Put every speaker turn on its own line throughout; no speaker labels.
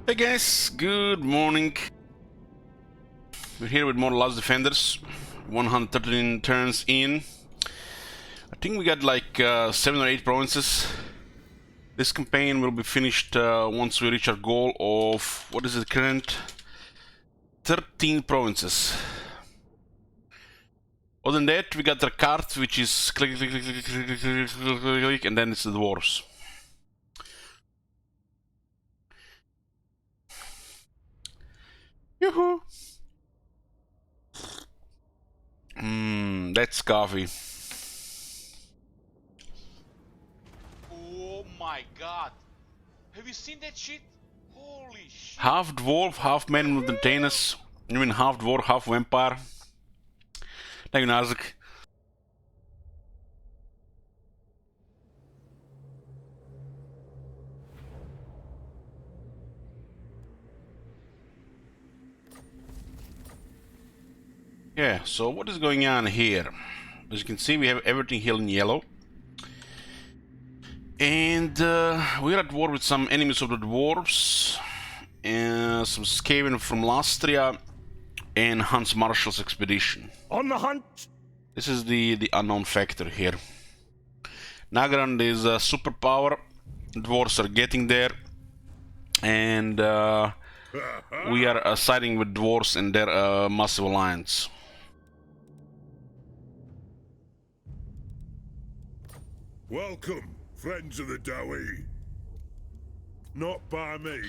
Hey guys, good morning. We're here with more Last Defenders. 113 turns in. I think we got like 7 or 8 provinces. This campaign will be finished once we reach our goal of, what is it current? 13 provinces. Other than that, we got the card, which is click, click, click, click, click, click, click, click, click, click, and then it's the dwarves. Yoo-hoo! That's coffee.
Oh my god! Have you seen that shit? Holy shit!
Half dwarf, half man with antennas. I mean, half dwarf, half vampire. Thank you, Nazik. Yeah, so what is going on here? As you can see, we have everything here in yellow. And we're at war with some enemies of the dwarves. And some Skaven from Lastria. And Hans Marshall's expedition.
On the hunt!
This is the unknown factor here. Nagrand is a superpower. Dwarves are getting there. And we are siding with dwarves in their massive alliance.
Welcome, friends of the Dowie. Not by me.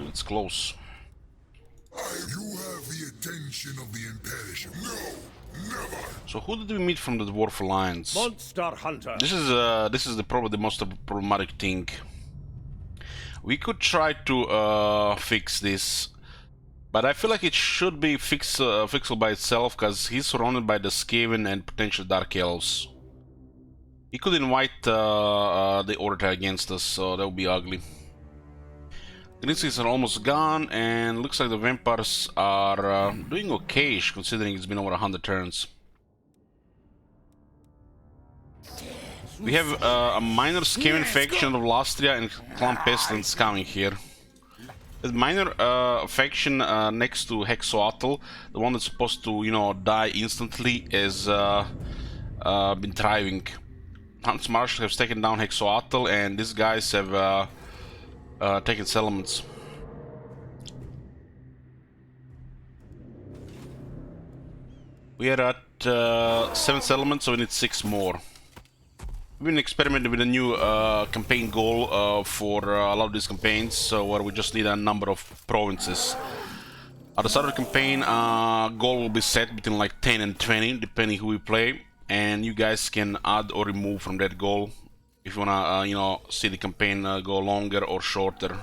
It's close.
You have the attention of the imperishable. No, never.
So who did we meet from the Dwarf Alliance?
Monster Hunter.
This is probably the most problematic thing. We could try to fix this, but I feel like it should be fixable by itself, because he's surrounded by the Skaven and potential Dark Elves. He could invite the Order against us, so that would be ugly. Greenskins are almost gone, and looks like the vampires are doing okayish, considering it's been over 100 turns. We have a minor Skaven faction of Lastria and Clan Pestilence coming here. The minor faction next to Hexoatl, the one that's supposed to, you know, die instantly, has been thriving. Hans Marshall has taken down Hexoatl, and these guys have taken settlements. We are at 7 settlements, so we need 6 more. We've been experimenting with a new campaign goal for a lot of these campaigns, where we just need a number of provinces. At the start of the campaign, goal will be set between like 10 and 20, depending who we play, and you guys can add or remove from that goal if you wanna, you know, see the campaign go longer or shorter.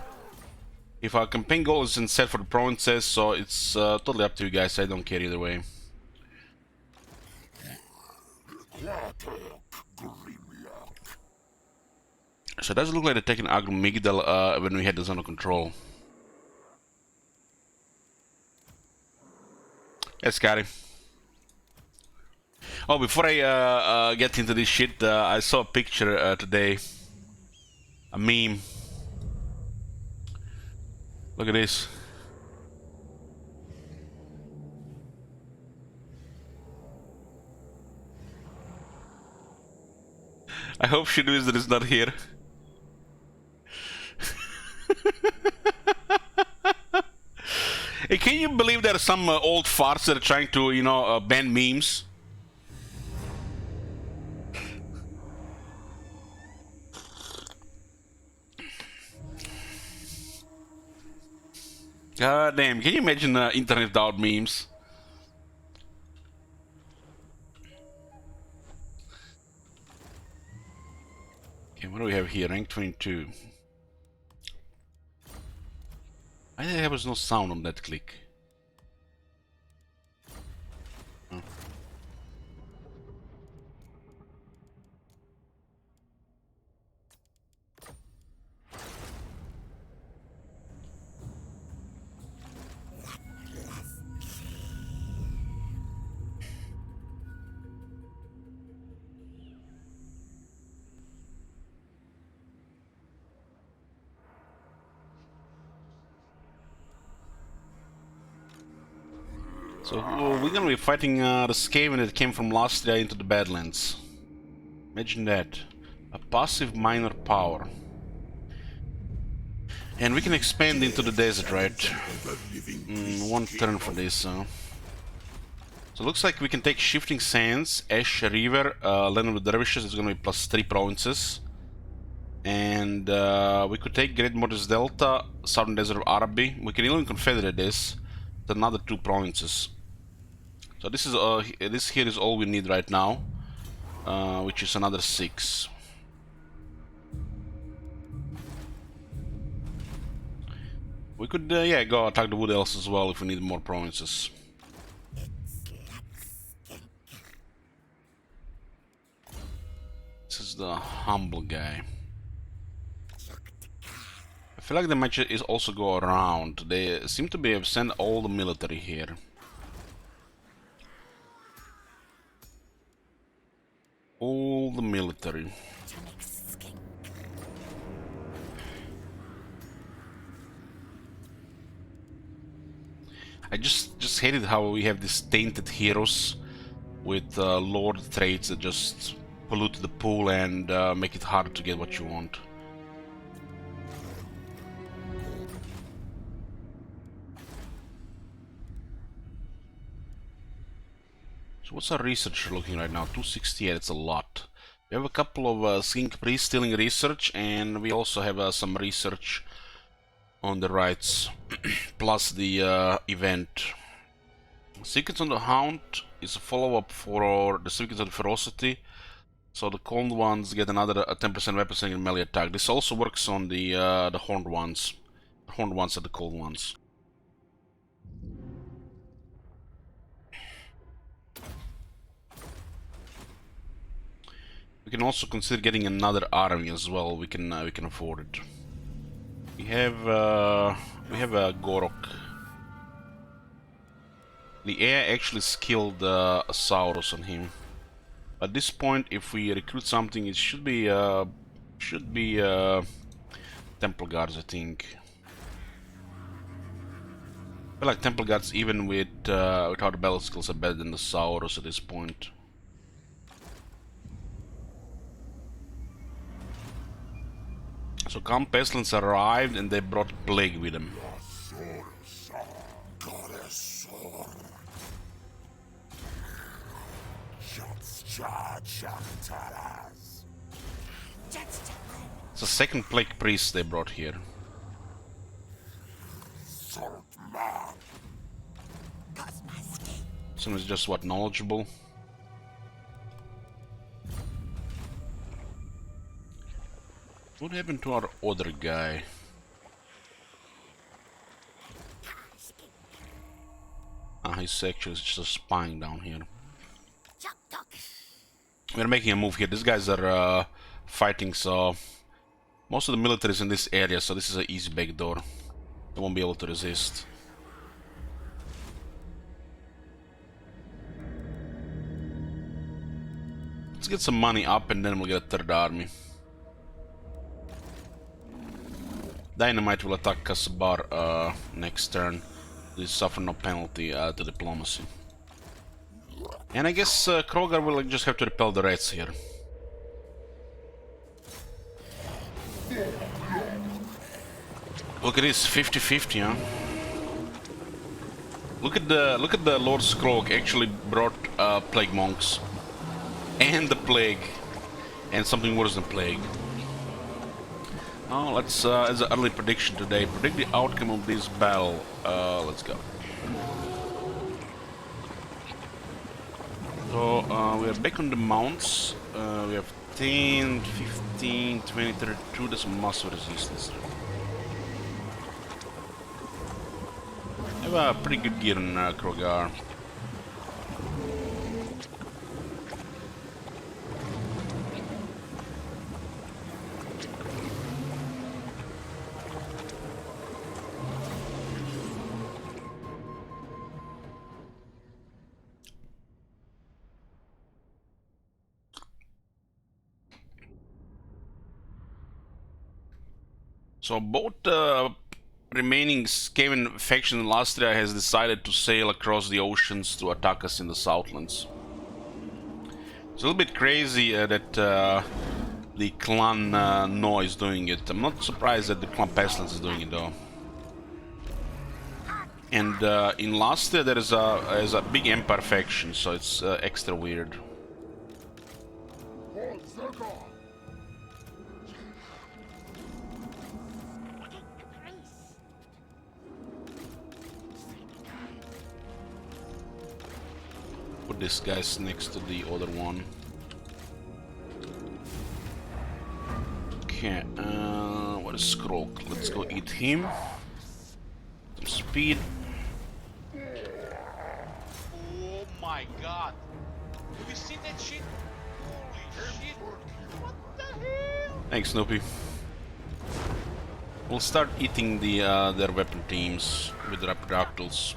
If our campaign goal isn't set for the provinces, so it's totally up to you guys. I don't care either way. So it doesn't look like they're taking Agromigdal when we had this under control. Yes, Scotty. Oh, before I get into this shit, I saw a picture today. A meme. Look at this. I hope she knows that it's not here. Hey, can you believe there are some old farts that are trying to, you know, ban memes? God damn, can you imagine internet without memes? Okay, what do we have here? Rank 22. Why there was no sound on that click? Oh. So we're gonna be fighting the Skaven that came from Lastria into the Badlands. Imagine that. A passive minor power. And we can expand into the desert, right? One turn for this. So it looks like we can take Shifting Sands, Ash River, Land of the Dervishes. It's gonna be +3 provinces. And we could take Great Mortis Delta, Southern Desert of Araby. We can even confederate this to another 2 provinces. So this here is all we need right now, which is another 6. We could, yeah, go attack the Wood Elves as well if we need more provinces. This is the humble guy. I feel like they might is also go around. They seem to be have sent all the military here. All the military. I just hated how we have these tainted heroes with lord traits that just pollute the pool and make it hard to get what you want. So what's our research looking right now? 268, it's a lot. We have a couple of Skink Priest stealing research, and we also have some research on the rights, plus the event. Secrets on the Hound is a follow-up for the Secrets of the Ferocity, so the Cold Ones get another 10% weapon and melee attack. This also works on the Horned Ones. The Horned Ones are the Cold Ones. We can also consider getting another army as well. We can afford it. We have a Gorok. The AI actually skilled a Saurus on him. At this point, if we recruit something, it should be Temple Guards, I think. I feel like Temple Guards, even without the battle skills, are better than the Saurus at this point. So Count Pestilence arrived and they brought Plague with them. It's the second Plague Priest they brought here. Someone's just what, knowledgeable? What happened to our other guy? Ah, he's actually just spying down here. We're making a move here. These guys are fighting, so most of the military is in this area, so this is an easy backdoor. They won't be able to resist. Let's get some money up and then we'll get a third army. Dynamite will attack Kasabar next turn. They suffer no penalty to diplomacy. And I guess Krogar will just have to repel the rats here. Look at this, 50-50, huh? Look at the Lord Skrog actually brought Plague Monks. And the Plague. And something worse than Plague. Now let's, as an early prediction today, predict the outcome of this battle. Let's go. So, we are back on the mounts. We have 10, 15, 20, 32, there's some massive resistance. We have a pretty good gear on Krogar. So both remaining Skaven faction in Lastria has decided to sail across the oceans to attack us in the Southlands. It's a little bit crazy that the clan No is doing it. I'm not surprised that the clan Pestilence is doing it though. And in Lastria there is a big Empire faction, so it's extra weird. Put this guys next to the other one. Okay, what is Skrulk? Let's go eat him. Some speed.
Oh my god! Have you seen that shit? Holy shit! What the hell?
Thanks, Snoopy. We'll start eating the their weapon teams with Rapidactyls.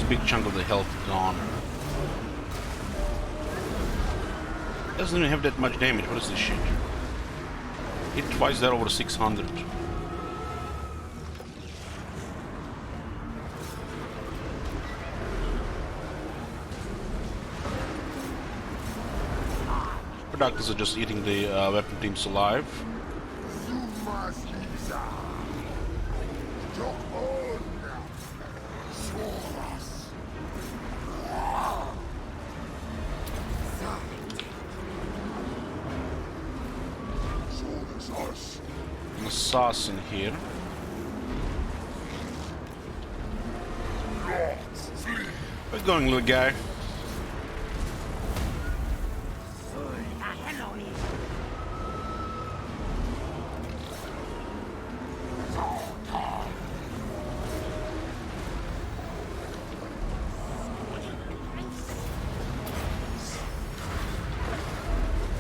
Big chunk of the health gone. Doesn't even have that much damage. What is this shit? Hit twice there over 600. Productors are just eating the weapon teams alive. Assassin here. Where's going, little guy?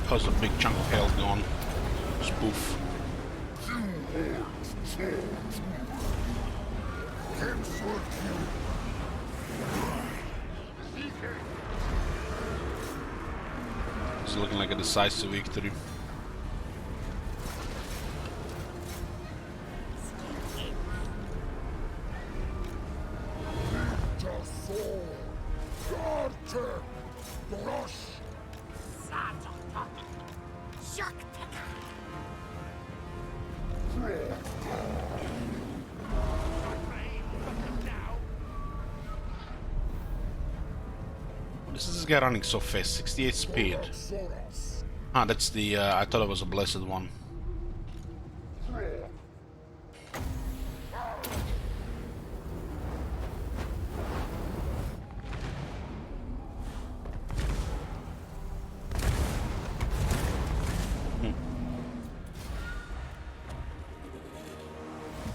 How's a big chunk of health gone? Spoof. It's looking like a decisive victory. What is this guy running so fast? 68 speed. Ah, that's the... I thought it was a blessed one.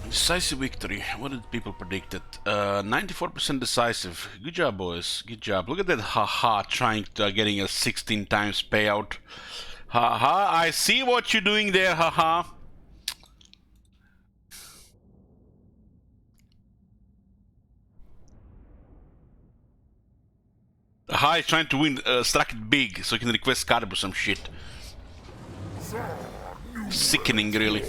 Decisive victory. What did people predict it? 94% decisive. Good job, boys. Good job. Look at that haha trying to getting a 16 times payout. Haha, I see what you're doing there, haha. Haha is trying to win, strike it big so he can request card or some shit. Sickening, really.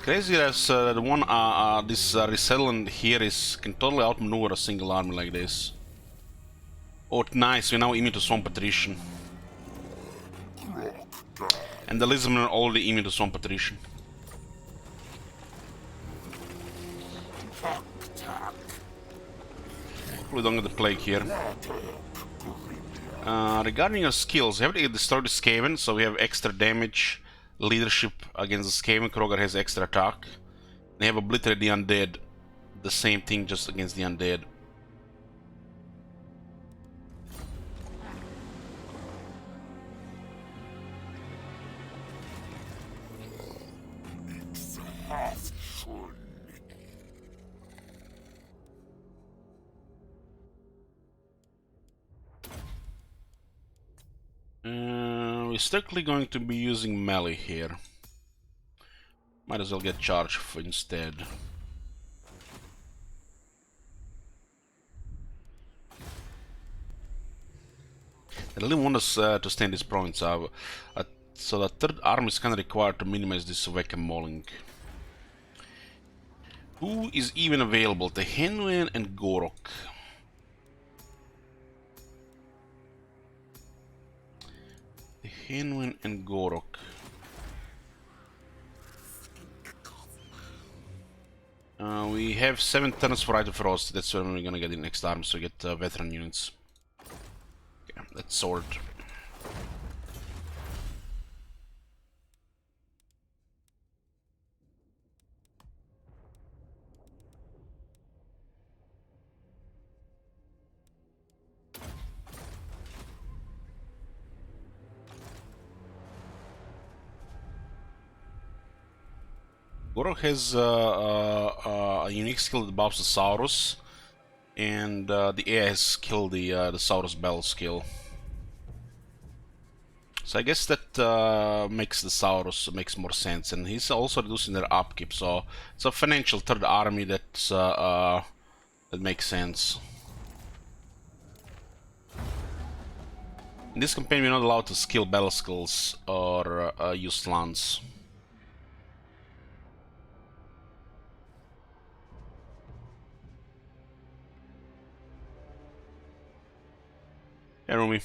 Crazy as the one this resettlement here can totally outmaneuver a single army like this. Oh, nice! We're now immune to swamp attrition, And the lizardmen are already immune to swamp attrition. We don't get the plague here. Regarding your skills, you have to destroy the Skaven, so we have extra damage, leadership against the Skaven. Kroger has extra attack. They have obliterate the undead. The same thing, just against the undead. We're strictly going to be using melee here. Might as well get charged for instead. I really want us to stay in this province, so the third army is kind of required to minimize this whack-a-moling. Who is even available? The Henwen and Gorok. The Henwen and Gorok. We have 7 turns for Rite of Frost. That's when we're gonna get the next army, so get veteran units. Okay, let's sort. Gorok has a unique skill that buffs the Saurus, and the AI has killed the Saurus Bell skill. So I guess that makes the Saurus makes more sense, and he's also reducing their upkeep. So it's a financial third army that makes sense. In this campaign, we're not allowed to skill battle skills or use lance. Yeah, Rumi.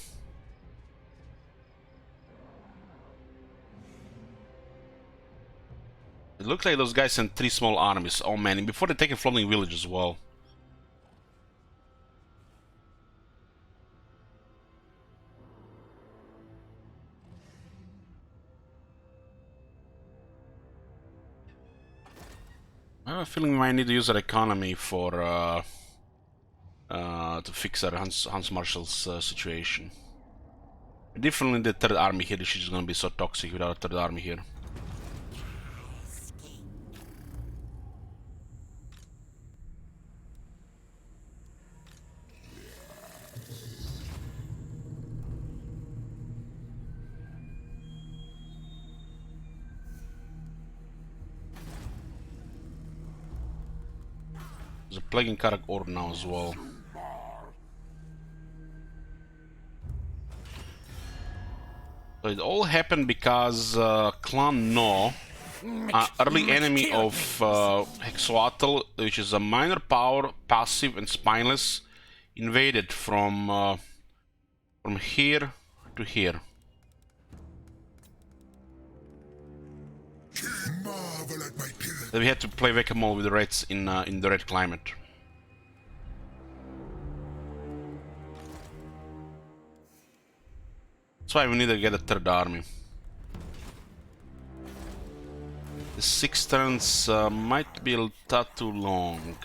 It looks like those guys sent 3 small armies. Oh man, and before they take a floating village as well. I have a feeling we might need to use our economy for to fix our Hans Marshall's situation. Definitely the third army here, this is gonna be so toxic without a third army here. There's a plague in Karak Or now as well. So it all happened because Clan No, early enemy of Hexoatl, which is a minor power, passive and spineless, invaded from here to here. Then we had to play whack-a-mole with the reds in the red climate. That's why we need to get a third army. The 6 turns might be a tad too long.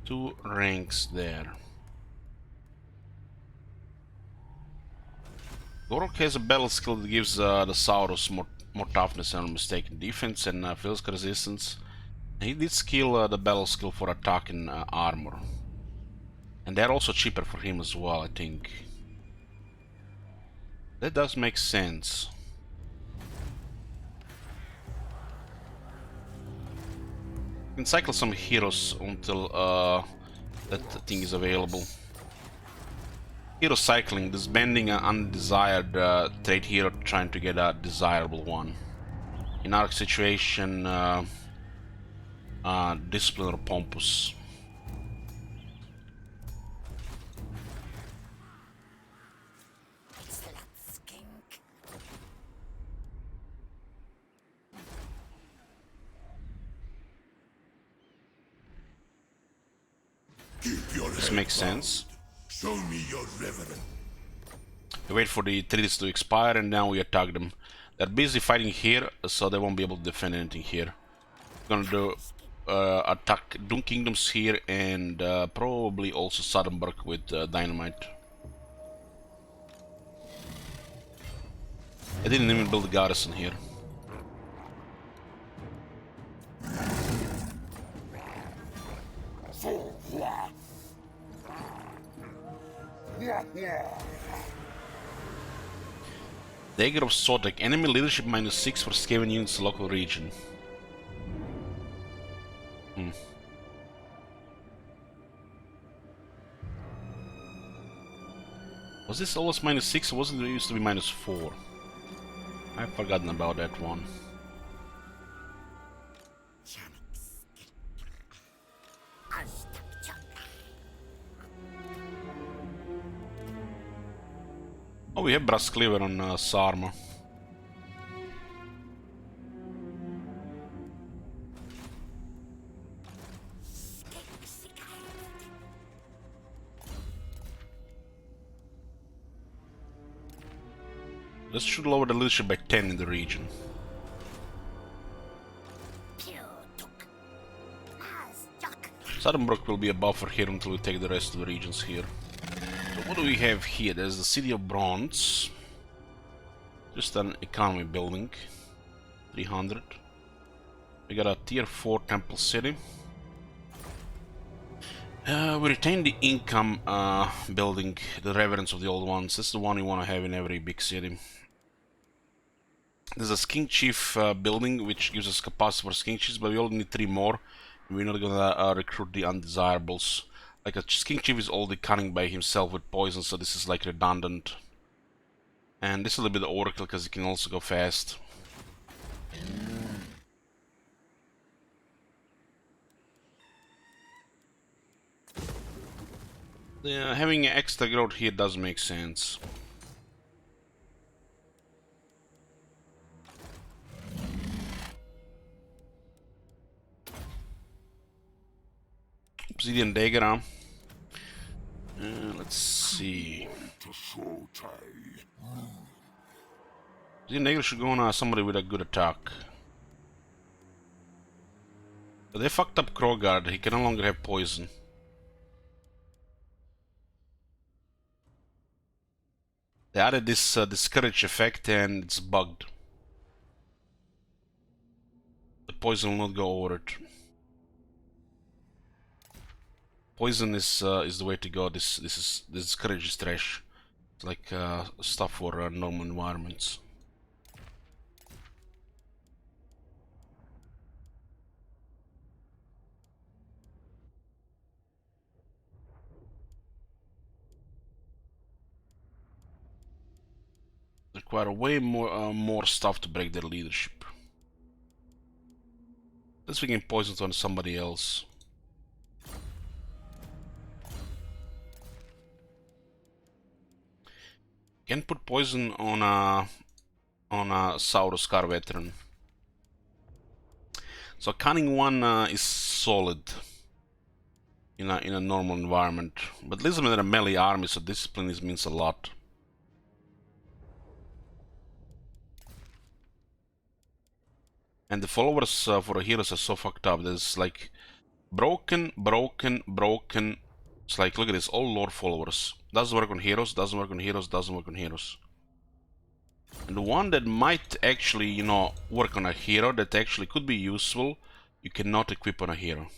Two ranks there. Gorok has a battle skill that gives the Saurus more toughness and mistaken defense and physical resistance. He did skill the battle skill for attack and armor. And they're also cheaper for him as well, I think. That does make sense. You can cycle some heroes until that thing is available. Hero cycling, disbanding an undesired trait hero, trying to get a desirable one. In our situation, Discipline or Pompous. This makes sense.
Show me your reverence.
We wait for the treaties to expire and now we attack them. They're busy fighting here, so they won't be able to defend anything here. We're gonna do attack Doom Kingdoms here and probably also Soddenburg with dynamite. I didn't even build a garrison here. Dagger of Sotek. Enemy leadership -6 for Skaven units local region. Was this always -6 or wasn't it used to be -4? I've forgotten about that one. Oh, we have Brass Cleaver on Sarma. This should lower the leadership by 10 in the region. Soddenbrook will be a buffer here until we take the rest of the regions here. So what do we have here? There's the City of Bronze. Just an economy building. 300. We got a tier 4 temple city. We retain the income building, the reverence of the old ones. That's the one you want to have in every big city. There's a King Chief building which gives us capacity for King Chiefs, but we only need 3 more. We're not gonna recruit the undesirables. Like a King Chief is already cunning by himself with poison, so this is like redundant. And this is a little bit of Oracle because he can also go fast. Yeah, having extra growth here does make sense. Obsidian Dagger. Let's see. Obsidian Dagger should go on somebody with a good attack. But they fucked up Krogard. He can no longer have poison. They added this discourage effect and it's bugged. The poison will not go over it. Poison is the way to go. This discourage is trash. It's like stuff for normal environments. Require way more stuff to break their leadership. Let's we can poison on somebody else. Can put poison on a Saurus veteran. So cunning one is solid in a normal environment, but Lisbon is a melee army, so discipline means a lot. And the followers for the heroes are so fucked up. There's like broken. It's like, look at this, all lore followers. Doesn't work on heroes, doesn't work on heroes, doesn't work on heroes. And the one that might actually, you know, work on a hero, that actually could be useful, you cannot equip on a hero.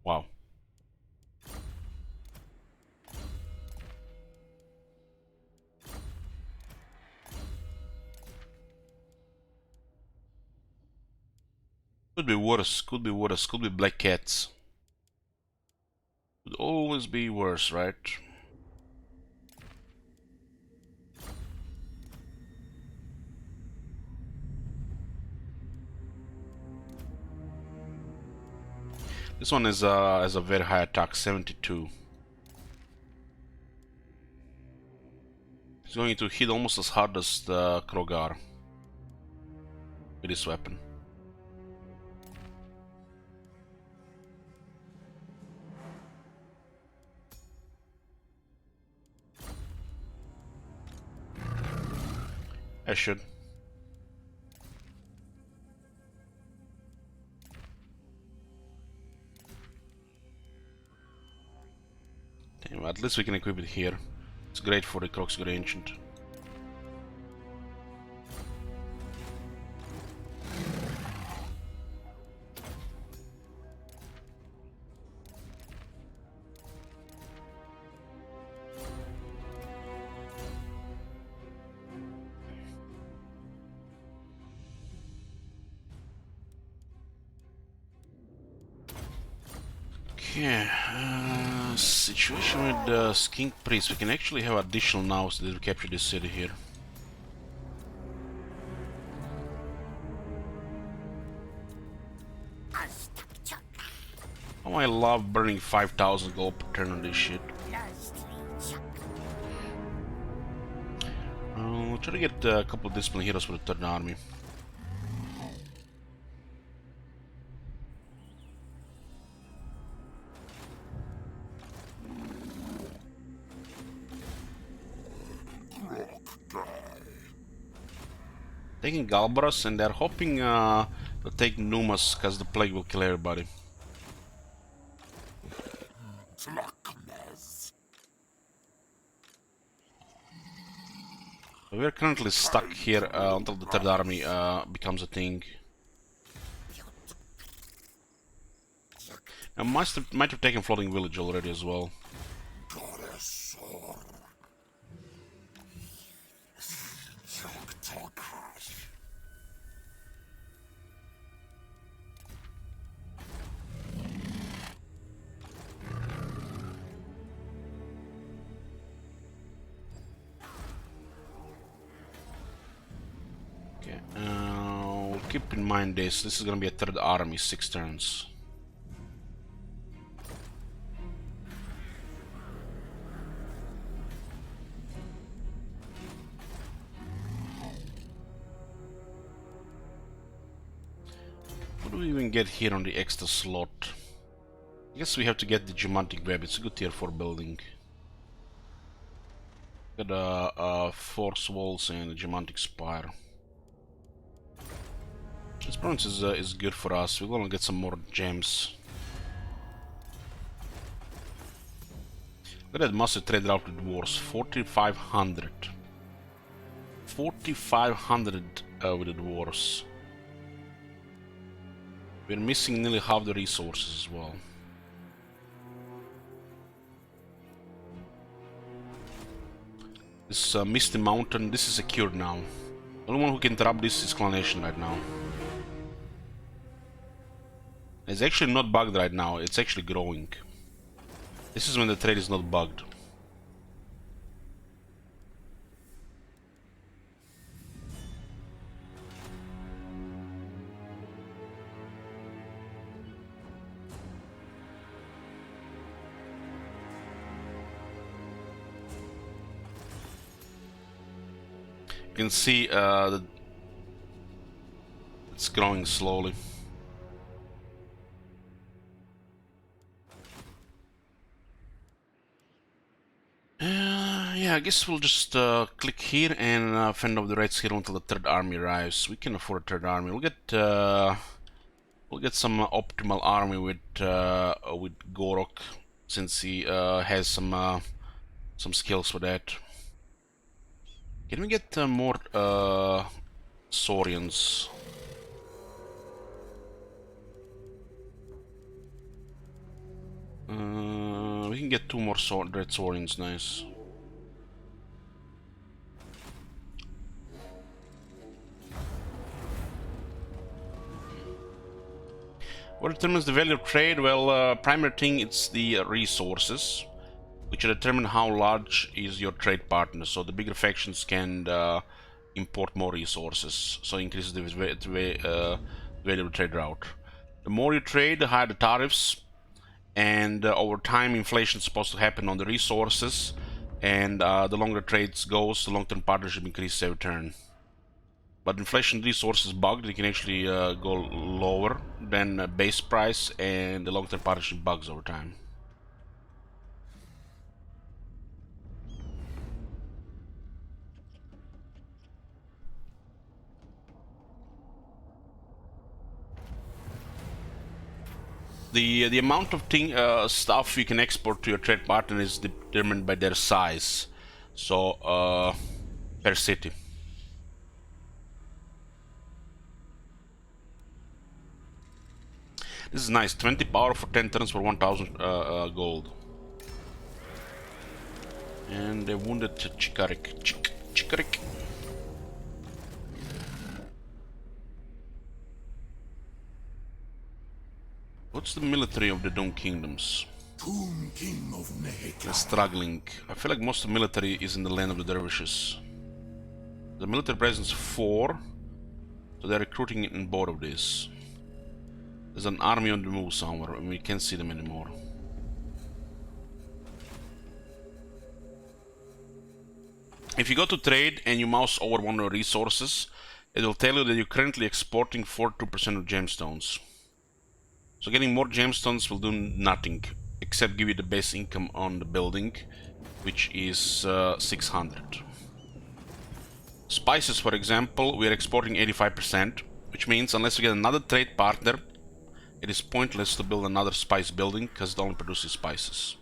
Wow. Could be worse, could be worse, could be Black Cats. Could always be worse, right? This one is has a very high attack, 72. He's going to hit almost as hard as the Krogar with this weapon. I should. Damn, at least we can equip it here. It's great for the Kroxigor Ancient. Okay, situation with the Skink Priest. We can actually have additional now so that we capture this city here. Oh, I love burning 5,000 gold per turn on this shit. We'll try to get a couple of discipline heroes for the third army. Taking Galbaros, and they're hoping to take Numas because the plague will kill everybody. We're currently stuck here until the third army becomes a thing. I might have taken Floating Village already as well. Keep in mind this is gonna be a third army, 6 turns. What do we even get here on the extra slot? I guess we have to get the Geomantic Web. It's a good tier 4 building. Got Force Walls and a Geomantic Spire. This bronze is good for us. We're gonna get some more gems. Look at that massive trade route with dwarves. 4,500. 4,500 with the dwarves. We're missing nearly half the resources as well. This Misty Mountain, this is secured now. The only one who can interrupt this is Clan Nation right now. It's actually not bugged right now, it's actually growing. This is when the trade is not bugged. You can see that it's growing slowly. Yeah, I guess we'll just click here and fend off the Reds here until the third army arrives. We can afford a third army. We'll get some optimal army with Gorok, since he has some skills for that. Can we get more Saurians? We can get 2 more Red Saurians, nice. What determines the value of trade? Well, primary thing, it's the resources, which determine how large is your trade partner. So the bigger factions can import more resources, so increases the value of the trade route. The more you trade, the higher the tariffs, and over time inflation is supposed to happen on the resources, and the longer trades goes, the long-term partnership increases every turn. But inflation resources bugged, they can actually go lower than base price, and the long-term partnership bugs over time. The amount of stuff you can export to your trade partner is determined by their size. So per city. This is nice. 20 power for 10 turns for 1000 gold. And they wounded Chikarik. Chikarik. What's the military of the Doom Kingdoms?
Tomb King of
They're
Nehekla.
struggling. I feel like most of the military is in the land of the dervishes. The military presence 4, so they're recruiting in both of these. There's an army on the move somewhere, and we can't see them anymore. If you go to trade and you mouse over one of the resources, it will tell you that you're currently exporting 42% of gemstones. So getting more gemstones will do nothing, except give you the base income on the building, which is 600. Spices, for example, we are exporting 85%, which means unless we get another trade partner, it is pointless to build another spice building, because it only produces spices.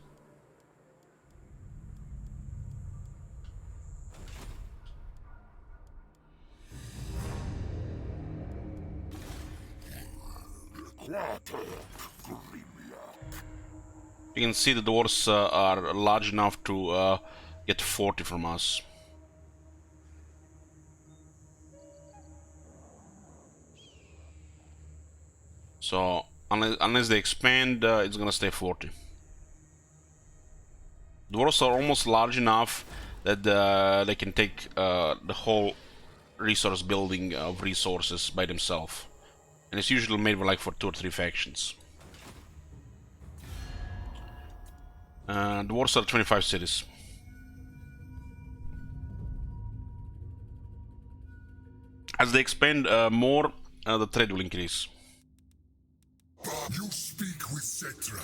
You can see the dwarves are large enough to get 40 from us. So unless they expand, it's gonna stay 40. Dwarves are almost large enough that they can take the whole resource building of resources by themselves. And it's usually made like for 2 or 3 factions. Dwarves are 25 cities. As they expand more, the trade will increase.
You speak with Cetra.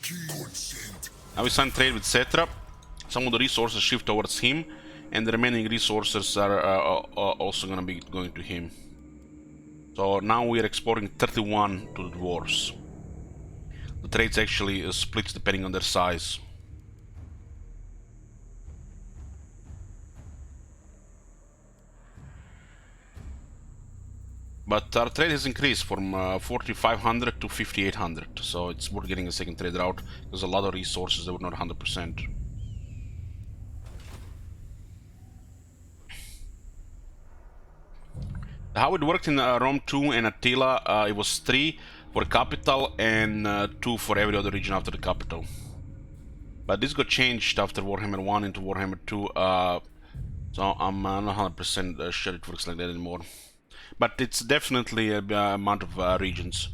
Consent.
Now we sign trade with Cetra. Some of the resources shift towards him, and the remaining resources are also gonna be going to him. So now we are exporting 31 to the dwarves. The trades actually split depending on their size. But our trade has increased from 4,500 to 5,800, so it's worth getting a second trade route. There's a lot of resources that were not 100%. How it worked in Rome 2 and Attila, it was 3 for capital and 2 for every other region after the capital. But this got changed after Warhammer 1 into Warhammer 2, so I'm not 100% sure it works like that anymore. But it's definitely a amount of regions.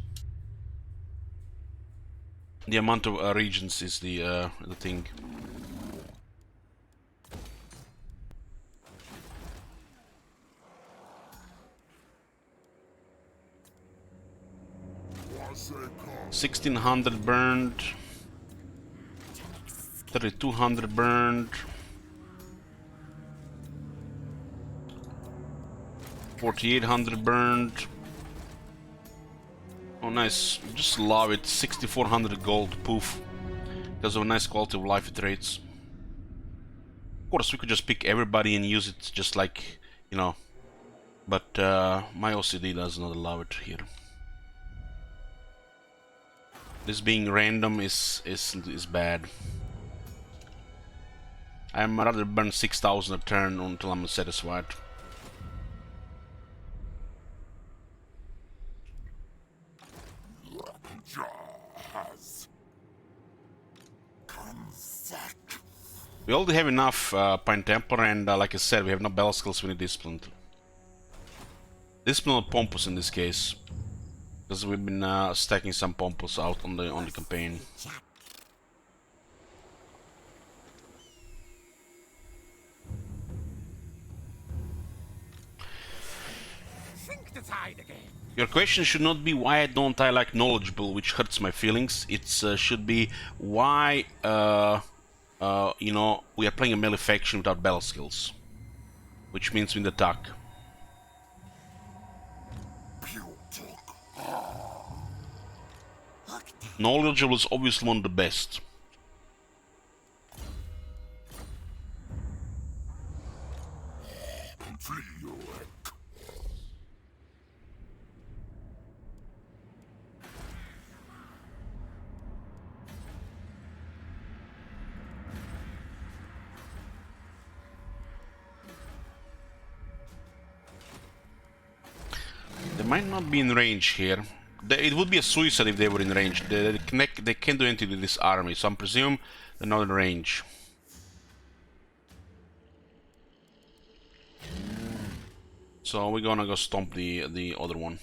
The amount of regions is the thing.
Was a call.
1,600 burned. 3,200 burned. 4,800 burned. Oh nice, just love it. 6,400 gold, poof. Because of a nice quality of life it rates. Of course we could just pick everybody and use it just like, you know. But my OCD does not allow it here. This being random is bad. I'm rather burn 6,000 a turn until I'm satisfied.
Jaws. Consent.
We already have enough Pine Temper, and like I said, we have no battle skills, we need Discipline. Discipline or Pompous in this case. Because we've been stacking some Pompous out on the campaign.
Think the tide again.
Your question should not be why don't I like knowledgeable, which hurts my feelings. It should be why, you know, we are playing a melee faction without battle skills, which means we need attack. Knowledgeable is obviously one of the best.
Flee away.
They might not be in range here. It would be a suicide if they were in range. They can't do anything with this army, so I'm presuming they're not in range. So we're gonna go stomp the other one.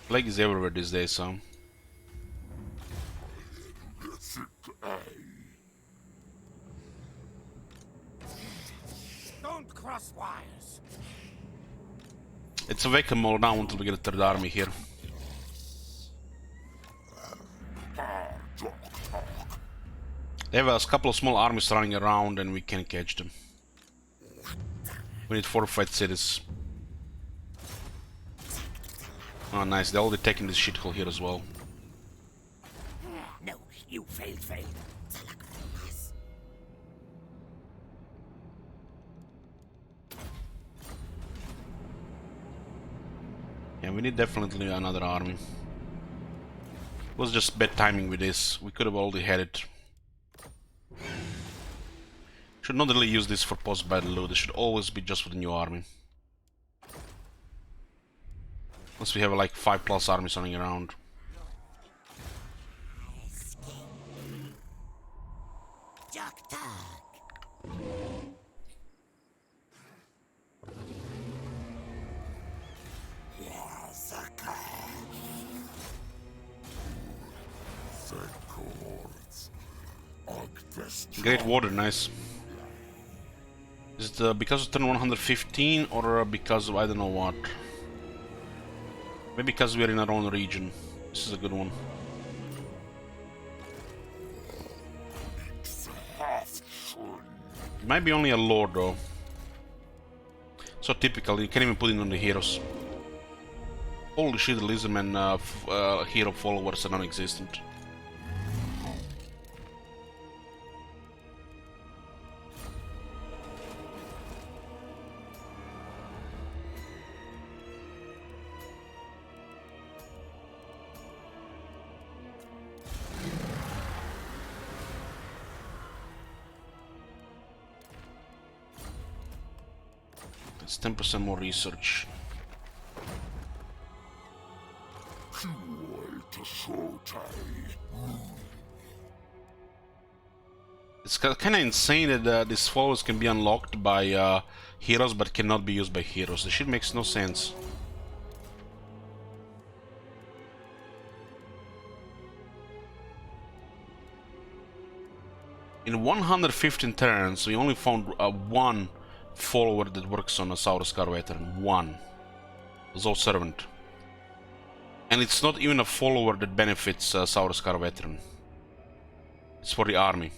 Plague is everywhere these days, so...
Don't cross wires.
It's a wake 'em all down until we get a third army here. They have a couple of small armies running around and we can catch them. We need fortified cities. Oh nice, they're already taking this shithole here as well.
No, you failed. Salakras.
Yeah, we need definitely another army. It was just bad timing with this. We could have already had it. Should not really use this for post-battle loot. It should always be just for the new army. Unless we have like 5+ armies running around. Great water, nice. Is it because of turn 115 or because of I don't know what? Maybe because we are in our own region. This is a good one. It might be only a lord though. So typical, you can't even put it on the heroes. Holy shit, the Lizardman hero followers are non-existent. It's 10% more research. It's kind of insane that these followers can be unlocked by heroes but cannot be used by heroes. This shit makes no sense. In 115 turns, we only found one follower that works on a Sauruskar veteran. One. Zol Servant. And it's not even a follower that benefits Sauruskar veteran. It's for the army.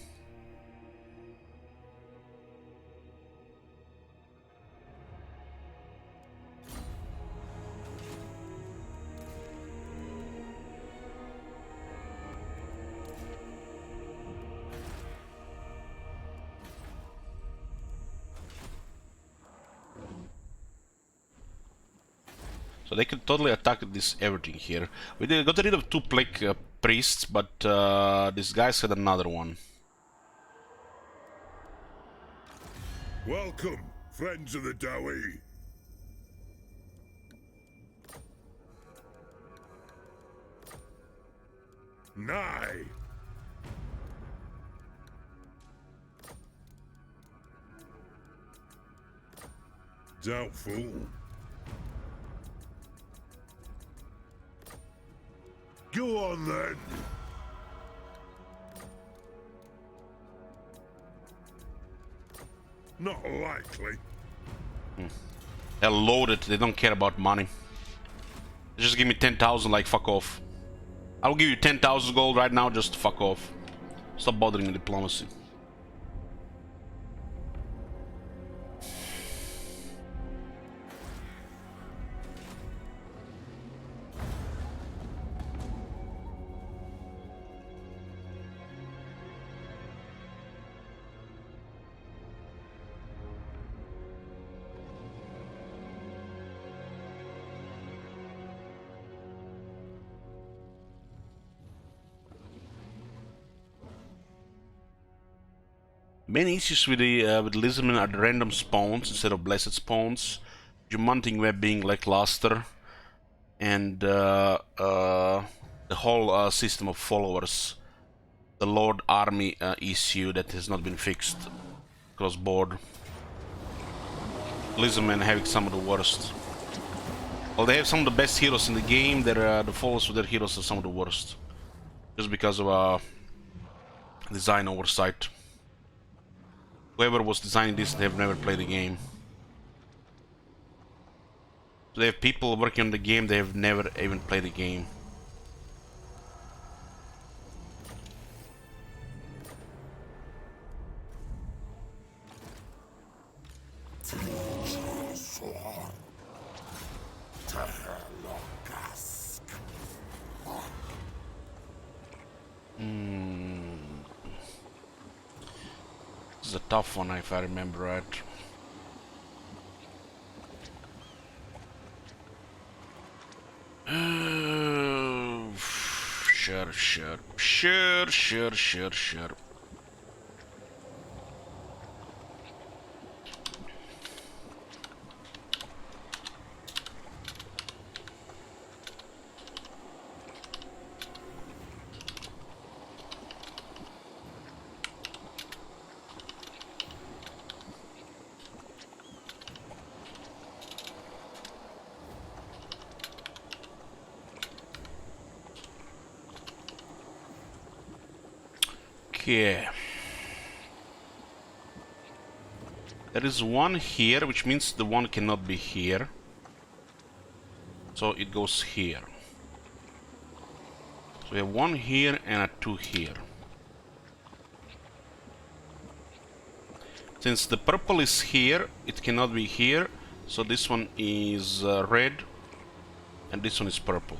So they can totally attack this everything here. We got rid of 2 plague priests, but these guys had another one.
Welcome, friends of the Dowie. Nigh. Doubtful. Go on then. Not likely.
They're loaded, they don't care about money. Just give me 10,000 like fuck off. I'll give you 10,000 gold right now, just fuck off. Stop bothering me diplomacy. Main issues with the Lizardmen are the random spawns instead of blessed spawns, Jumanting Web being lackluster, and the whole system of followers. The Lord Army issue that has not been fixed across board. Lizardmen having some of the worst. Well, they have some of the best heroes in the game. The followers of their heroes are some of the worst, just because of design oversight. Whoever was designing this, they have never played the game. So they have people working on the game, they have never even played the game. This is a tough one, if I remember right. Sure. Okay. There is one here, which means the one cannot be here. So it goes here. So we have one here and a two here. Since the purple is here, it cannot be here. So this one is red and this one is purple.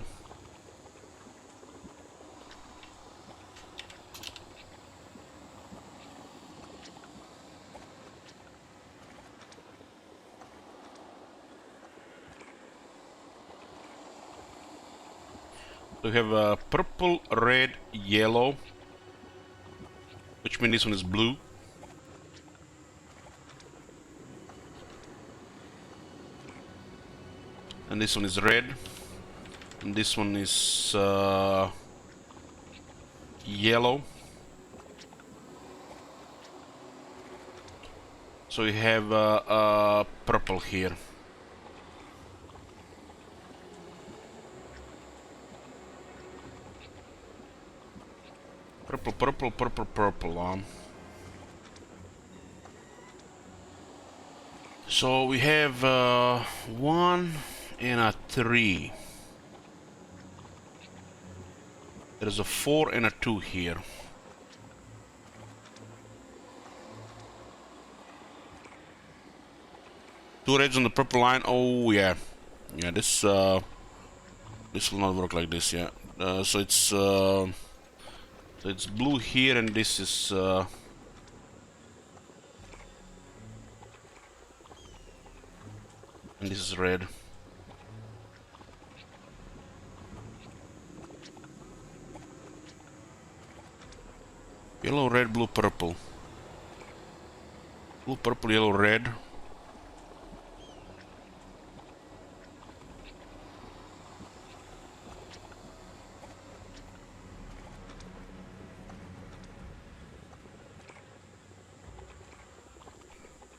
We have purple, red, yellow, which means this one is blue. And this one is red. And this one is yellow. So we have purple here. Purple. So we have 1 and a 3. There's a 4 and a 2 here. Two reds on the purple line. Oh yeah, this will not work like this. Yeah, so it's blue here, and this is and this is red. Yellow, red, blue, purple. Blue, purple, yellow, red.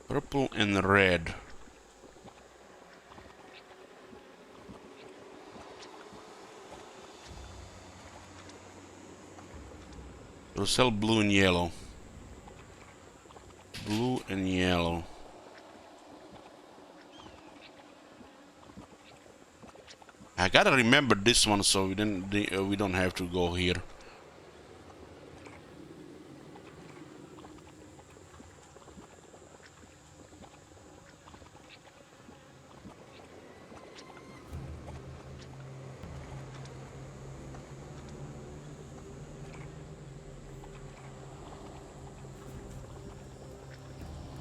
Purple and red. We'll sell blue and yellow. Blue and yellow. I gotta remember this one so we don't have to go here.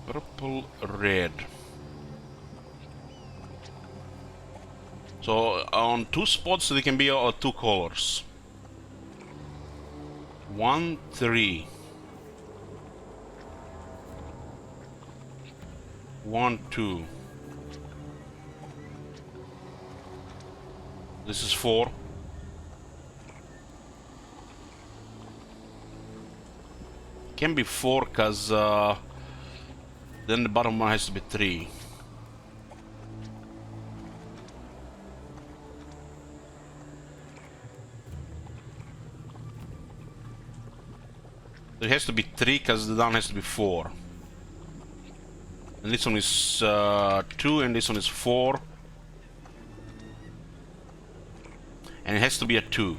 Purple, red. So on two spots they can be two colors. 1, 3. 1, 2. This is 4. Can be 4 because then the bottom one has to be 3. It has to be 3 because the down has to be 4. And this one is 2 and this one is 4. And it has to be a 2.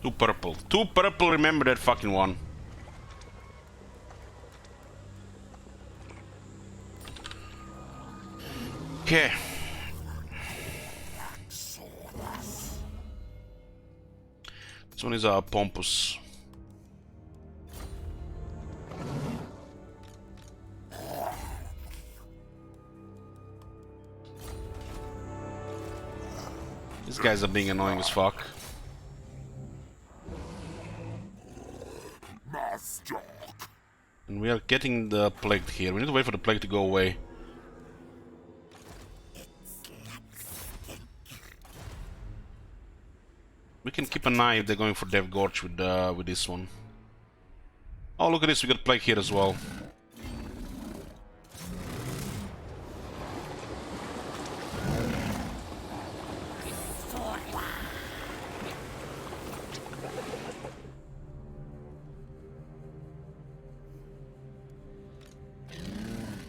Two purple. 2 purple, remember that fucking one. Okay. This one is a Pompous. These guys are being annoying as fuck. And we are getting the plague here. We need to wait for the plague to go away. We can keep an eye if they're going for Dev Gorge with this one. Oh, look at this, we got plague here as well.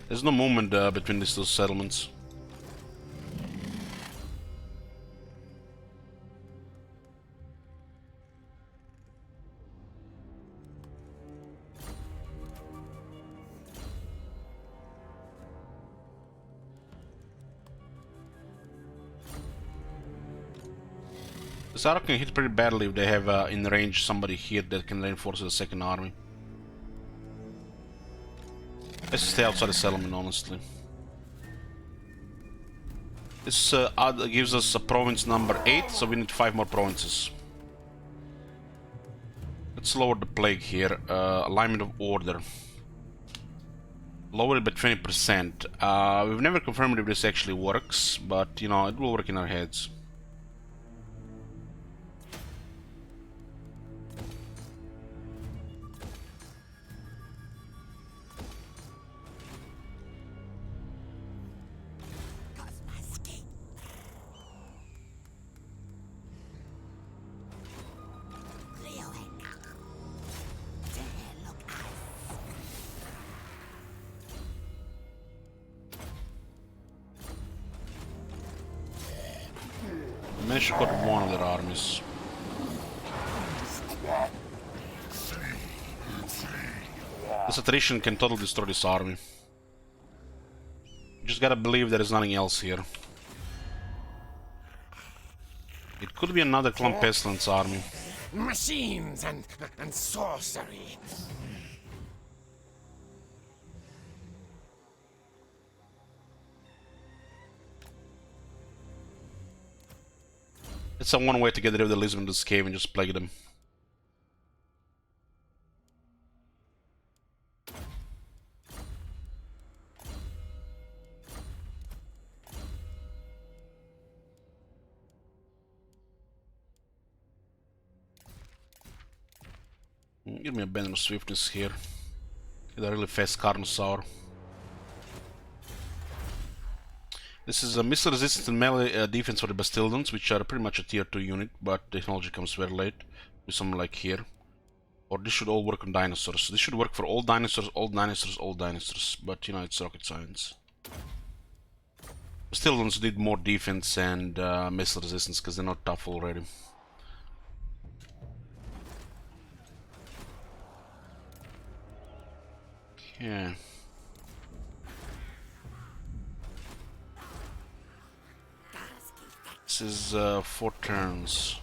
There's no movement between these two settlements. This arrow can hit pretty badly if they have in range somebody here that can reinforce the second army. Let's stay outside the settlement, honestly. This gives us a province number 8, so we need 5 more provinces. Let's lower the plague here. Alignment of order. Lower it by 20%. We've never confirmed if this actually works, but you know, it will work in our heads. Managed to cut one of their armies. This attrition can totally destroy this army. You just gotta believe there is nothing else here. It could be another Clone Pestilence army.
Machines and sorcery.
It's a one way to get rid of the lizard in this cave and just plague them. Give me a band of swiftness here. Get a really fast Carnosaur. This is a missile resistance and melee defense for the Bastildons, which are pretty much a tier 2 unit, but technology comes very late, with something like here. Or this should all work on dinosaurs. This should work for all dinosaurs, all dinosaurs, all dinosaurs, but you know, it's rocket science. Bastildons need more defense and missile resistance because they're not tough already. Yeah. This is 4 turns.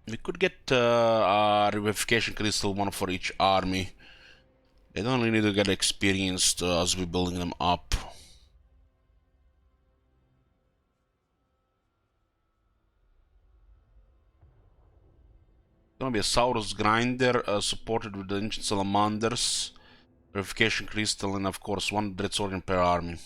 We could get a revivification crystal, one for each army. They don't really need to get experienced as we're building them up. Gonna be a Saurus grinder supported with the ancient salamanders, verification crystal, and of course one Dreadswordian per army.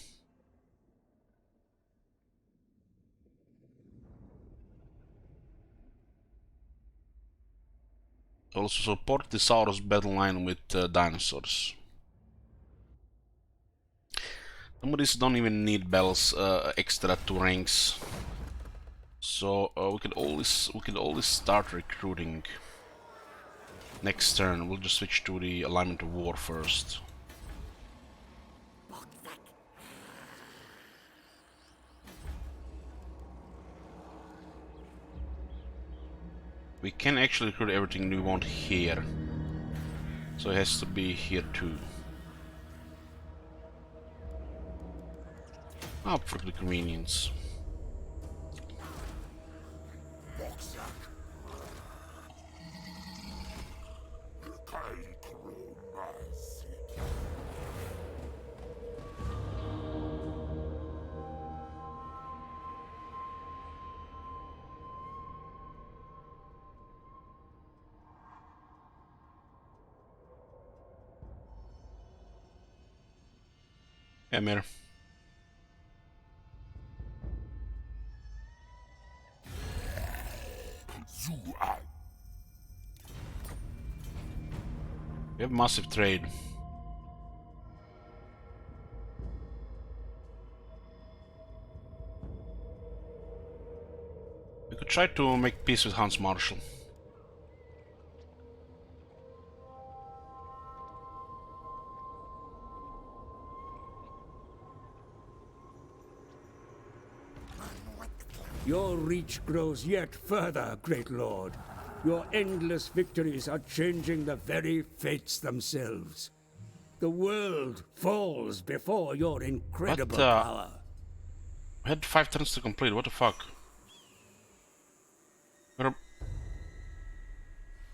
Also support the Saurus battle line with dinosaurs. Some of these don't even need bells extra to ranks, so we could always start recruiting. Next turn, we'll just switch to the alignment of war first. We can actually recruit everything we want here, so it has to be here too. Up for the convenience. Emir. We have massive trade. We could try to make peace with Hans Marshall.
Your reach grows yet further, great lord. Your endless victories are changing the very fates themselves. The world falls before your incredible power.
We had 5 turns to complete, what the fuck?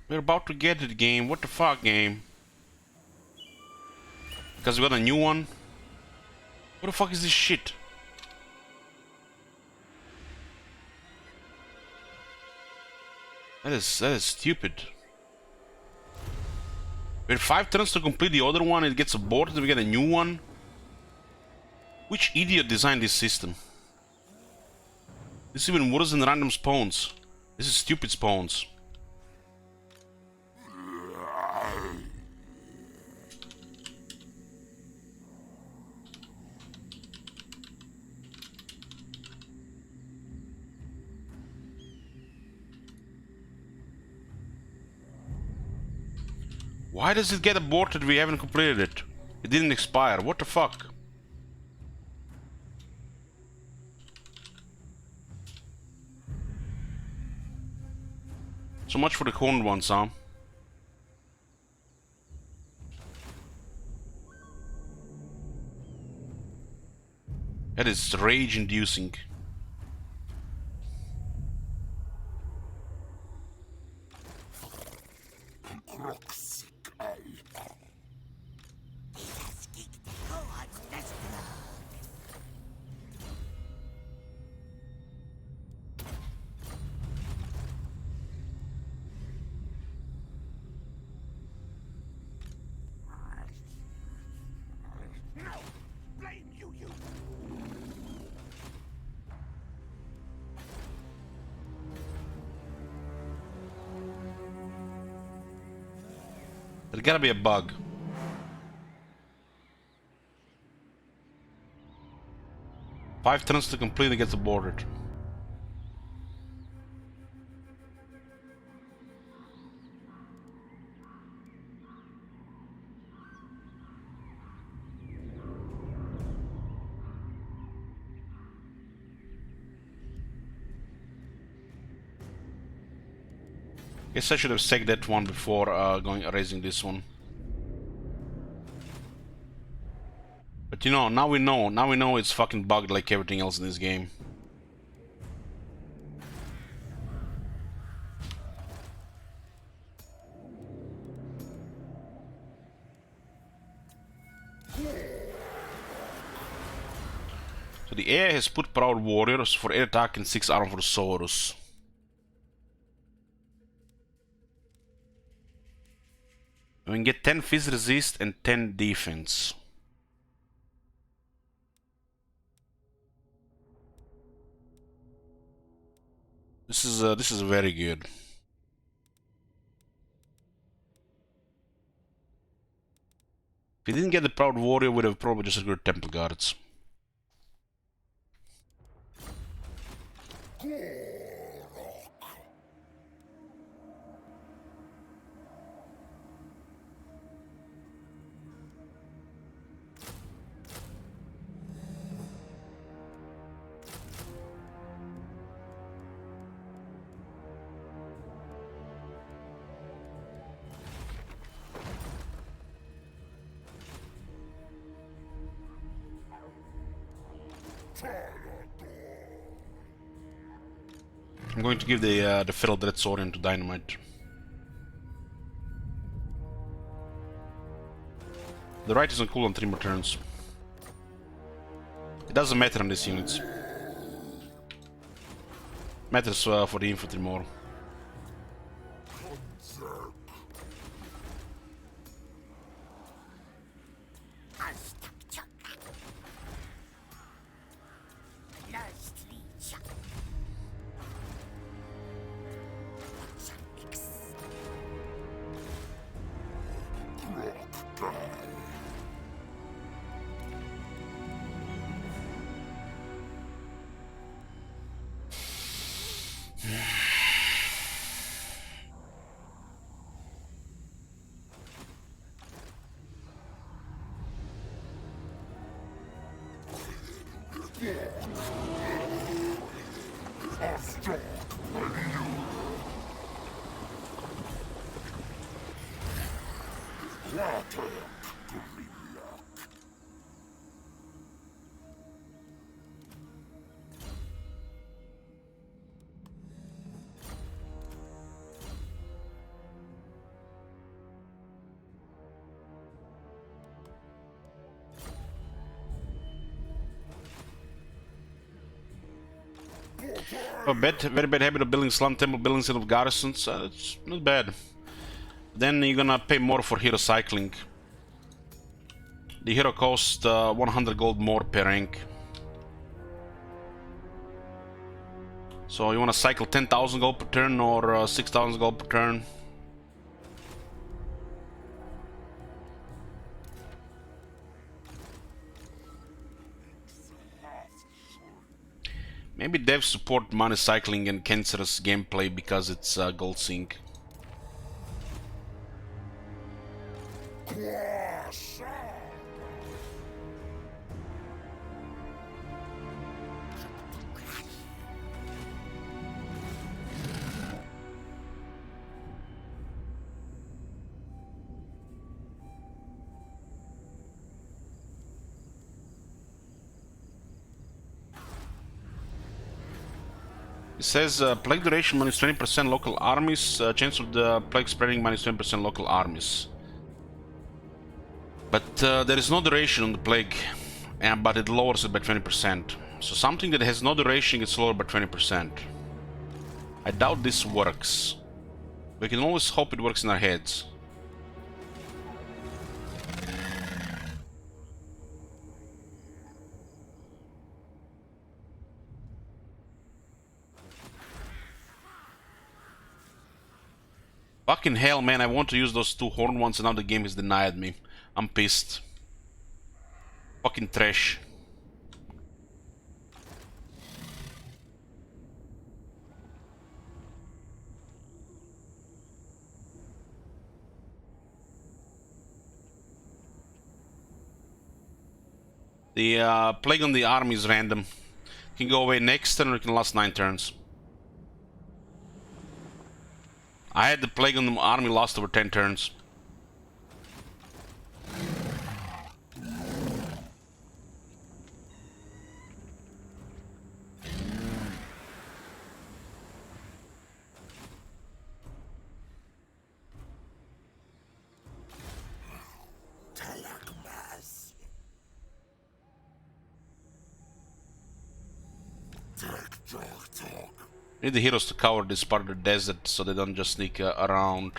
We're about to get it, game. What the fuck, game? Because we got a new one? What the fuck is this shit? That is stupid. We had 5 turns to complete the other one, it gets aborted, we get a new one. Which idiot designed this system? This is even worse than random spawns. This is stupid spawns. Why does it get aborted? We haven't completed it. It didn't expire. What the fuck? So much for the cornered ones, huh? That is rage-inducing. There's gotta be a bug. Five turns to complete, it gets aborted. Guess I should have sacked that one before raising this one. But you know, now we know it's fucking bugged like everything else in this game. So the AI has put proud warriors for air attack and 6 armor for Saurus. We can get 10 fizz resist and 10 defense. This is very good. If we didn't get the Proud Warrior, we would have probably just recruited Temple Guards. I'm going to give the Feral Dread Saurian to Dynamite. The right isn't cool on 3 more turns. It doesn't matter on these units. Matters for the infantry more. Oh, very bad habit of building slum temple buildings instead of garrisons. It's not bad. Then you're gonna pay more for hero cycling. The hero costs 100 gold more per rank. So you wanna cycle 10,000 gold per turn or 6,000 gold per turn? Maybe devs support money cycling and cancerous gameplay because it's gold sync. It says plague duration minus 20% local armies, chance of the plague spreading minus 20% local armies. But there is no duration on the plague, but it lowers it by 20%. So something that has no duration gets lowered by 20%. I doubt this works. We can always hope it works in our heads. Fucking hell, man, I want to use those 2 horn ones and now the game has denied me. I'm pissed. Fucking trash. The plague on the army is random. It can go away next turn or it can last 9 turns. I had the plague on the army last over 10 turns. Need the heroes to cover this part of the desert so they don't just sneak around.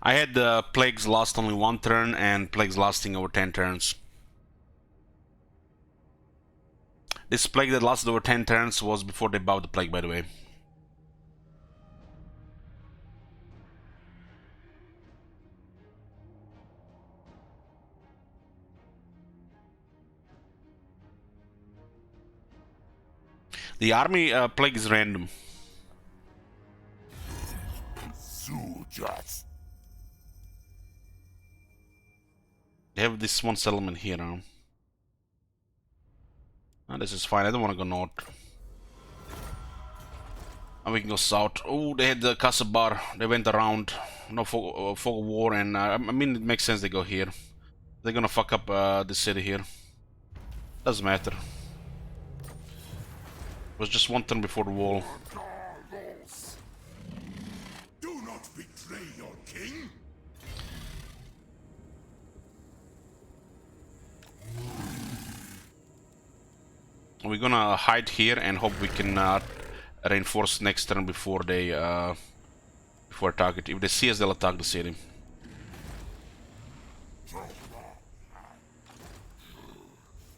I had plagues last only 1 turn and plagues lasting over 10 turns. This plague that lasted over 10 turns was before they buffed the plague, by the way. The army plague is random.
Sujas.
They have this one settlement here now. Oh, this is fine. I don't want to go north. And we can go south. Oh, they had the Kasabar. They went around. No fog of war, and I mean it makes sense they go here. They're gonna fuck up the city here. Doesn't matter. It was just 1 turn before the wall.
Do not betray your king.
We're gonna hide here and hope we can reinforce next turn before they before target. If they see us, they'll attack the city.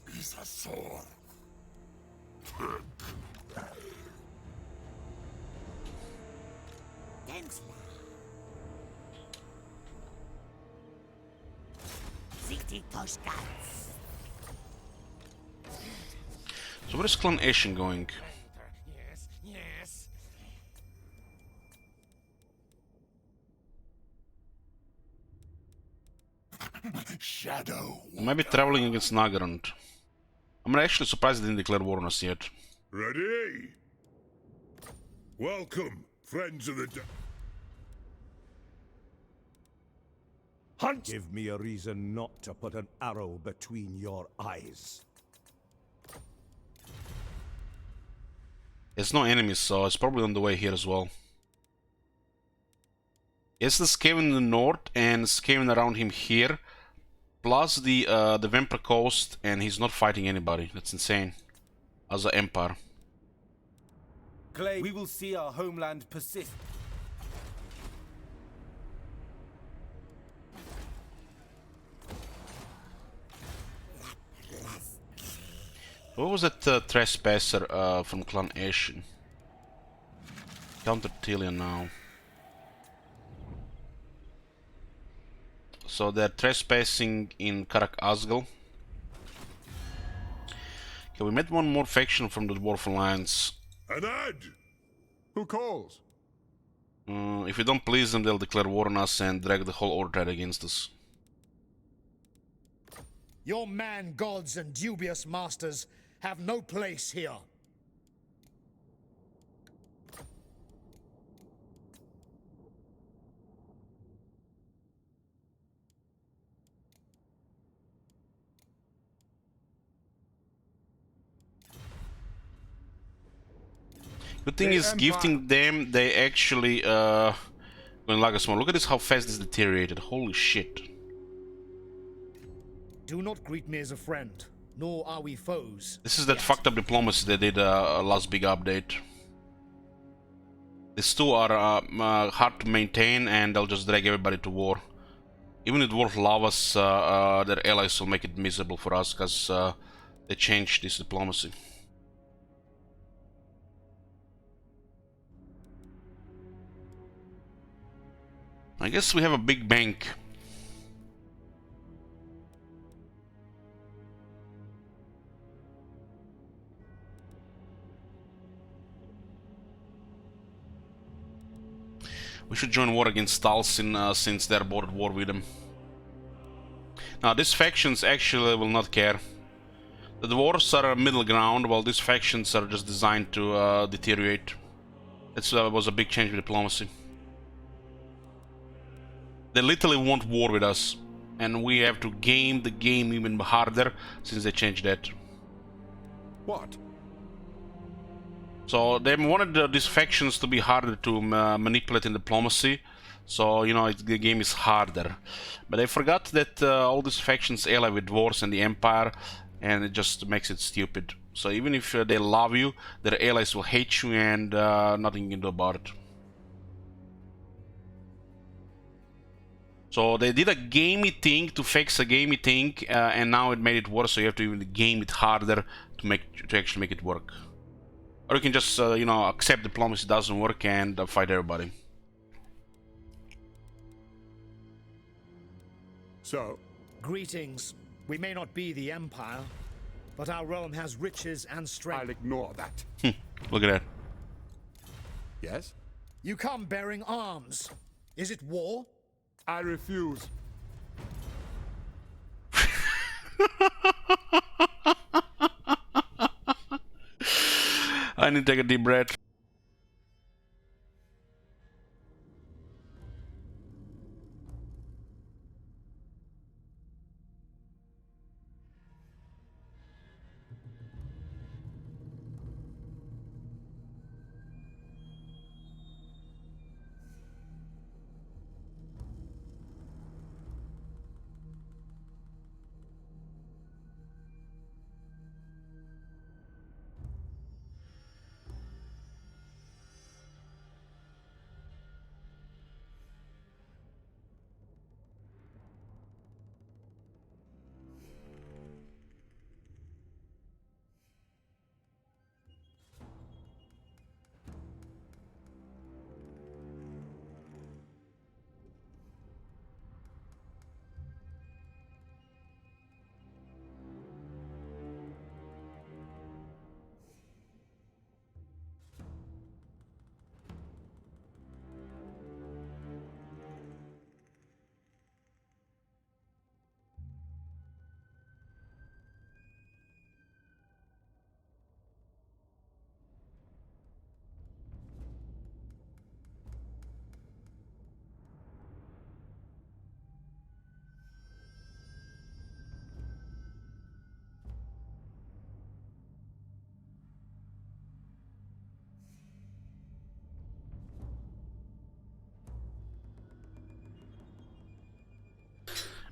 Is a sword.
Thanks. City Toshkats.
So where is Clan Ashen going?
Yes, yes.
Shadow.
Maybe traveling against Nagarand. I'm actually surprised they didn't declare war on us yet.
Ready? Welcome, friends of the
Hunt!
Give me a reason not to put an arrow between your eyes.
There's no enemies, so it's probably on the way here as well. Yes, the Skaven in the north and Skaven around him here, plus the Vampire Coast, and he's not fighting anybody. That's insane. As an empire.
Clay, we will see our homeland persist.
What was that trespasser from Clan Ashen? Counter Tillian now. So they're trespassing in Karak Azgal. Okay, we met one more faction from the Dwarf Alliance.
An ad!
Who calls?
If we don't please them, they'll declare war on us and drag the whole Order against us.
Your man gods and dubious masters have no place here.
Good thing is, gifting them, they actually going like a small. Look at this, how fast this deteriorated. Holy shit.
Do not greet me as a friend, nor are we foes.
This is that
yet.
fucked up diplomacy they did last big update. These two are hard to maintain, and they'll just drag everybody to war. Even if Dwarf love us, their allies will make it miserable for us, because they changed this diplomacy. I guess we have a big bank. We should join war against Talsin since they're both at war with them. Now these factions actually will not care. The dwarves are a middle ground, while these factions are just designed to deteriorate. That was a big change in diplomacy. They literally want war with us, and we have to game the game even harder since they changed that.
What?
So they wanted these factions to be harder to manipulate in diplomacy, so you know the game is harder. But they forgot that all these factions ally with dwarves and the Empire, and it just makes it stupid. So even if they love you, their allies will hate you, and nothing you can do about it. So they did a gamey thing to fix a gamey thing, and now it made it worse. So you have to even game it harder to actually make it work. Or you can just you know, accept diplomacy doesn't work and fight everybody.
So,
Greetings. We may not be the Empire, but our realm has riches and
I'll
strength.
ignore that.
Look at that.
Yes?
You come bearing arms. Is it war?
I refuse.
I need to take a deep breath.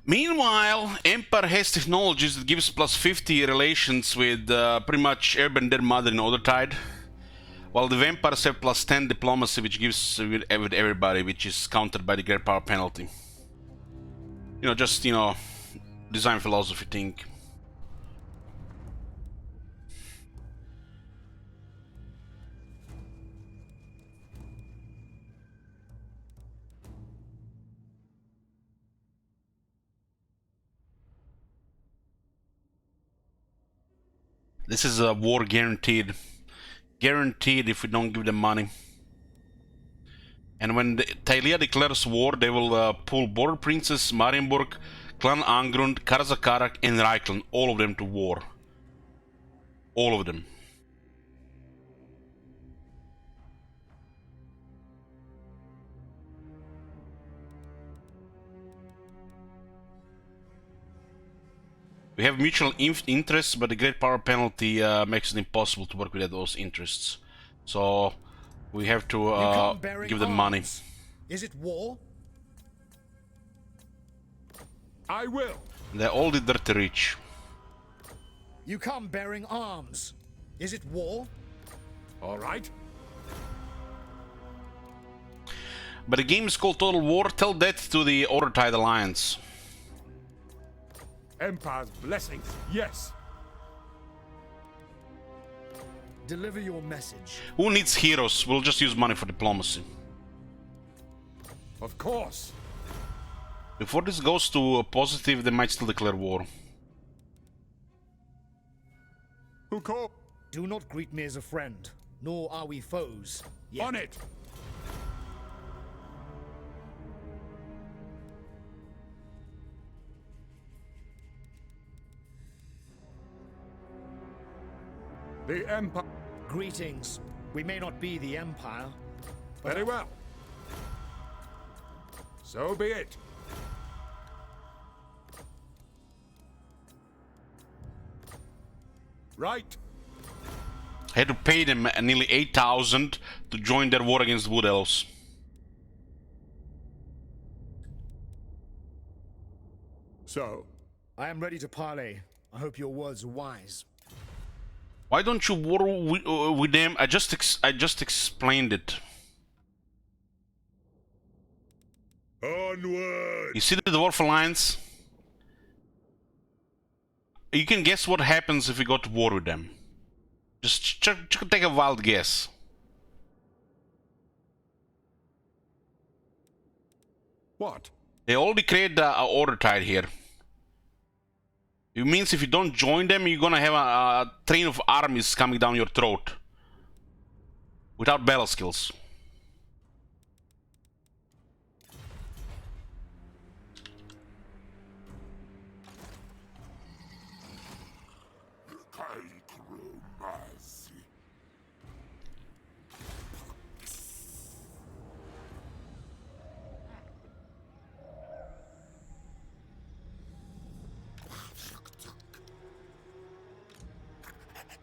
Meanwhile, Empire has technologies that gives plus 50 relations with pretty much everybody and their mother in Othertide, while the vampires have plus 10 diplomacy, which gives with everybody, which is countered by the great power penalty. You know, just, you know, design philosophy thing. This is a war guaranteed. Guaranteed if we don't give them money. And when Talia declares war, they will pull Border Princess, Marienburg, Clan Angrund, Karzakarak, and Reichland, all of them to war. All of them. We have mutual interests, but the great power penalty makes it impossible to work with those interests. So we have to give them money.
Is it war?
I will.
They're all the dirty rich.
You come bearing arms. Is it war?
All right.
But the game is called Total War. Tell that to the Othertide Alliance.
Empire's blessings. Yes.
Deliver your message.
Who needs heroes? We'll just use money for diplomacy.
Of course.
Before this goes to a positive, they might still declare war.
Who called?
Do not greet me as a friend, nor are we foes. Yet.
On it. The Empire.
Greetings. We may not be the Empire.
Very well. So be it. Right.
I had to pay them nearly 8,000 to join their war against Wood Elves.
So,
I am ready to parley. I hope your words are wise.
Why don't you war with them? I just explained it.
on
Onward!
You see the Dwarf Alliance? You can guess what happens if we go to war with them. Just take a wild guess.
What?
They already created a order tide here. It means if you don't join them, you're gonna have a train of armies coming down your throat. Without battle skills.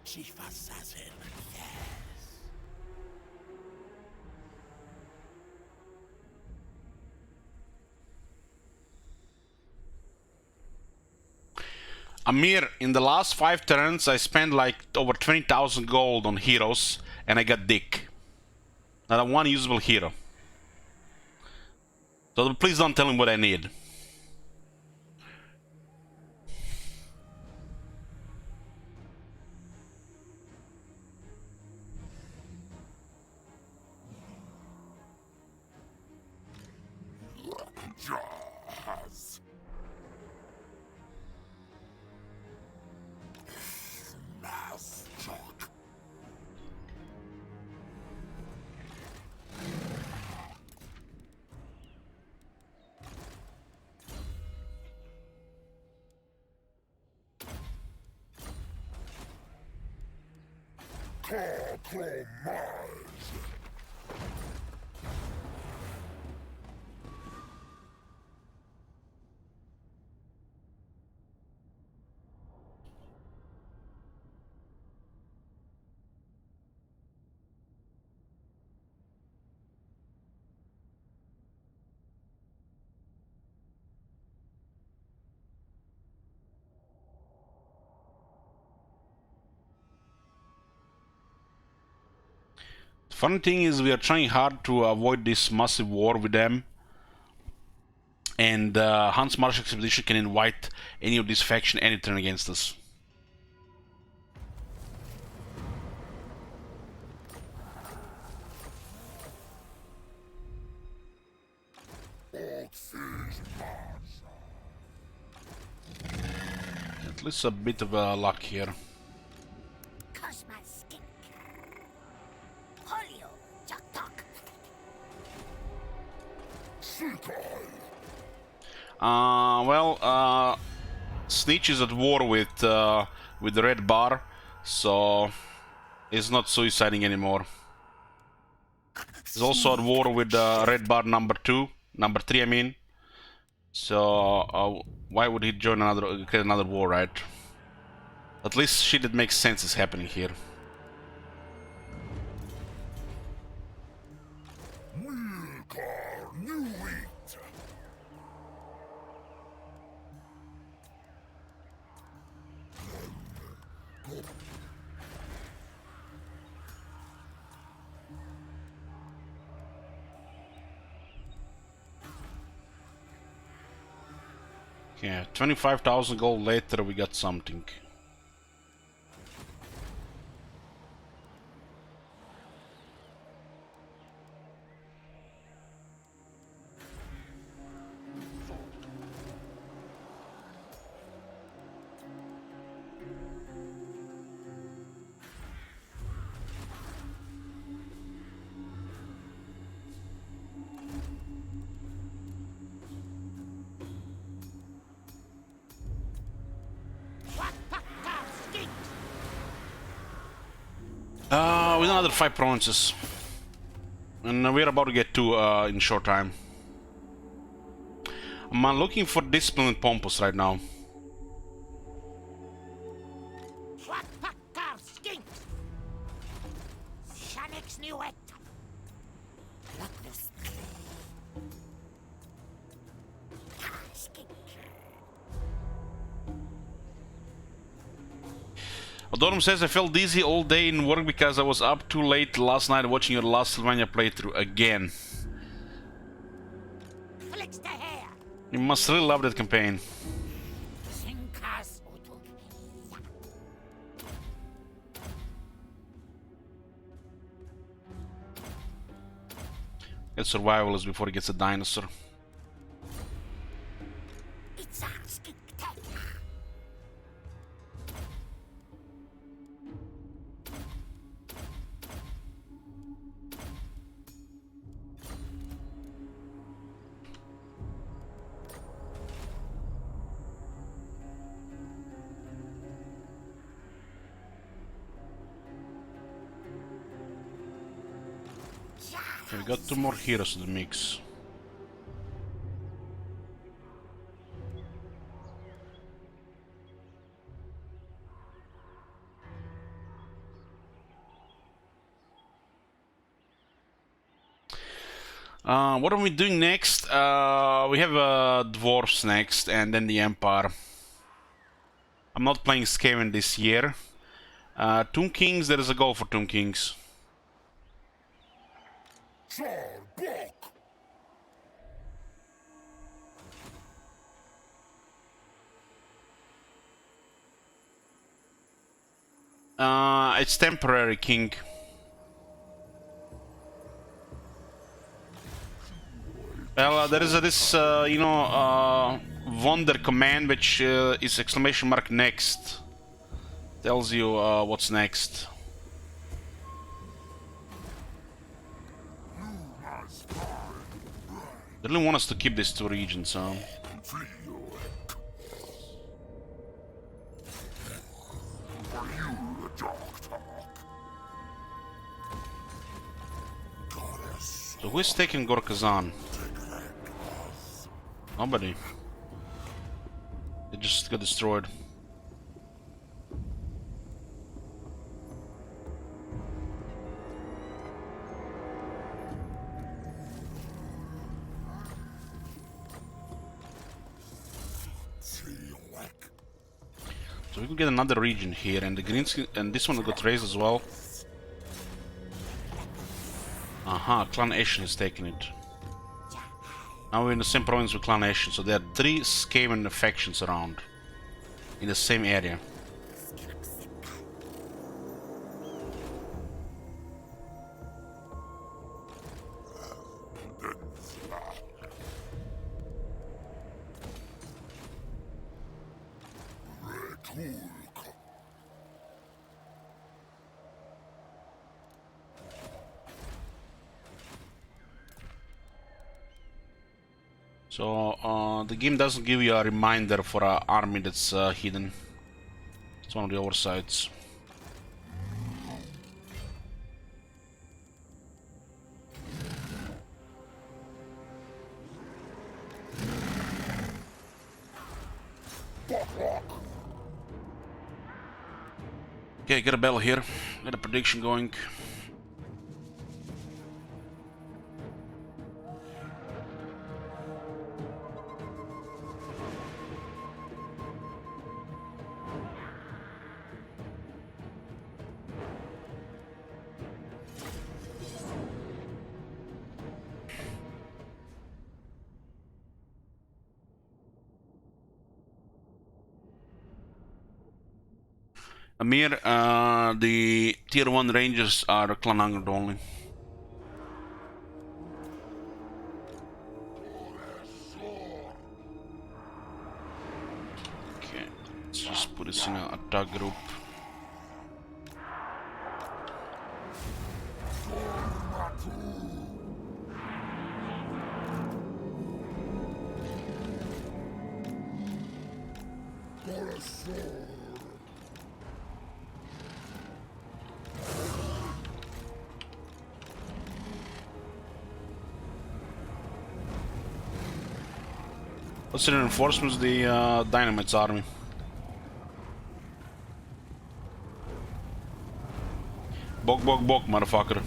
Chief Assassin, yes.
Amir, in the last 5 turns, I spent like over 20,000 gold on heroes, and I got Dick. Not one usable hero. So please don't tell him what I need.
Jaws. Mass shock. Compromise.
Funny thing is, we are trying hard to avoid this massive war with them, and Hans Marsh Expedition can invite any of this faction any turn against us. At least a bit of luck here.
Cosma Skink. Polio, Joktok.
Snitch is at war with the Red Bar, so he's not suiciding anymore. He's also at war with Red Bar number 3, I mean. So why would he join create another war, right? At least shit that makes sense is happening here.
Wheel car, new wheat.
Yeah, 25,000 gold later we got something. With another 5 provinces. And we're about to get 2 in short time. I'm looking for Discipline and Pompous right now. Odorum says, I felt dizzy all day in work because I was up too late last night watching your last Sylvania playthrough again.
Flicks the head.
You must really love that campaign.
Sinkas utug.
Get survivalist before he gets a dinosaur.
It's asking tech.
Okay, we got 2 more heroes in the mix. What are we doing next? We have Dwarfs next, and then the Empire. I'm not playing Skaven this year. Tomb Kings, there is a goal for Tomb Kings. It's temporary, King. Well, there is this, Wonder command, which is exclamation mark next. Tells you what's next. They really want us to keep these 2 regions, so... So who is taking Gorkazan? Nobody. They just got destroyed. So we can get another region here, and the green skin, and this one got raised as well. Aha, Clan Ashen has taken it. Now we're in the same province with Clan Ashen, so there are 3 Skaven factions around in the same area. So the game doesn't give you a reminder for an army that's hidden. It's one of the oversights. Okay, get a battle here. Get a prediction going. Amir, the tier 1 rangers are Clan Angered only. Okay, let's just put this in an attack group. What's in reinforcements? The Dynamite's army. Bok, bok, bok, motherfucker.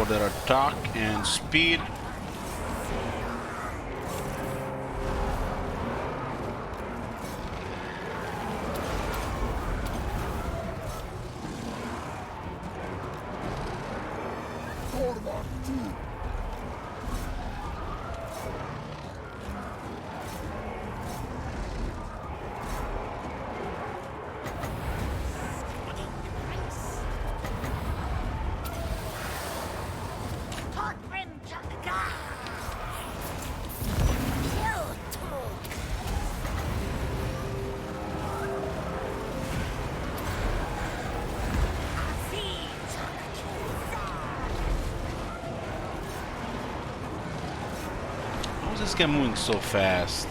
for their attack and speed. How is this guy moving so fast?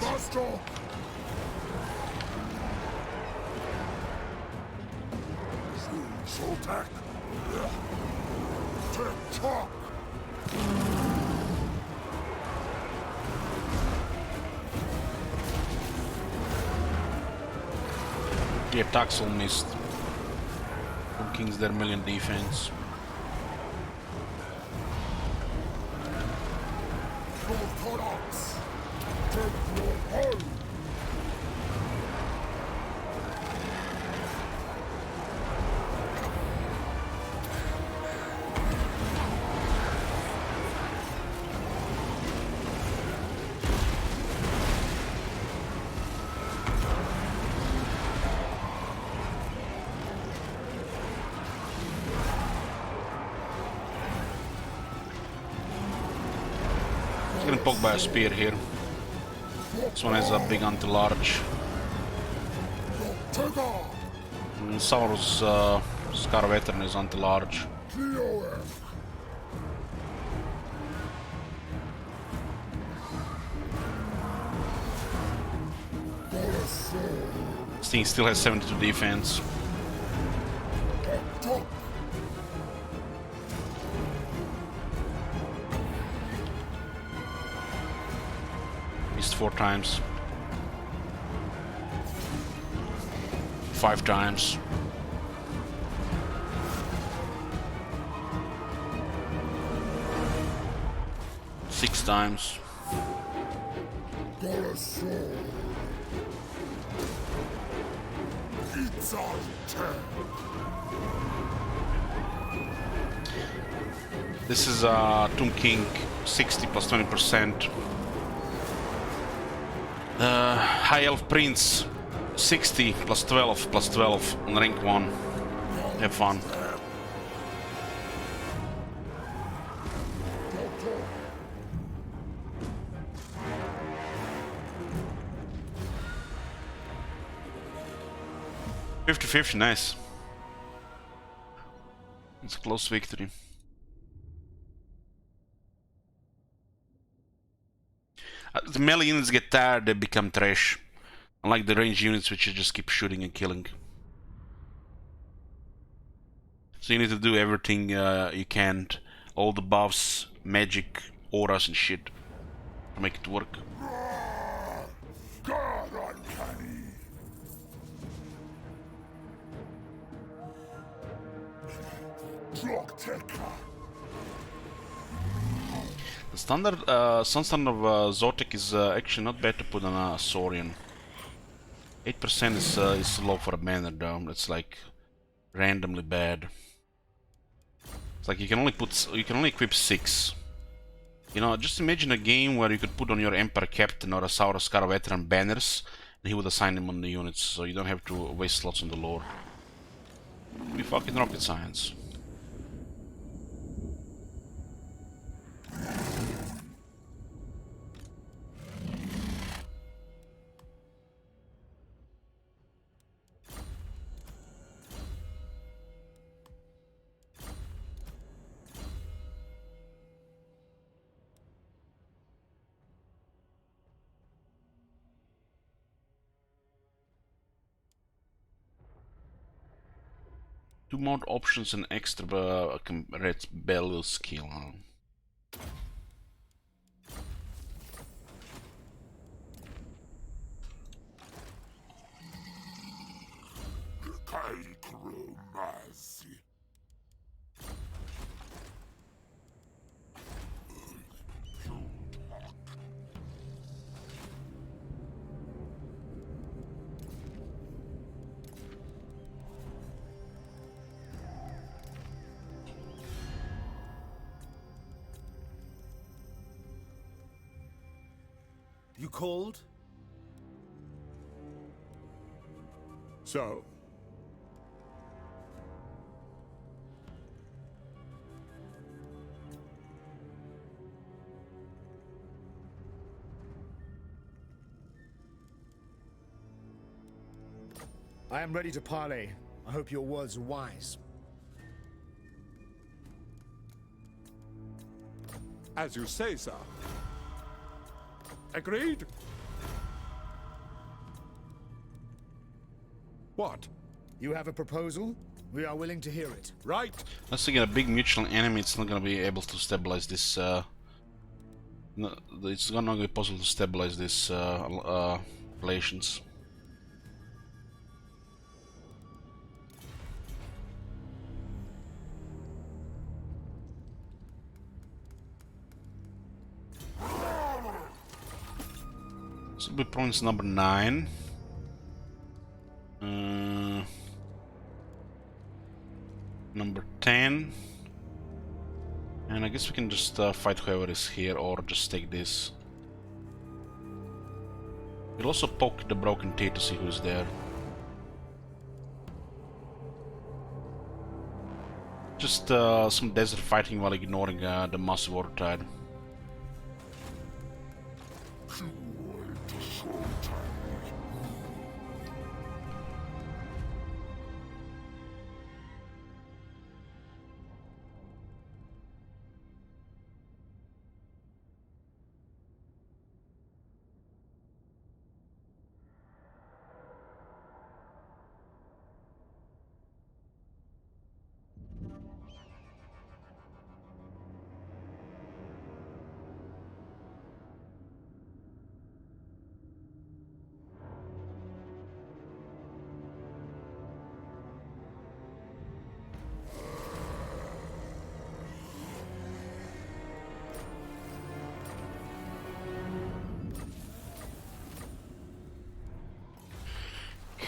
The attacks all missed. From King's their million defense. Getting poked by a spear here. This one has a big anti-large. Saurus Scar Veteran is anti-large. This thing still has 72 defense. Missed 4 times. 5 times. Six times. This is Tomb King 60 plus 20%. High Elf Prince 60 plus 12 on rank 1. Have fun. $50-50, nice. It's a close victory. The melee units get tired, they become trash. Unlike the range units, which you just keep shooting and killing. So you need to do everything you can. All the buffs, magic, auras and shit. To make it work. The standard Sunstone of Zotek is actually not bad to put on a Saurian. 8% is low for a banner though. It's like randomly bad. It's like you can only equip 6. You know, just imagine a game where you could put on your Empire Captain or a Saurus Scar Veteran banners, and he would assign them on the units, so you don't have to waste slots on the lore. It'd be fucking rocket science. Two more options and extra red bell skill.
called?
So,
I am ready to parley. I hope your words are wise.
as you say, sir. Agreed? What?
You have a proposal? We are willing to hear it.
Right.
Unless you get a big mutual enemy, it's not gonna be able to stabilize this. No, it's not gonna be possible to stabilize this relations. This will be province number 9. Number 10. And I guess we can just fight whoever is here or just take this. We'll also poke the broken teeth to see who's there. Just some desert fighting while ignoring the massive water tide.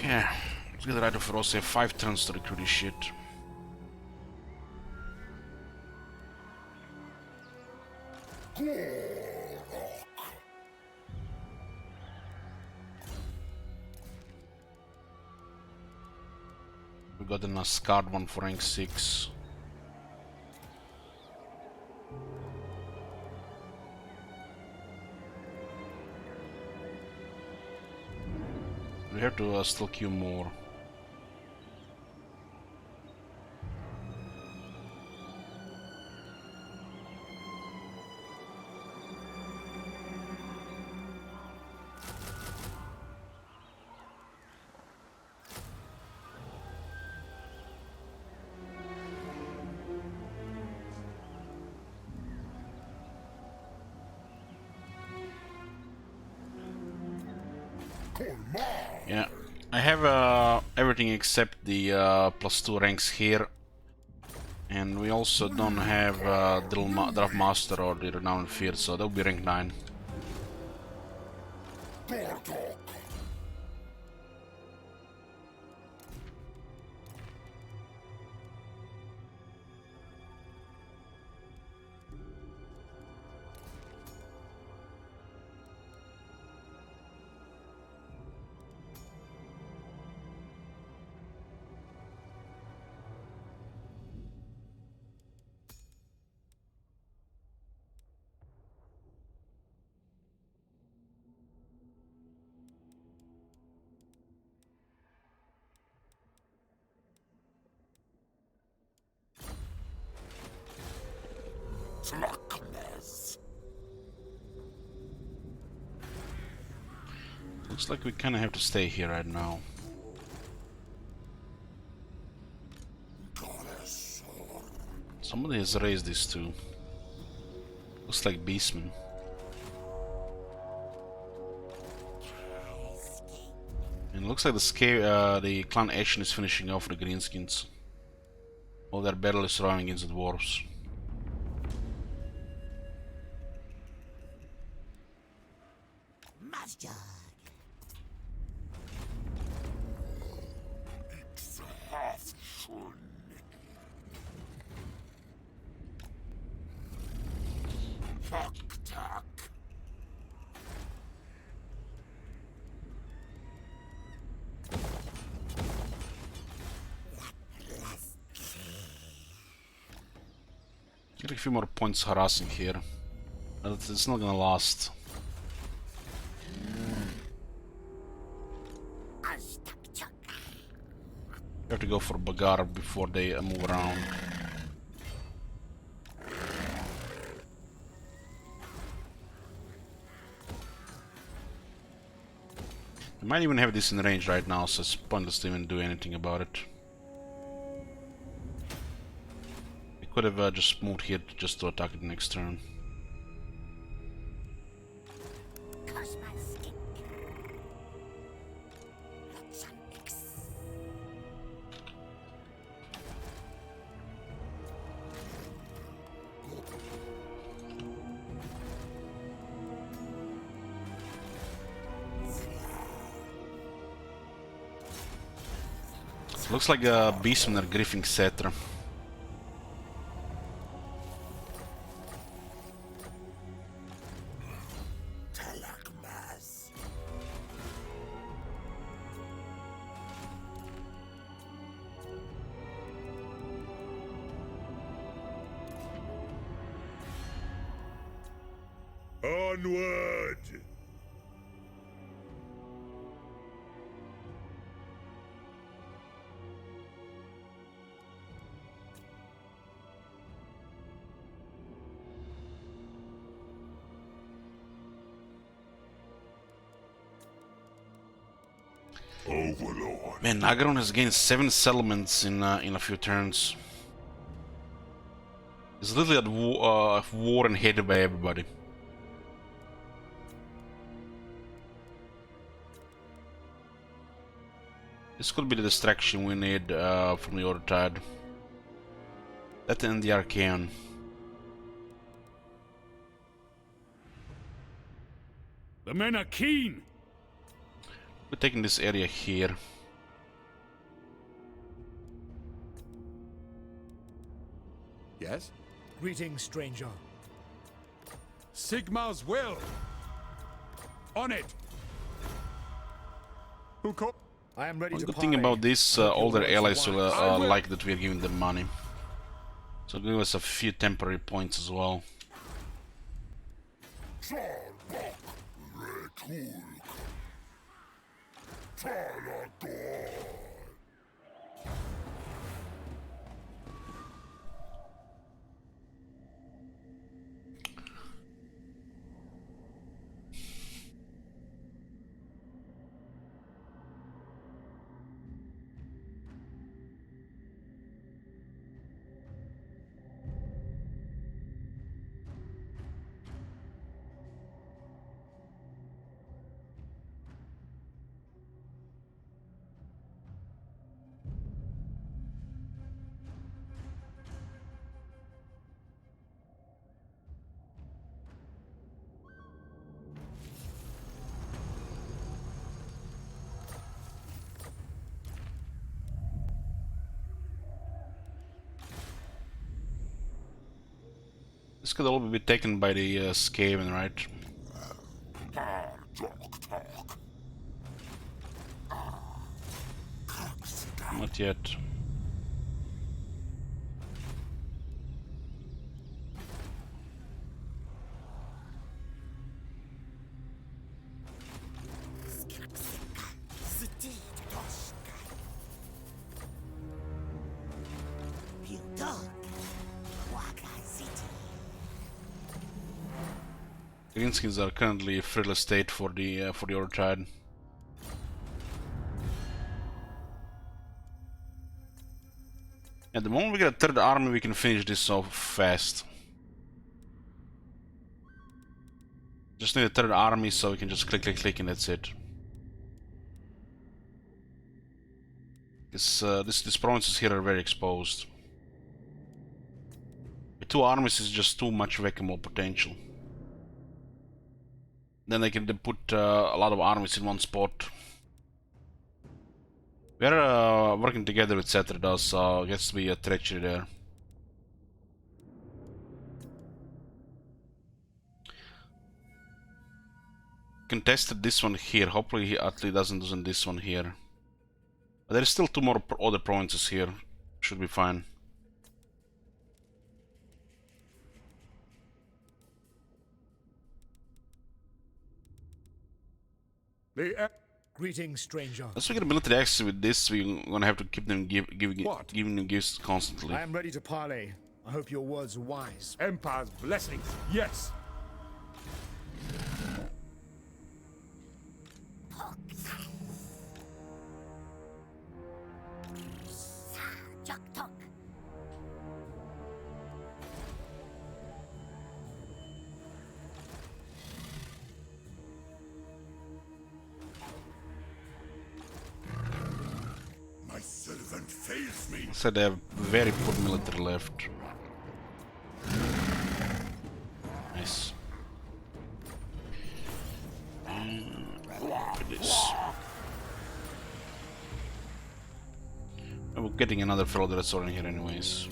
Yeah, let's get right of Rosé 5 turns to recruit this shit. We got an Ascard one for rank 6. We have to still queue more. Yeah, I have everything except the +2 ranks here, and we also don't have Draft Master or the Renowned Fear, so that'll be rank 9. Looks like we kinda have to stay here right now. Somebody has raised this too. Looks like Beastman. And it looks like the clan Ashen is finishing off the Greenskins. While their battle is running against the dwarves.
Master.
getting a few more points harassing here. But it's not gonna last. You have to go for Bagar before they move around. I might even have this in range right now, so it's pointless to even do anything about it. We could have just moved here just to attack it next turn. Looks like a Beastman Griffin Cetra.
Onward! Overlord.
Man, Nagaron has gained 7 settlements in a few turns. He's literally at war and hated by everybody. This could be the distraction we need from the other side. That and the Archaean.
The men are keen.
We're taking this area here.
Yes?
Greetings, stranger.
Sigmar's will. On it. Who called?
I am ready
One
to
good
parley.
thing about this,
I hope
all
your
their
words
allies
are
will
wise.
like that we're giving them money. So give us a few temporary points as well. This could all be taken by the Skaven, right? Not yet. Greenskins are currently a fearless state for the Orchard. At the moment we get a third army, we can finish this off fast. Just need a third army so we can just click, click, click, and that's it. These provinces here are very exposed. With 2 armies is just too much whack-a-mole potential. Then they can put a lot of armies in one spot. We're working together with Cetra, so gets to be a treachery there. Contested this one here. Hopefully he at least doesn't this one here. But there's still 2 more other provinces here. Should be fine.
The
Greetings, stranger.
Once we get a military access with this, we're gonna have to keep them giving them gifts constantly.
I am ready to parley. I hope your words are wise.
Empire's blessings. Yes.
Joktok.
My servant fails me.
So they have very poor military left. Nice. Look at this. We're getting another fellow that's already here anyways.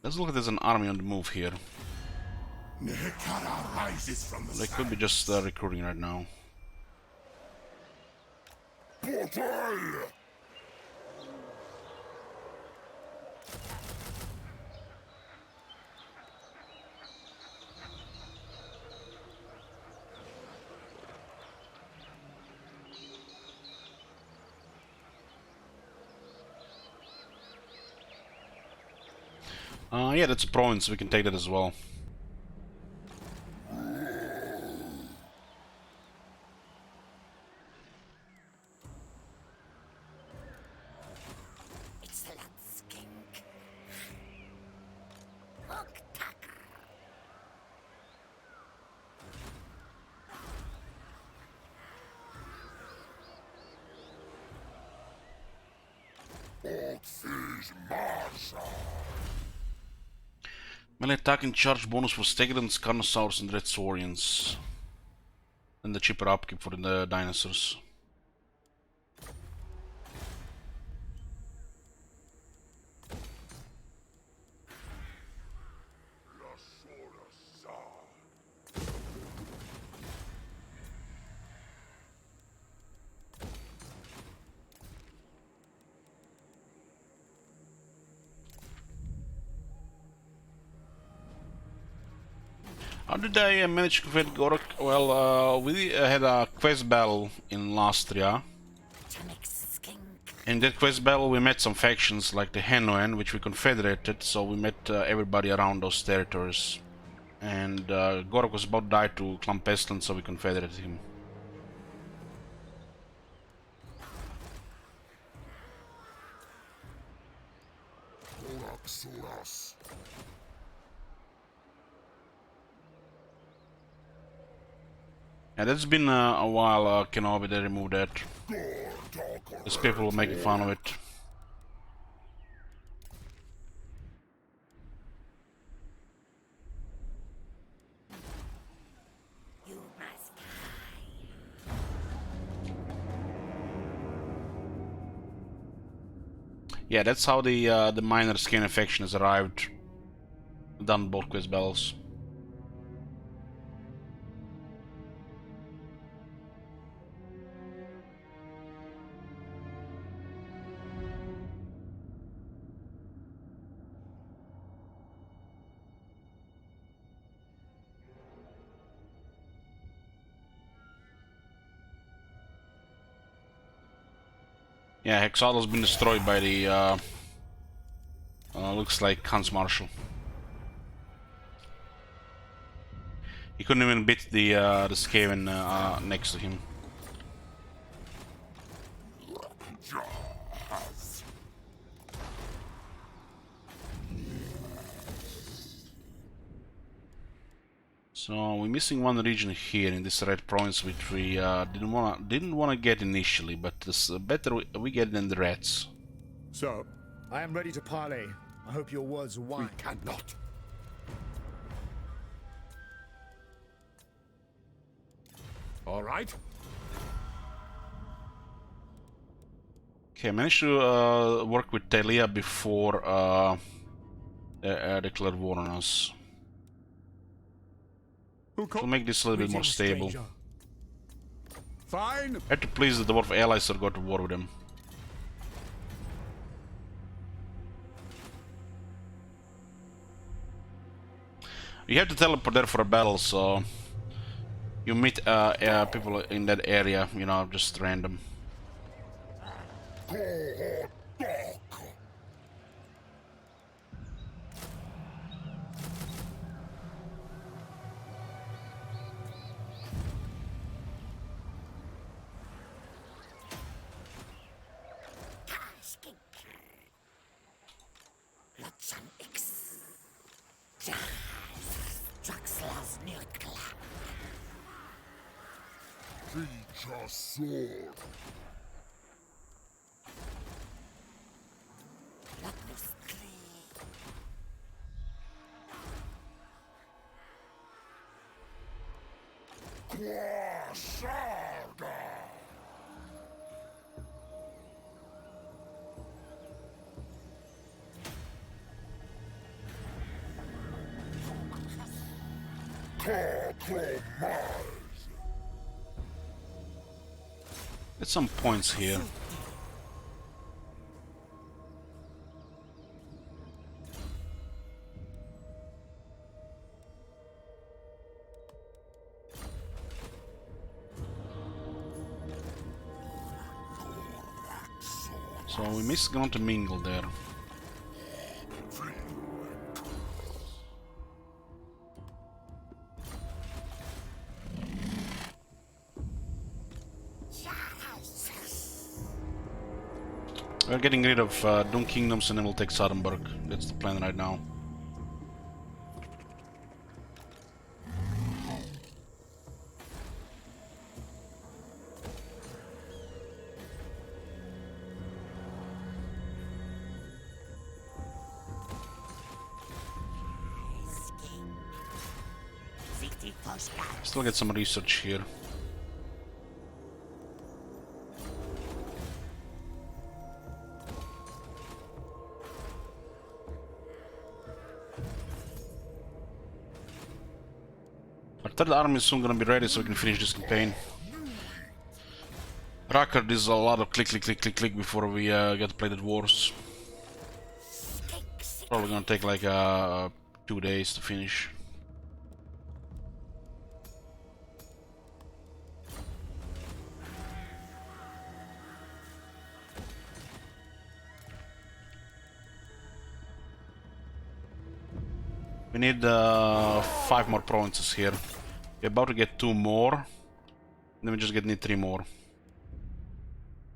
Let's look at there's an army on the move here.
Nehekara rises from the
They could be just recruiting right now.
portal.
Yeah, that's a province. We can take that as well.
Excellent skink. Oktak.
Orc's Marshal.
Melee attack and charge bonus for Stegodons, Carnosaurs, and Red Saurians. And the cheaper upkeep for the dinosaurs. How did I manage to defeat Gorok? Well, we had a quest battle in Lastria. In that quest battle we met some factions like the Henoen, which we confederated, so we met everybody around those territories. And Gorok was about to die to Clan Pestilence, so we confederated him.
Oraxoras.
Yeah, that's been a while, Kenobi, they removed that. Because people were making fun of it.
You must
Yeah, that's how the minor skin faction has arrived. Done both quest battles. Yeah, Hexadal's been destroyed by the looks like Hans Marshall. He couldn't even beat the Skaven next to him. So we're missing one region here in this red province, which we didn't wanna get initially, but this better we get than the rats.
So,
I am ready to parley. I hope your words are wise.
we cannot. All right.
Okay, I managed to work with Telia before they declared war on us. To make this a little bit more
Greetings,
stable.
stranger. Fine.
I had to please the dwarf allies or go to war with them. You have to teleport there for a battle, so you meet people in that area, you know, just random.
Skink. Lotsan X. Draxlas Nirkla.
Feature sword.
Latvis Kree.
Quasarga. Compromise.
Get some points here. So we missed going to mingle there. We're getting rid of Doom Kingdoms and then we'll take Sodenburg. That's the plan right now. Still get some research here. Our third army is soon gonna be ready so we can finish this campaign. Rackard is a lot of click, click, click, click, click before we get to play the dwarves. Probably gonna take like 2 days to finish. We need 5 more provinces here. We're about to get 2 more. Then we just need 3 more.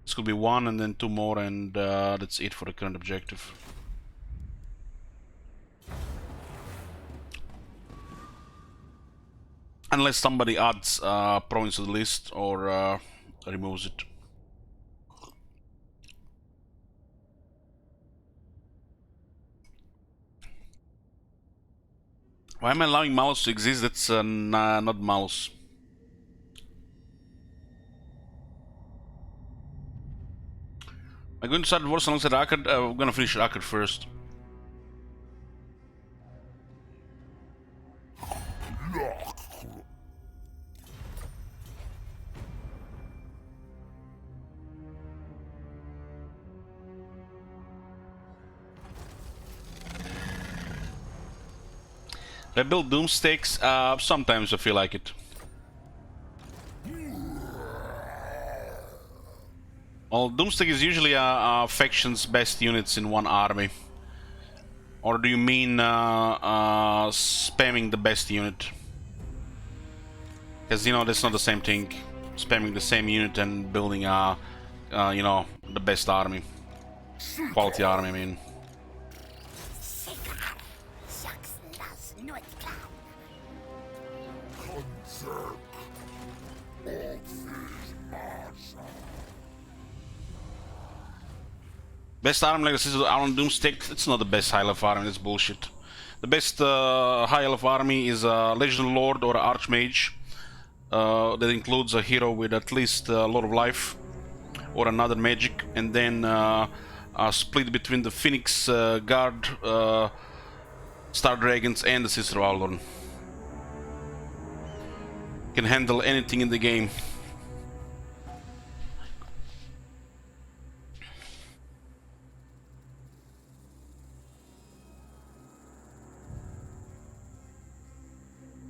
This could be 1 and then 2 more, and that's it for the current objective. Unless somebody adds a province to the list or removes it. Why am I allowing Malus to exist? That's not Malus. I'm going to start wars alongside Rackard. We're going to finish Rackard first. I build Doomstakes, sometimes I feel like it. Well, Doomstake is usually a faction's best units in one army. Or do you mean spamming the best unit? Because, you know, that's not the same thing. Spamming the same unit and building you know, the best army. Quality army, I mean. Best army like this is Iron Doomstick. It's not the best high elf army, that's bullshit. The best high elf army is a Legion Lord or Archmage. That includes a hero with at least a lot of life or another magic, and then a split between the Phoenix Guard, Star Dragons, and the Sister of Aldorn. can handle anything in the game.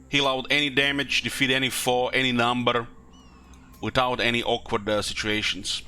Heal out any damage, defeat any foe, any number, without any awkward situations.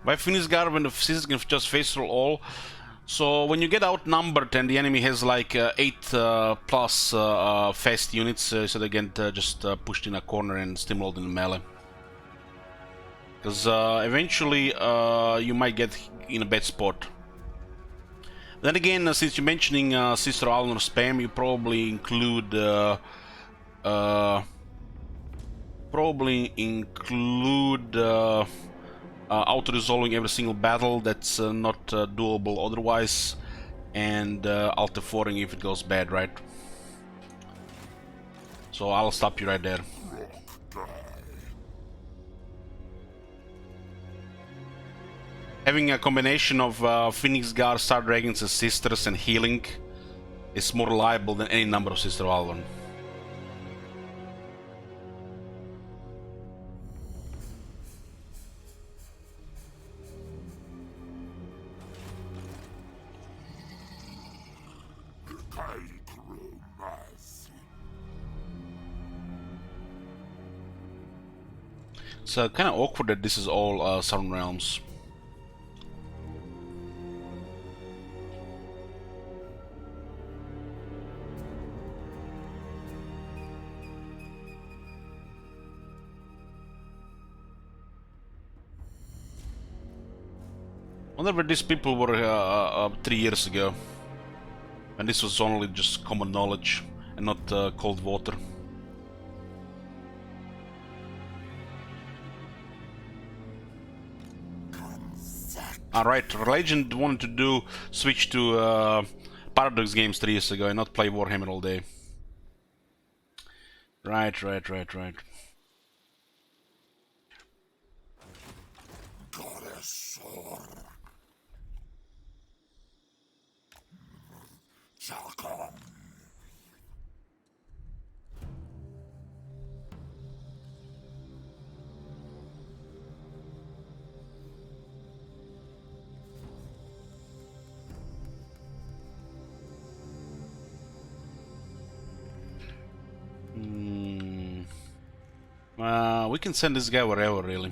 By Finisgar, when the citizens can just face through all. So when you get outnumbered and the enemy has like 8 plus fast units, so they get just pushed in a corner and steamrolled in the melee. Because eventually you might get in a bad spot. Then again, since you're mentioning Sister Alnor spam, you probably include auto-resolving every single battle that's not doable otherwise, and alt-F4ing if it goes bad, right? So I'll stop you right there. Having a combination of Phoenix Guard, Star Dragons and Sisters and healing is more reliable than any number of Sister Alnor. It's kind of awkward that this is all Southern Realms. I wonder where these people were 3 years ago, and this was only just common knowledge and not cold water. Alright, Legend wanted to do switch to Paradox games 3 years ago and not play Warhammer all day. Right. We can send this guy wherever, really.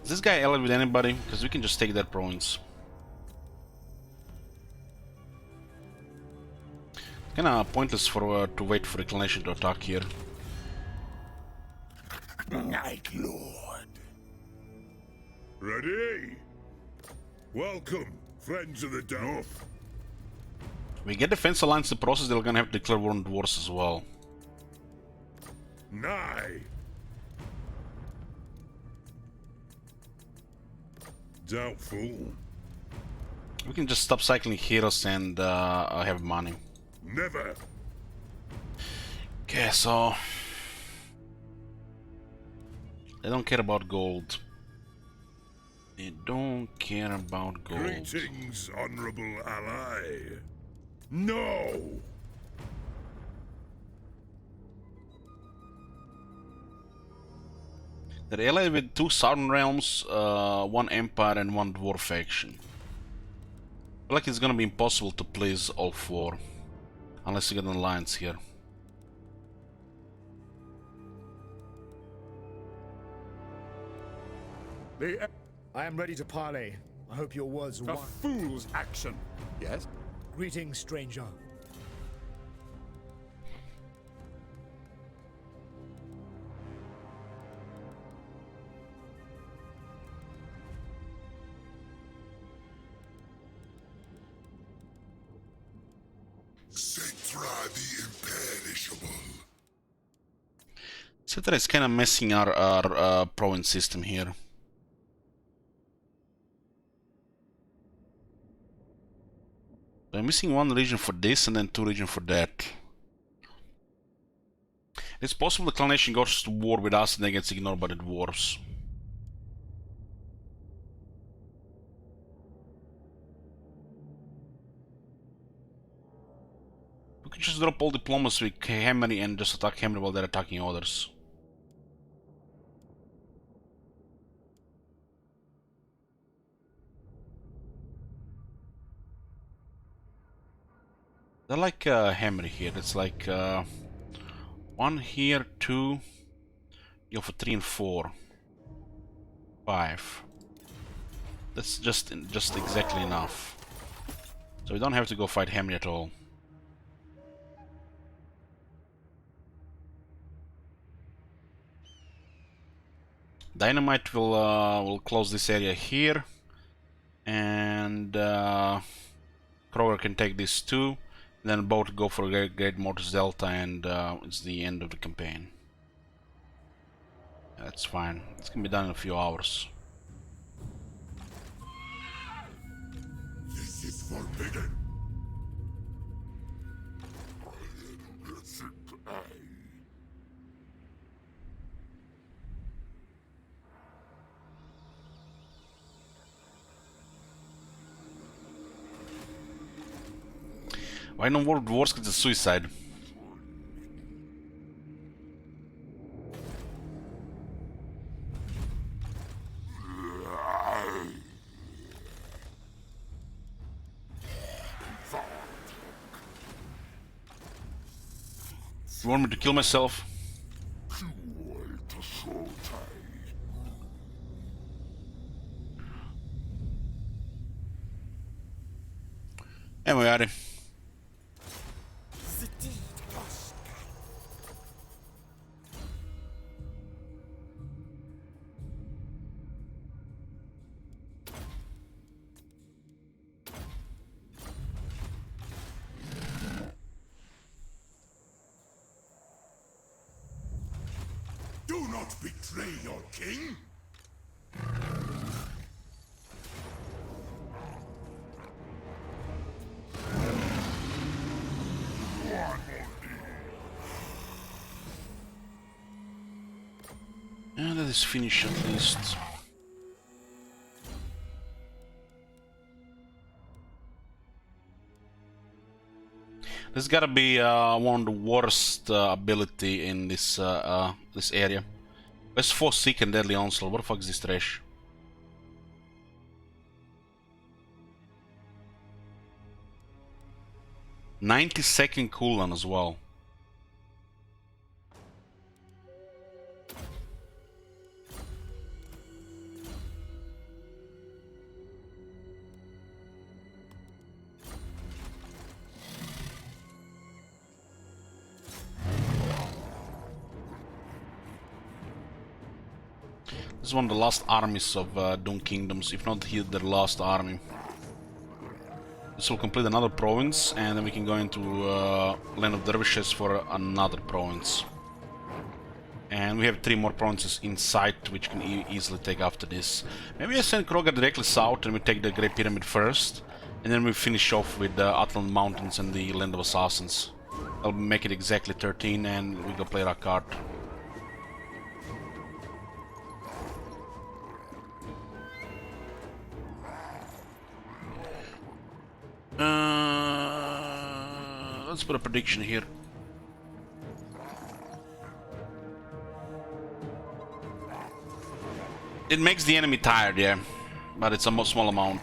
Is this guy allied with anybody? Because we can just take their province. Kinda pointless for to wait for Inclination to attack here.
Night Lord.
Ready? Welcome, friends of the North.
We get Defense Alliance in the process, they're gonna have to declare war on dwarves as well.
Nigh. Doubtful.
We can just stop cycling heroes and have money.
Never.
Okay, so they don't care about gold. They don't care about gold.
Greetings, honorable ally. No.
They're allied with 2 Southern Realms, 1 Empire and 1 Dwarf faction. I feel like it's gonna be impossible to please all 4. Unless you get an alliance here.
I am ready to parley. I hope your words
A
won.
fool's action. Yes?
Greetings, stranger.
Etc. is kind of messing our province system here. So I'm missing one region for this and then two regions for that. It's possible the clan nation goes to war with us and then gets ignored by the dwarves. We could just drop all diplomacy with Hammery and just attack Hammery while they're attacking others. They're like Hammery here. It's like one here, two. You go for 3 and 4, 5. That's just exactly enough. So we don't have to go fight Hammery at all. Dynamite will close this area here, and Kroger can take this too. Then both go for Great Mortis Delta, and it's the end of the campaign. That's fine. It's gonna be done in a few hours.
This is forbidden.
Why no more dwarves? Because it's suicide. You want me to kill myself? Anyway, Ari.
Do not betray your king.
And let us finish at least. This gotta be one of the worst ability in this this area. Let's force Seek and Deadly Onslaught. What the fuck is this trash? "90-second cooldown" as well. This is one of the last armies of Doom Kingdoms, if not the last army. This will complete another province, and then we can go into Land of Dervishes for another province. And we have 3 more provinces in sight, which can easily take after this. Maybe I send Kroger directly south, and we take the Great Pyramid first, and then we finish off with the Atlant Mountains and the Land of Assassins. I'll make it exactly 13, and we go play our card. Let's put a prediction here. It makes the enemy tired, yeah, but it's a small amount.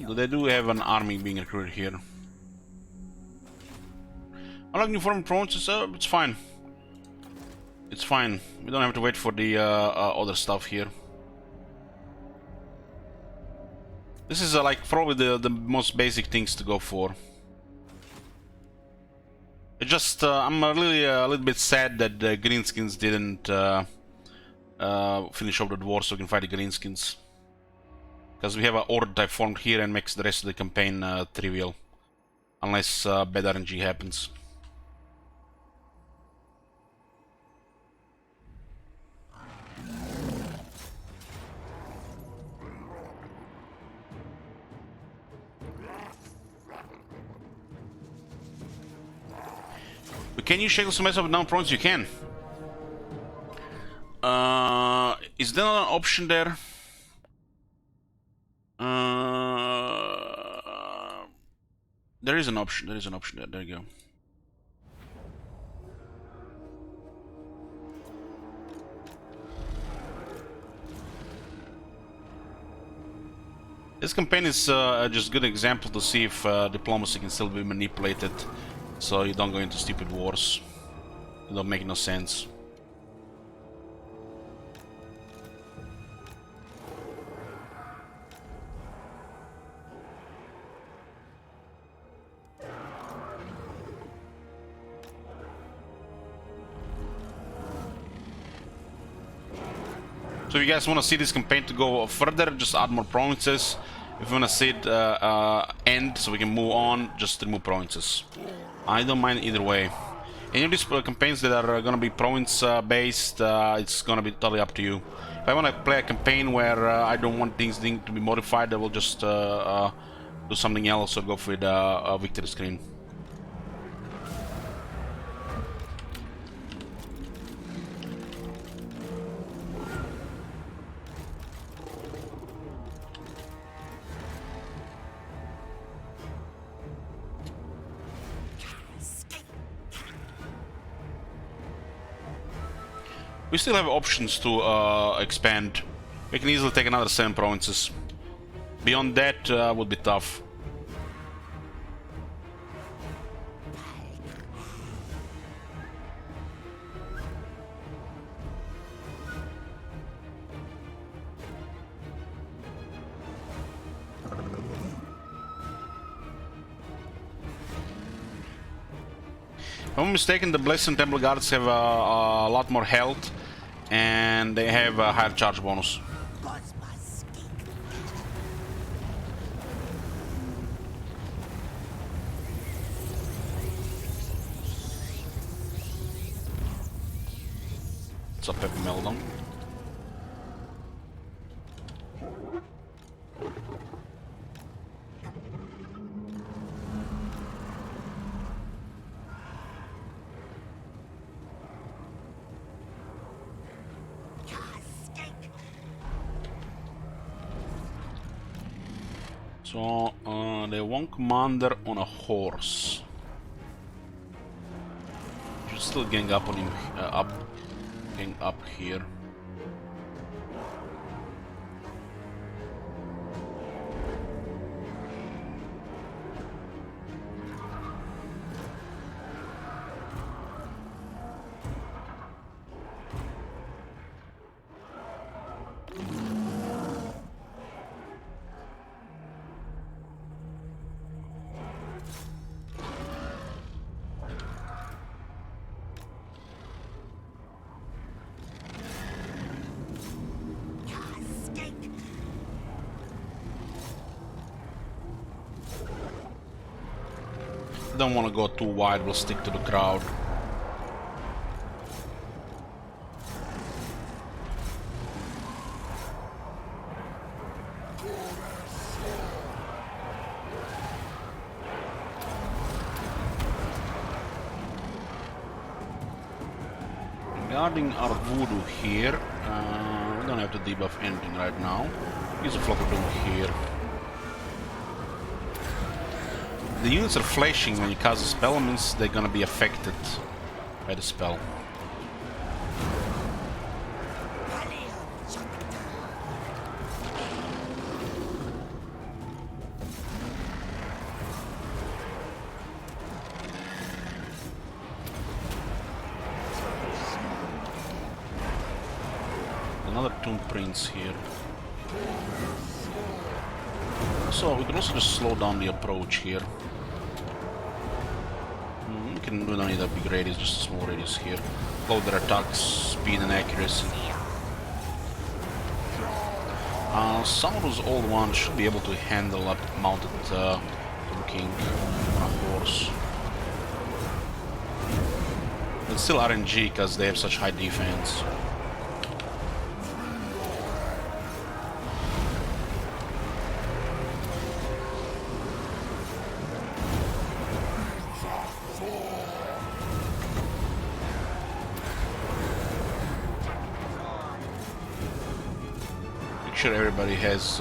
Well, they do have an army being recruited here. I like new foreign provinces. It's fine. It's fine. We don't have to wait for the other stuff here. This is like probably the most basic things to go for. It just I'm really a little bit sad that the Greenskins didn't finish off the dwarves so we can fight the greenskins. Because we have a horde type formed here and makes the rest of the campaign trivial. Unless bad RNG happens. Can you shake some mess up down prawns? You can. Is there an option there? There is an option. There is an option there. There you go. This campaign is just a good example to see if diplomacy can still be manipulated. So you don't go into stupid wars. It don't make no sense. So if you guys want to see this campaign to go further, just add more provinces. If you want to see it end so we can move on, just remove provinces. I don't mind either way. Any of these campaigns that are gonna be province based, it's gonna be totally up to you. If I want to play a campaign where I don't want things to be modified, I will just do something else or go for a victory screen. We still have options to expand. We can easily take another 7 provinces. Beyond that would be tough. If I'm mistaken, the Blessed and Temple Guards have a lot more health and they have a higher charge bonus. What's up, Peppy Meldon? So, they want commander on a horse. Should still gang up on him, gang up here. Don't want to go too wide, we'll stick to the crowd. Regarding our voodoo here, we don't have to debuff anything right now. Use a flock of doom here. The units are flashing when you cast a spell, means they're gonna be affected by the spell. Another Tomb Prince here. So we can also just slow down the approach here. We don't need a big radius, just a small radius here. Load their attacks, speed and accuracy. some of those old ones should be able to handle a mounted King on a horse. It's still RNG because they have such high defense. Make sure everybody has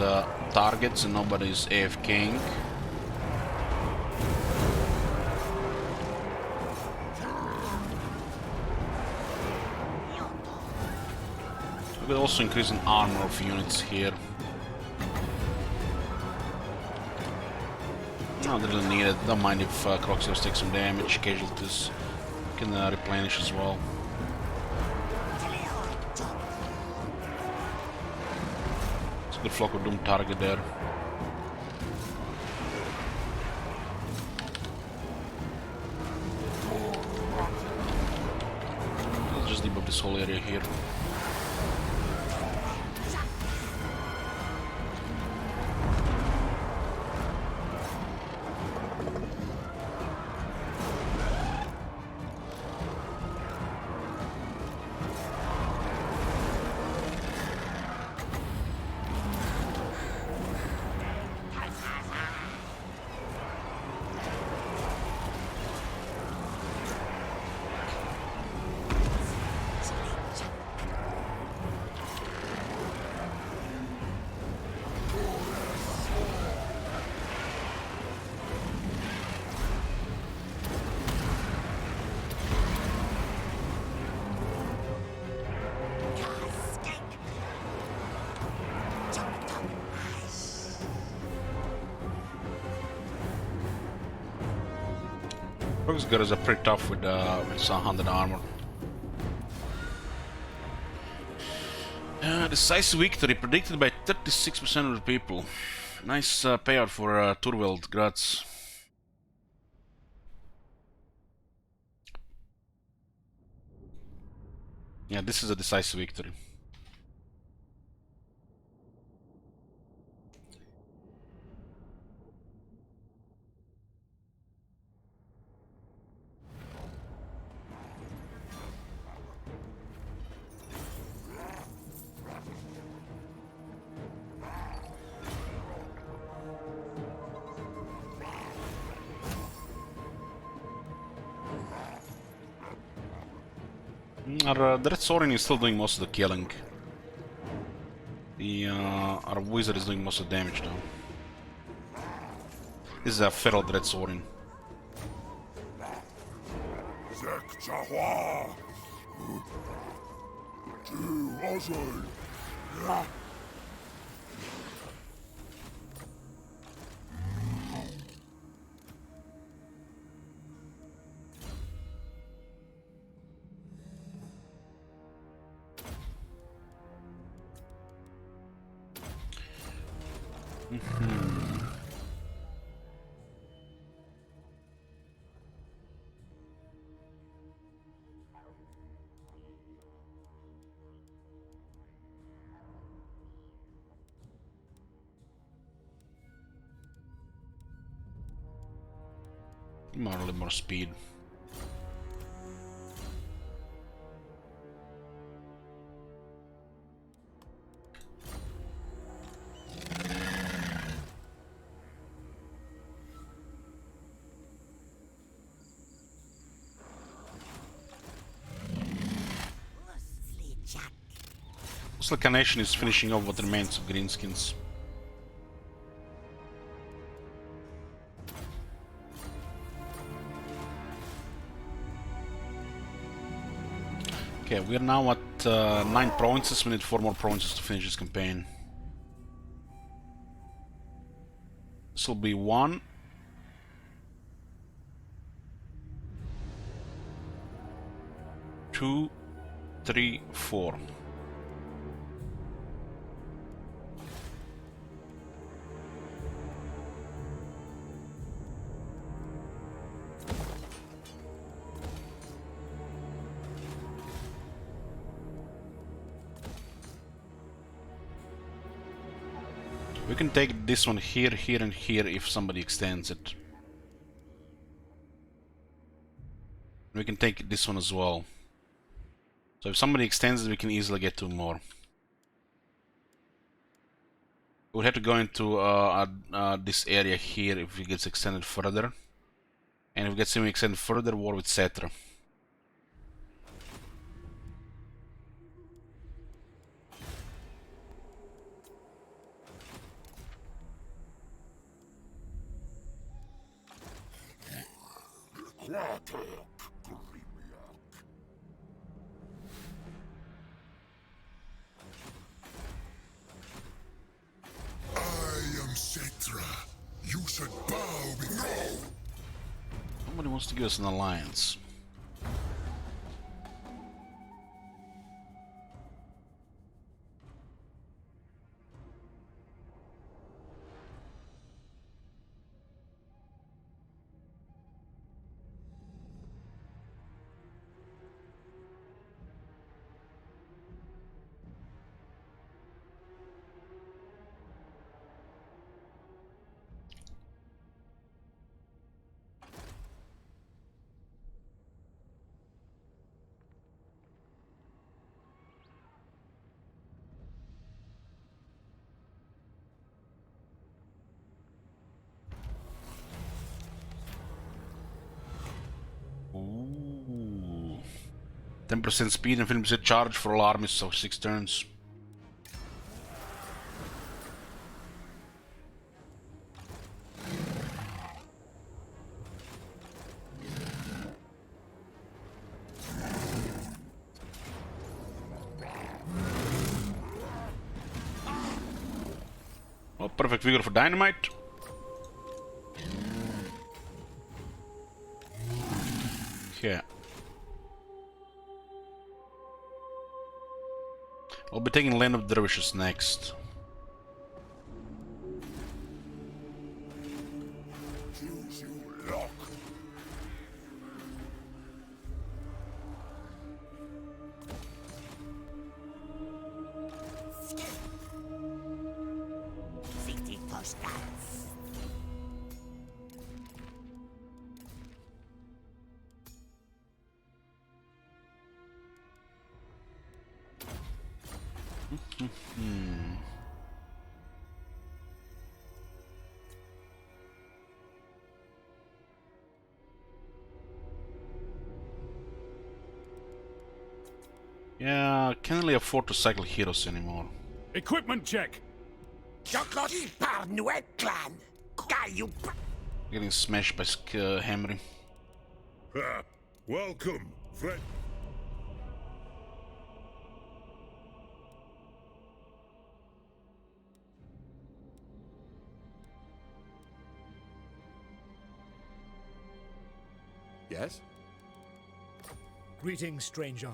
targets and nobody's AFKing. We could also increase an armor of units here. No, they don't need it. Don't mind if Croxios takes some damage, casualties. Can replenish as well. It's a good Flock of Doom target there. Let's just debuff this whole area here. Those guys are pretty tough with some 100 armor. Decisive victory predicted by 36% of the people. Nice payout for Turveld Graz. Yeah, this is a decisive victory. The Red Sorin is still doing most of the killing. Our wizard is doing most of the damage though. This is a feral Red Sorin. A little more speed. Looks like a nation is finishing off what remains of greenskins. Okay, we're now at 9 provinces. We need 4 more provinces to finish this campaign. This will be 1, 2, 3, 4. We can take this one here, here, and here if somebody extends it. We can take this one as well. So if somebody extends it, we can easily get 2 more. We'll have to go into this area here if it gets extended further. And if it gets even extended further, war with Cetra.
I am Cetra. You should bow before.
Somebody wants to give us an alliance. Ooh. 10% speed and 50% charge for all armies, so 6 turns. Oh, perfect figure for dynamite. Okay. I'll be taking Land of Dervishes next.
City postals.
Yeah, can't really afford to cycle heroes anymore.
Equipment check.
Par Nouet clan. Caillou.
Getting smashed by Hamry.
Ah, welcome, friend.
Yes?
Greetings, stranger.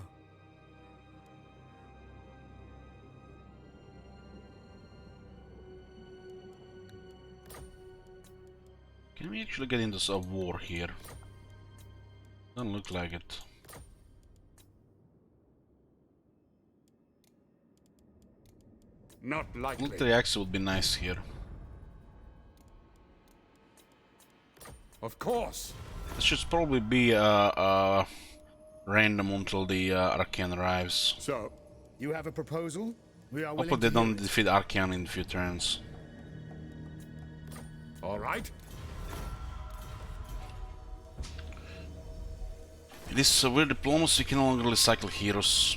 Can we actually get into a war here? Doesn't look like it.
Not likely.
Military axe would be nice here.
Of course.
This should probably be random until the Archaean arrives.
So,
You have a proposal? We are willing
Hopefully they
to
don't
hear it.
defeat Archaean in a few turns.
all right.
It is weird diplomacy, you can no longer really cycle heroes.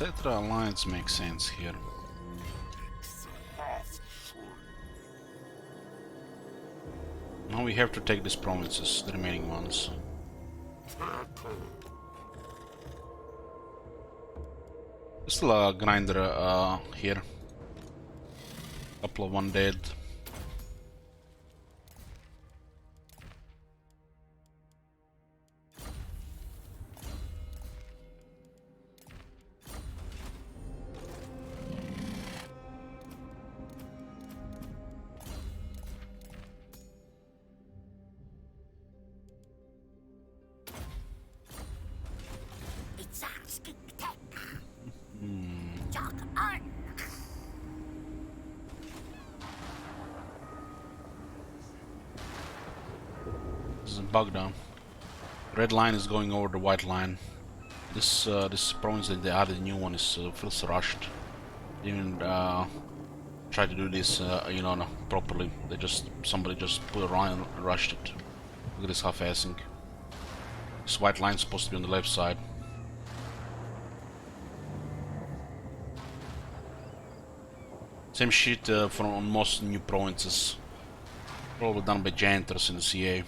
Cetra Alliance makes sense here. Now we have to take these provinces, the remaining ones. There's still a grinder here. Couple of undead.
It's asking tech. Talk on.
This is a bug down. Red line is going over the white line. This province that they added, a new one, is feels rushed. Didn't try to do this, you know, properly. Somebody just put it around and rushed it. Look at this half-assing. This white line is supposed to be on the left side. Same shit on most new provinces. Probably done by janitors in the CA.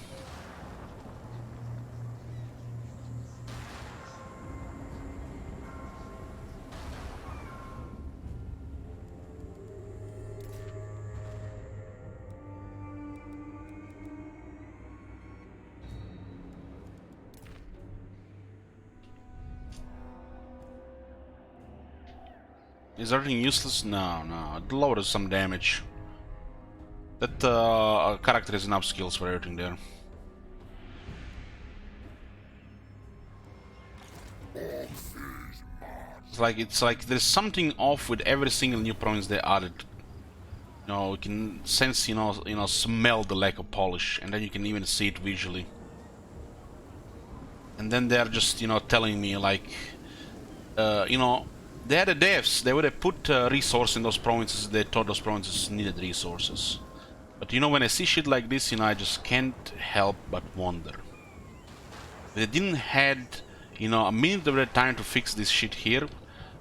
Is everything useless? No, no. It lowers some damage. That character has enough skills for everything there. It's like there's something off with every single new province they added. You know, you can sense, smell the lack of polish, and then you can even see it visually. And then they're just, telling me like, they're the devs. They would have put resource in those provinces. They thought those provinces needed resources. But when I see shit like this, I just can't help but wonder. If they didn't had, a minute of their time to fix this shit here,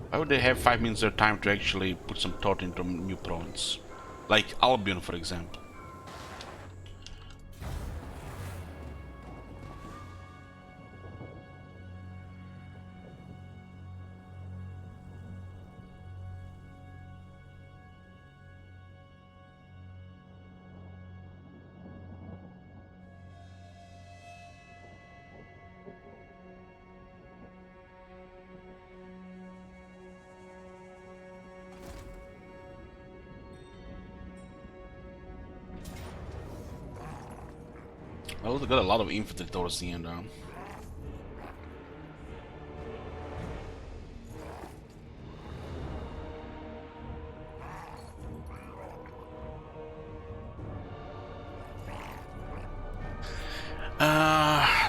why would they have 5 minutes of their time to actually put some thought into a new province? Like Albion, for example. Well, they got a lot of infantry towards the end.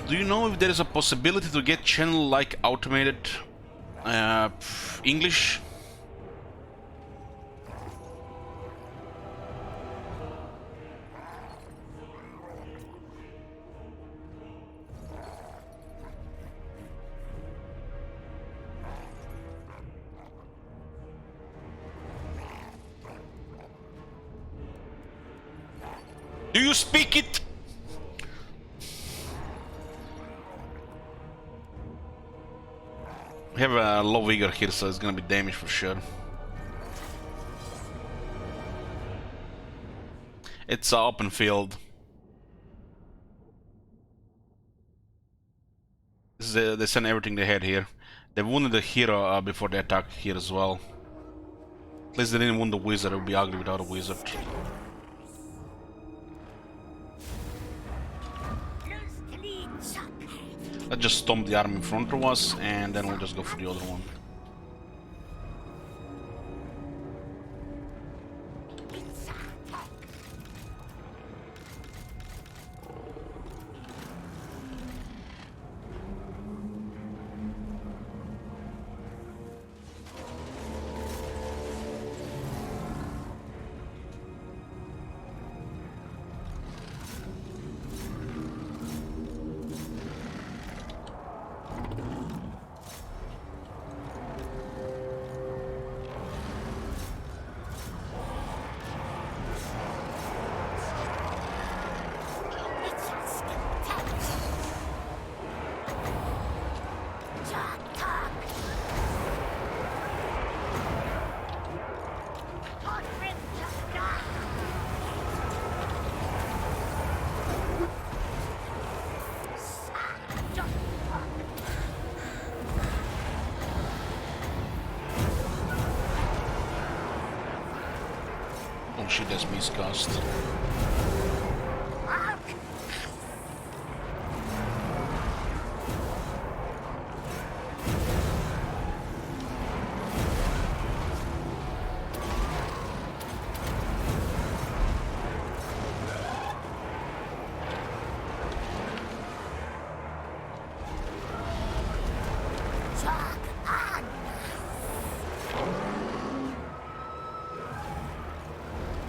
Do you know if there is a possibility to get channel like automated English? Do you speak it? We have a low vigor here, so it's gonna be damage for sure. It's an open field. They sent everything they had here. They wounded the hero before they attacked here as well. At least they didn't wound the wizard. It would be ugly without a wizard. Let's just stomp the army in front of us, and then we'll just go for the other one. Oh shit, that's miscast.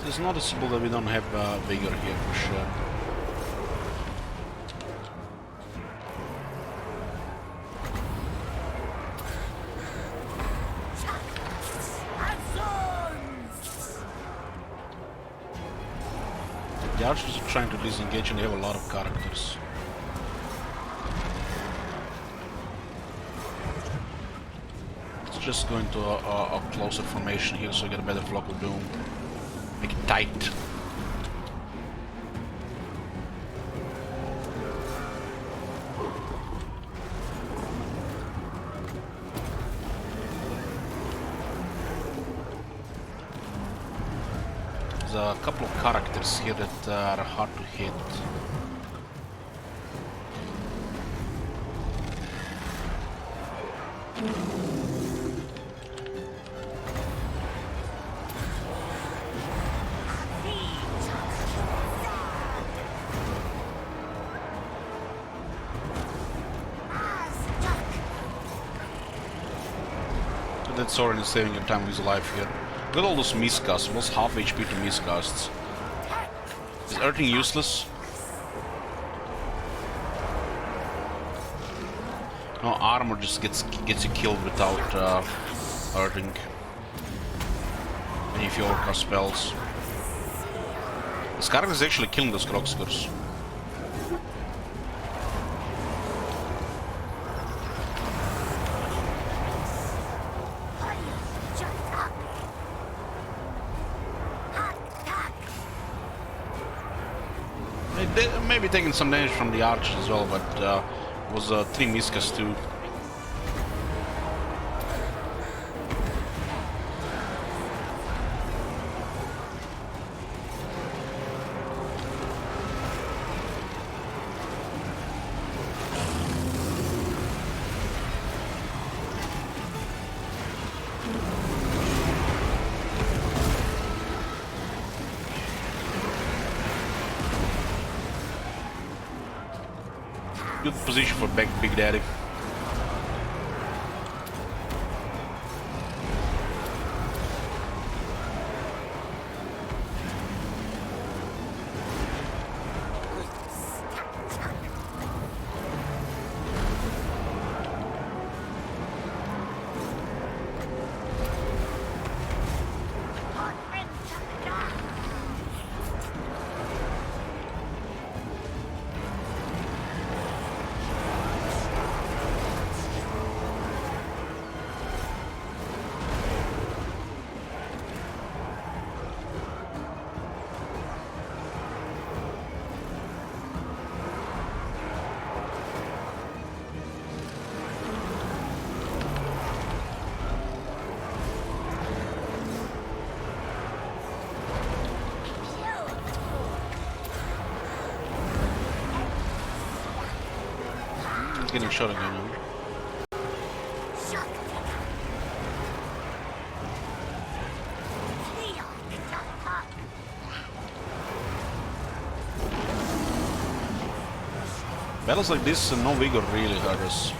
It's noticeable that we don't have vigor here for sure. The archers are trying to disengage and they have a lot of characters. Let's just go into a closer formation here so we get a better flock of doom. Make it tight. There's a couple of characters here that are hard to hit. That Soren is saving your time with his life here. Look at all those miscasts, almost half HP to miscasts. Is everything useless? No, armor just gets you killed without hurting. And if you overcast spells. This character is actually killing those Kroxkers. Maybe taking some damage from the archers as well, but it was 3 miscasts too. Good position for Big Daddy. Getting shot again. Battles like this, no vigor really hurt us.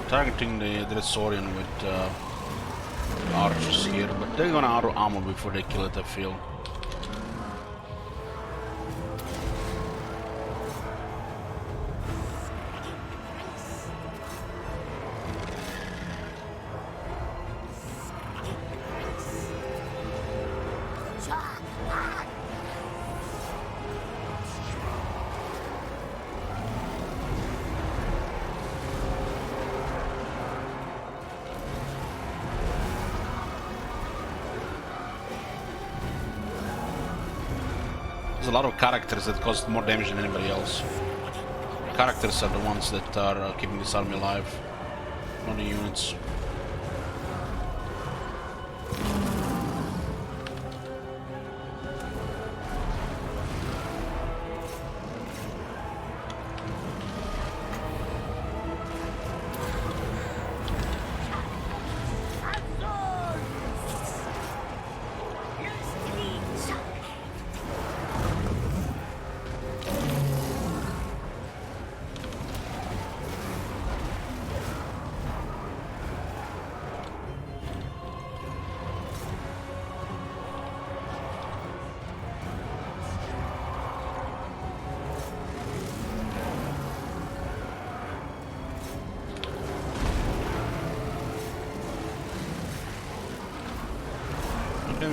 Targeting the Dressorian with archers here, but they're gonna auto armor before they kill it, I feel. There's a lot of characters that cause more damage than anybody else. Characters are the ones that are keeping this army alive, not the units.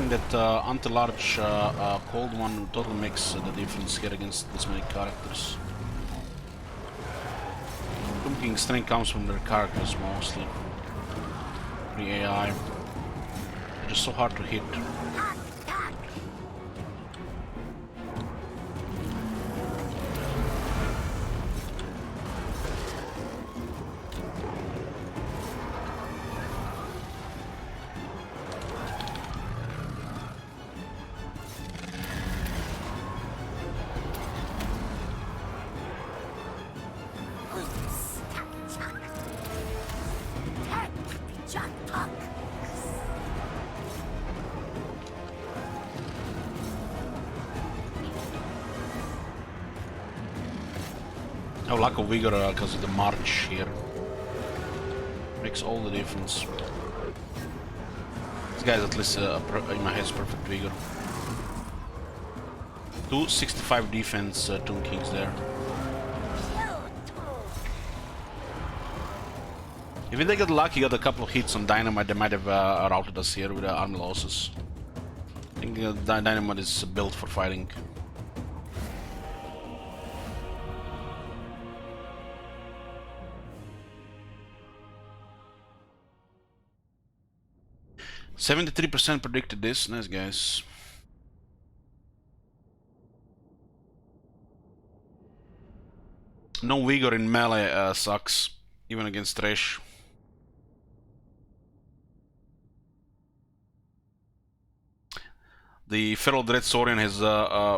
That anti-large cold one totally makes the difference here against this many characters. Tomb King's strength comes from their characters mostly. The AI. They're just so hard to hit. Oh, lack of vigor because of the march here. Makes all the difference. This guy's at least in my head is perfect vigor. 265 defense, Tomb Kings there. If they get lucky, got a couple of hits on Dynamite, they might have routed us here with army losses. I think Dynamite is built for fighting. %73% predicted this. Nice, guys. No vigor in melee sucks, even against Thresh. The Feral Dread Saurian has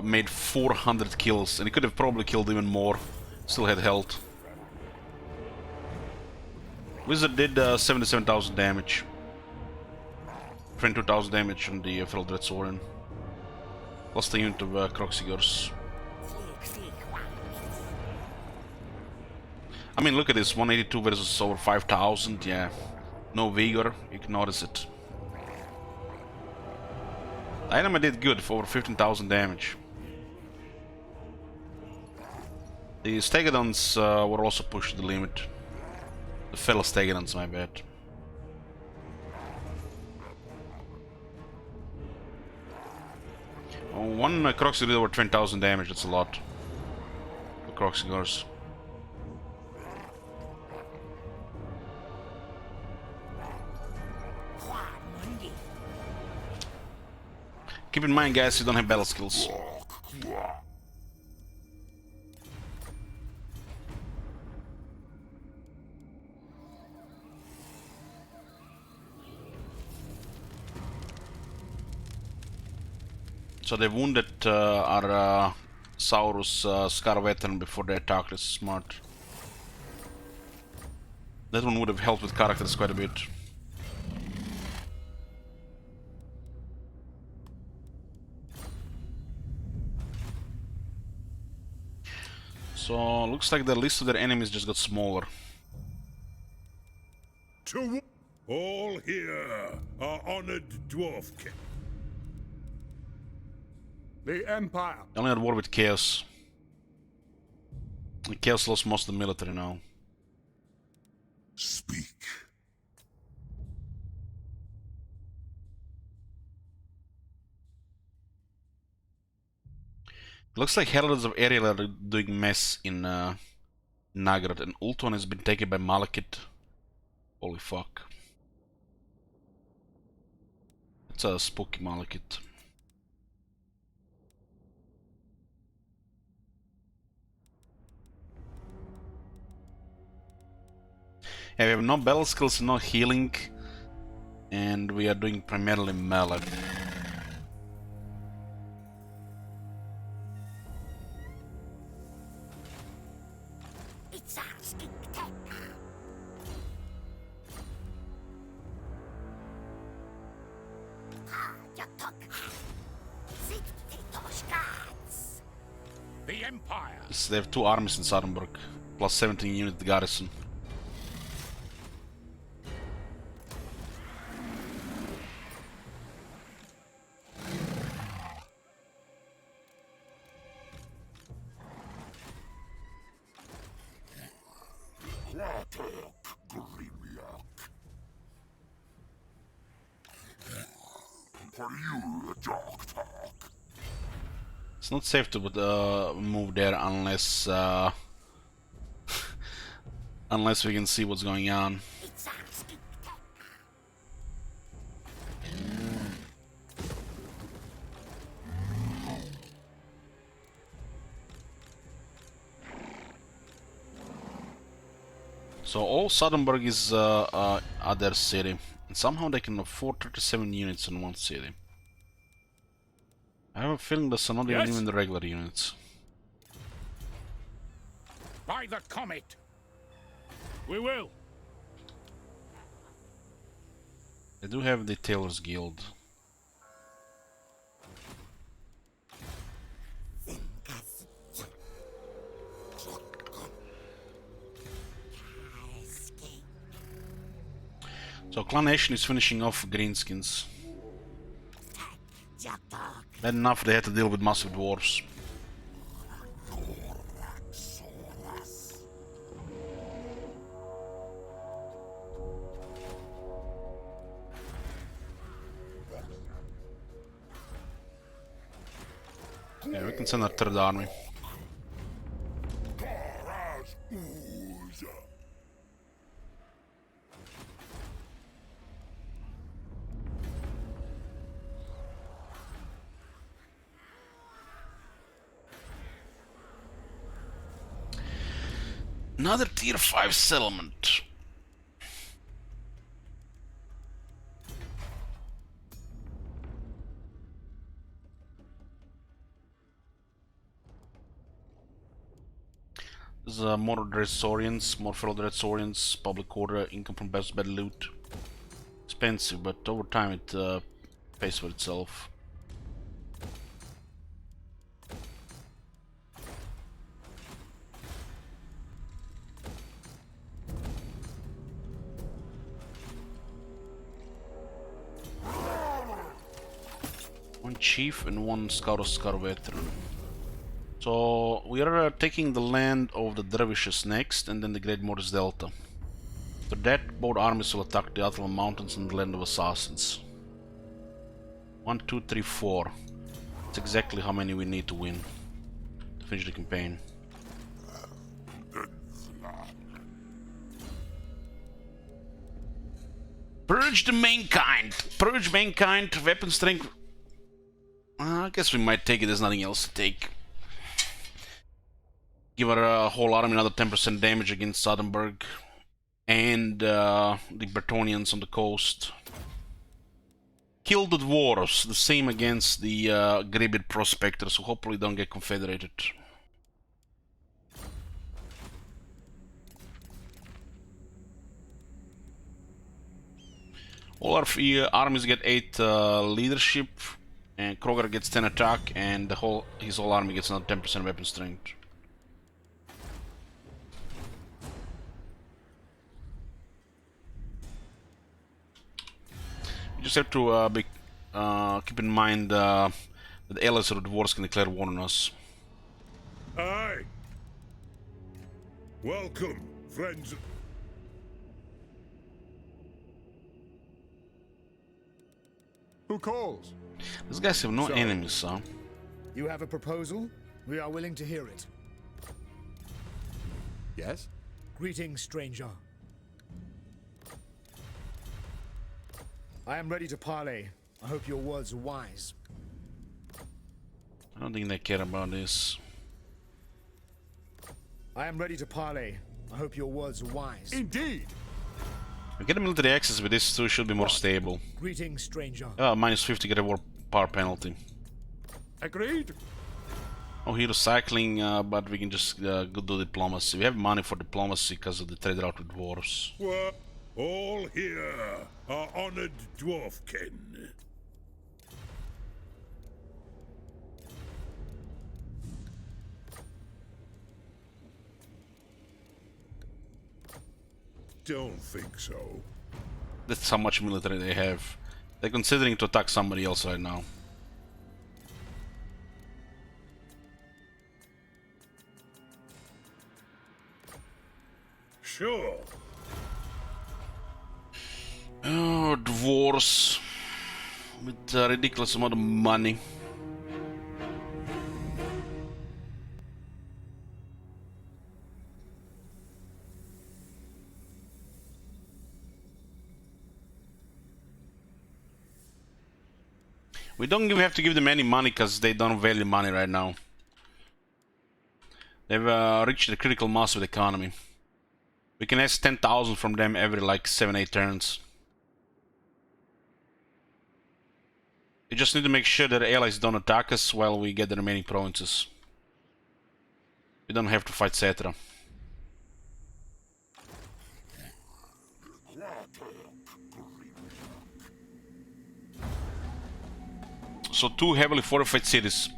made 400 kills, and he could have probably killed even more. Still had health. Wizard did 77,000 damage. 22,000 damage on the Feral Dread Saurian. Plus the unit of Kroxigors. I mean, look at this, 182 versus over 5,000, yeah. No vigor, you can notice it. Dynamite did good for over 15,000 damage. The Stegadons were also pushed to the limit. The Feral Stegadons, my bad. Oh, one Kroxigor did over 20,000 damage, that's a lot. The Kroxigors. Keep in mind, guys, you don't have battle skills. So they wounded our Saurus Scar Veteran before they attacked. That's smart. That one would have helped with characters quite a bit. So looks like the list of their enemies just got smaller.
To all here are honored dwarf king.
The Empire.
They only had war with Chaos. And Chaos lost most of the military now.
Speak.
Looks like Heralds of Ariel are doing mess in Nagrad, and Ultron has been taken by Malekith. Holy fuck. It's a spooky Malekith. Yeah, we have no battle skills, no healing, and we are doing primarily melee.
It's asking tech. You took those guards.
The Empire!
So they have 2 armies in Sardinburg, plus 17 unit garrison. It's not safe to move there unless unless we can see what's going on.
It's asking tech.
So all Sardinburg is other city, and somehow they can afford 37 units in one city. I have a feeling that's not even the regular units.
By the comet! We will!
They do have the Tailors Guild. So Clan Nation is finishing off Greenskins. Bad enough they had to deal with massive dwarves. Yeah, we can send our 3rd army. Another tier 5 settlement. There's more Dreadsaurians, more fellow Dreadsaurians, public order, income from best battle loot. Expensive, but over time it pays for itself. One chief and one scout veteran. So we are taking the land of the dervishes next, and then the Great Morris Delta. After that, both armies will attack the Atlan Mountains and the Land of Assassins. 1, 2, 3, 4. That's exactly how many we need to win to finish the campaign. Purge the mankind! Purge mankind, weapon strength. I guess we might take it, there's nothing else to take. Give our whole army another 10% damage against Sardinburg and the Bretonnians on the coast. Kill the dwarves, the same against the Gribid prospectors, who hopefully don't get confederated. All our armies get 8 leadership, and Kroger gets 10 attack, and his whole army gets another 10% weapon strength. You just have to keep in mind that the allies of the dwarves can declare war on us.
Aye! Welcome, friends.
Who calls?
These guys have no enemies, huh?
You have a proposal? We are willing to hear it.
Yes?
Greetings, stranger. I am ready to parley. I hope your words are wise.
I don't think they care about this.
I am ready to parley. I hope your words are wise.
Indeed!
We get a military access with this too, should be more stable.
Greetings, stranger.
Minus 50 get a war power penalty.
Agreed.
Oh, hero cycling, but we can just go do diplomacy. We have money for diplomacy because of the trade route with dwarves.
Well, all here are honored dwarfkin. Don't think so.
That's how much military they have. They're considering to attack somebody else right now.
Sure.
Oh, dwarves with a ridiculous amount of money. We don't have to give them any money because they don't value money right now. They've reached the critical mass of the economy. We can ask 10,000 from them every like 7-8 turns. We just need to make sure that allies don't attack us while we get the remaining provinces. We don't have to fight Cetra. So 2 heavily fortified cities.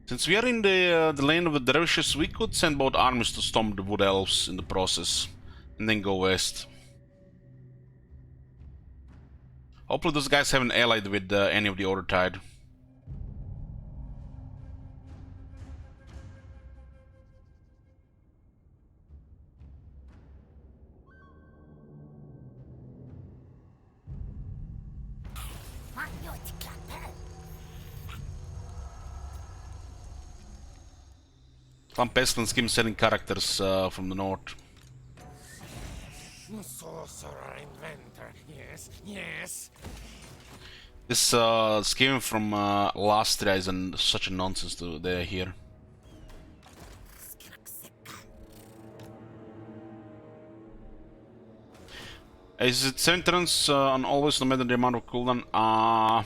Since we are in the land of the dervishes, we could send both armies to stomp the wood elves in the process, and then go west. Hopefully those guys haven't allied with any of the Order Tide. Some pestilence keeps sending characters from the north.
Sorcerer inventor. Yes, yes.
This scheme from last year is such a nonsense to they here. Is it 7 turns on always, no matter the amount of cooldown?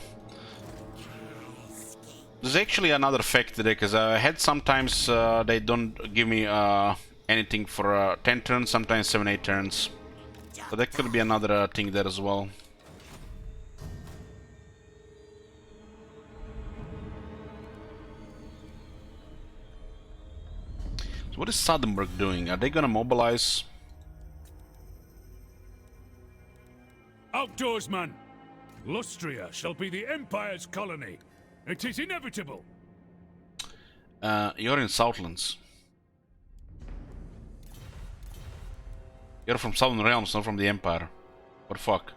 There's actually another effect today, because I had sometimes they don't give me anything for 10 turns, sometimes 7-8 turns. So that could be another thing there as well. So what is Suddenburg doing? Are they gonna mobilize?
Outdoorsman! Lustria shall be the Empire's colony. It is inevitable.
You're in Southlands. You're from Southern Realms, not from the Empire. What the fuck?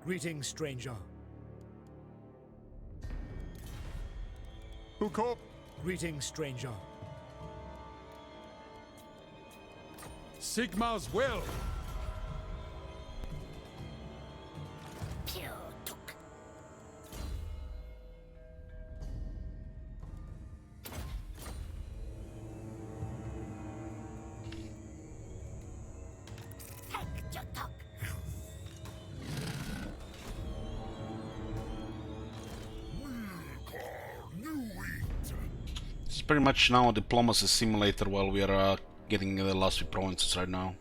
Greetings, stranger.
Who called?
Greetings, stranger.
Sigmar's will.
It's pretty much now a diplomacy simulator while we are getting the last few provinces right now.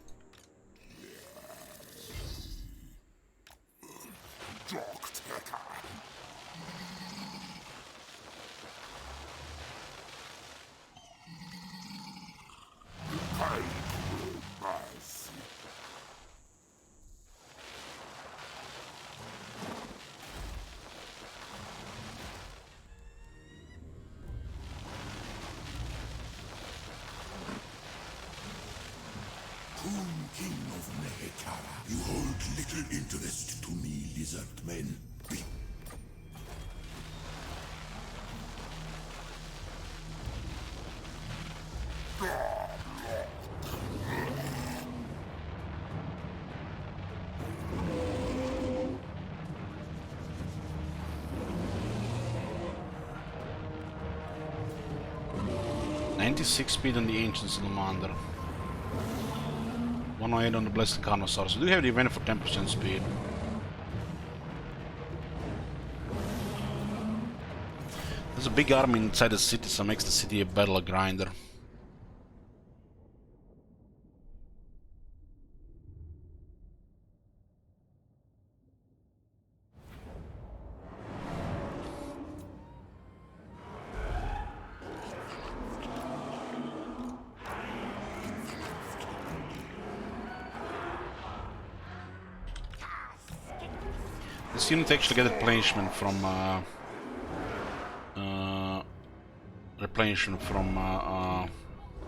Who little interest to me, lizard men.
96 speed on the Ancient Salamander. 108 on the Blessed Carnosaurus. We do have the event for 10% speed. There's a big army inside the city, so it makes the city a battle grinder. This unit actually get replenishment from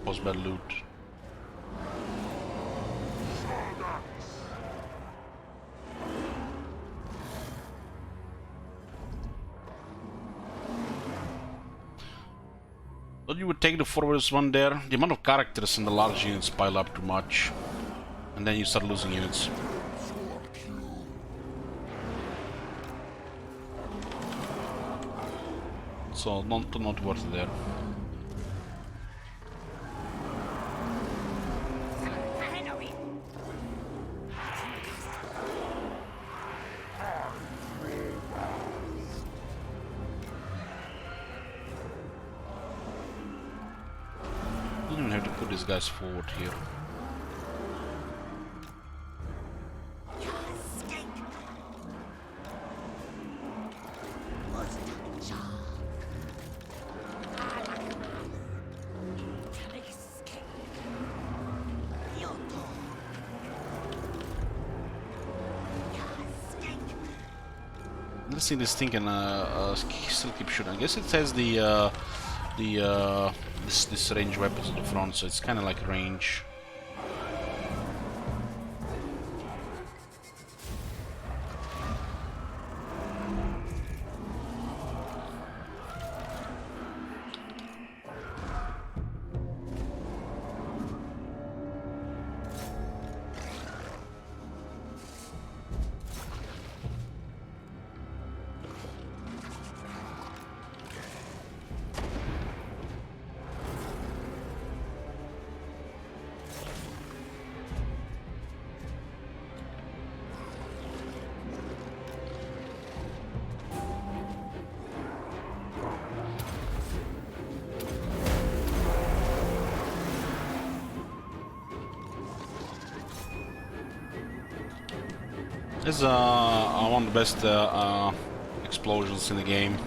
post-battle loot. But you would take the forwardest one there. The amount of characters in the large units pile up too much, and then you start losing units. So not worth it there. You don't have to put these guys forward here. Let's see this thing can still keep shooting. I guess it has this range weapons at the front, so it's kind of like range. This is one of the best explosions in the game.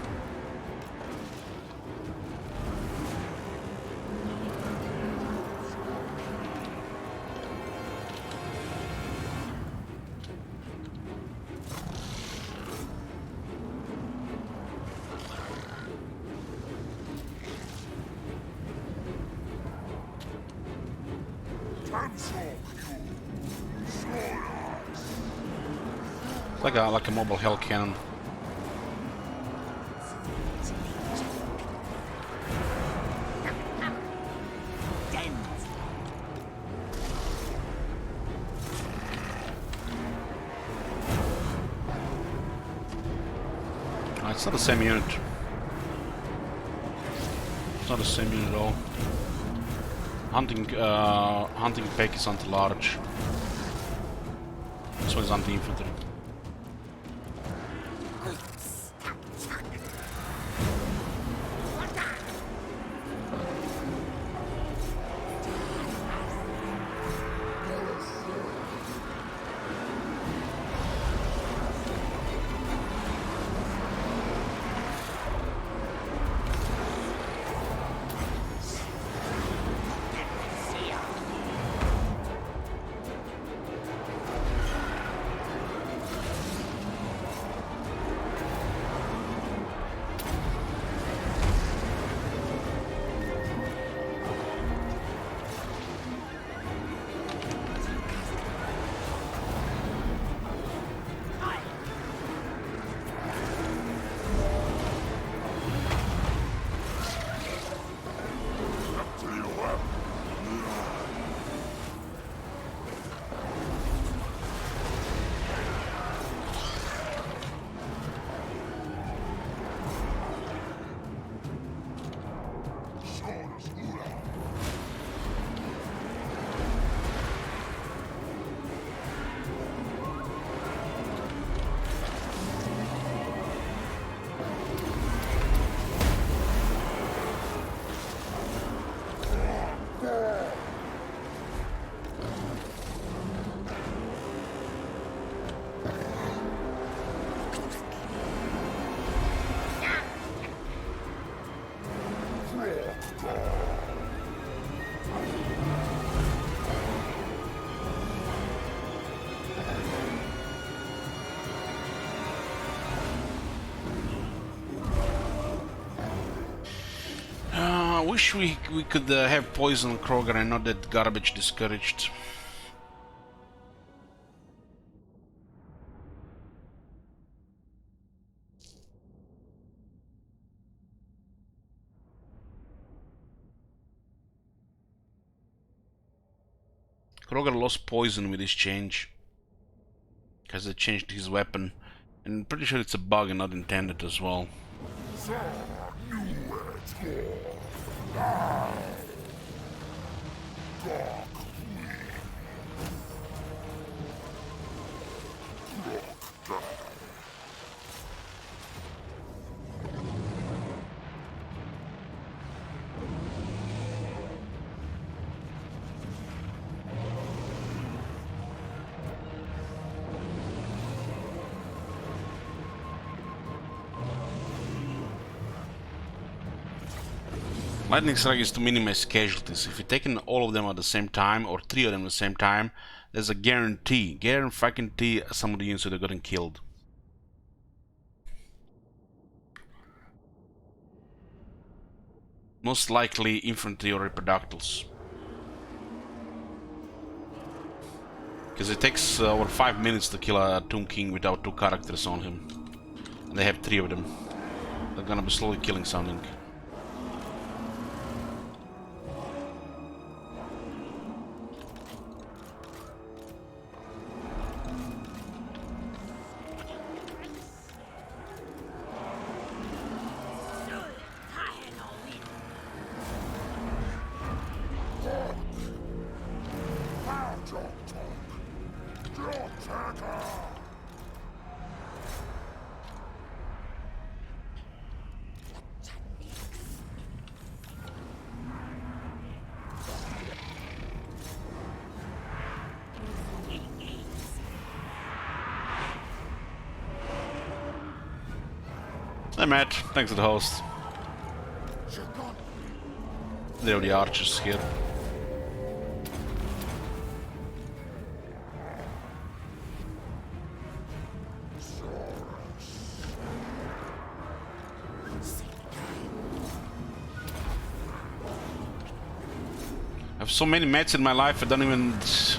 Like a mobile hell cannon. It's not the same unit. It's not the same unit at all. Hunting pack is anti-large. This one is anti-infantry. I wish we could have poison Kroger and not that garbage discouraged. Kroger lost poison with this change because they changed his weapon, and I'm pretty sure it's a bug and not intended as well. Lightning Strike is to minimize casualties. If you're taking all of them at the same time, or 3 of them at the same time, there's a guarantee some of the units would have gotten killed. Most likely infantry or Ripperdactyls. Because it takes over 5 minutes to kill a Tomb King without 2 characters on him. And they have 3 of them. They're gonna be slowly killing something. Hey Matt, thanks to the host. There are the archers here. I have so many mats in my life, I don't even... It's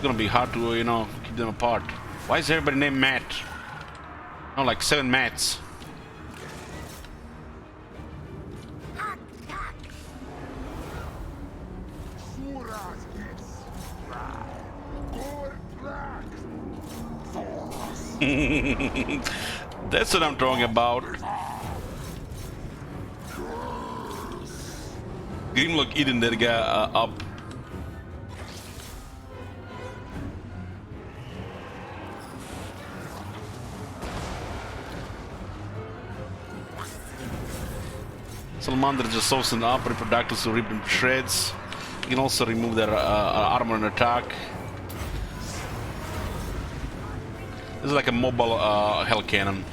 gonna be hard to, you know, keep them apart. Why is everybody named Matt? Oh, like 7 mats. That's what I'm talking about. Grimlock eating that guy up. Salamander just soaks them up, Ripperdactyls to rip them to shreds. You can also remove their armor and attack. This is like a mobile hell cannon.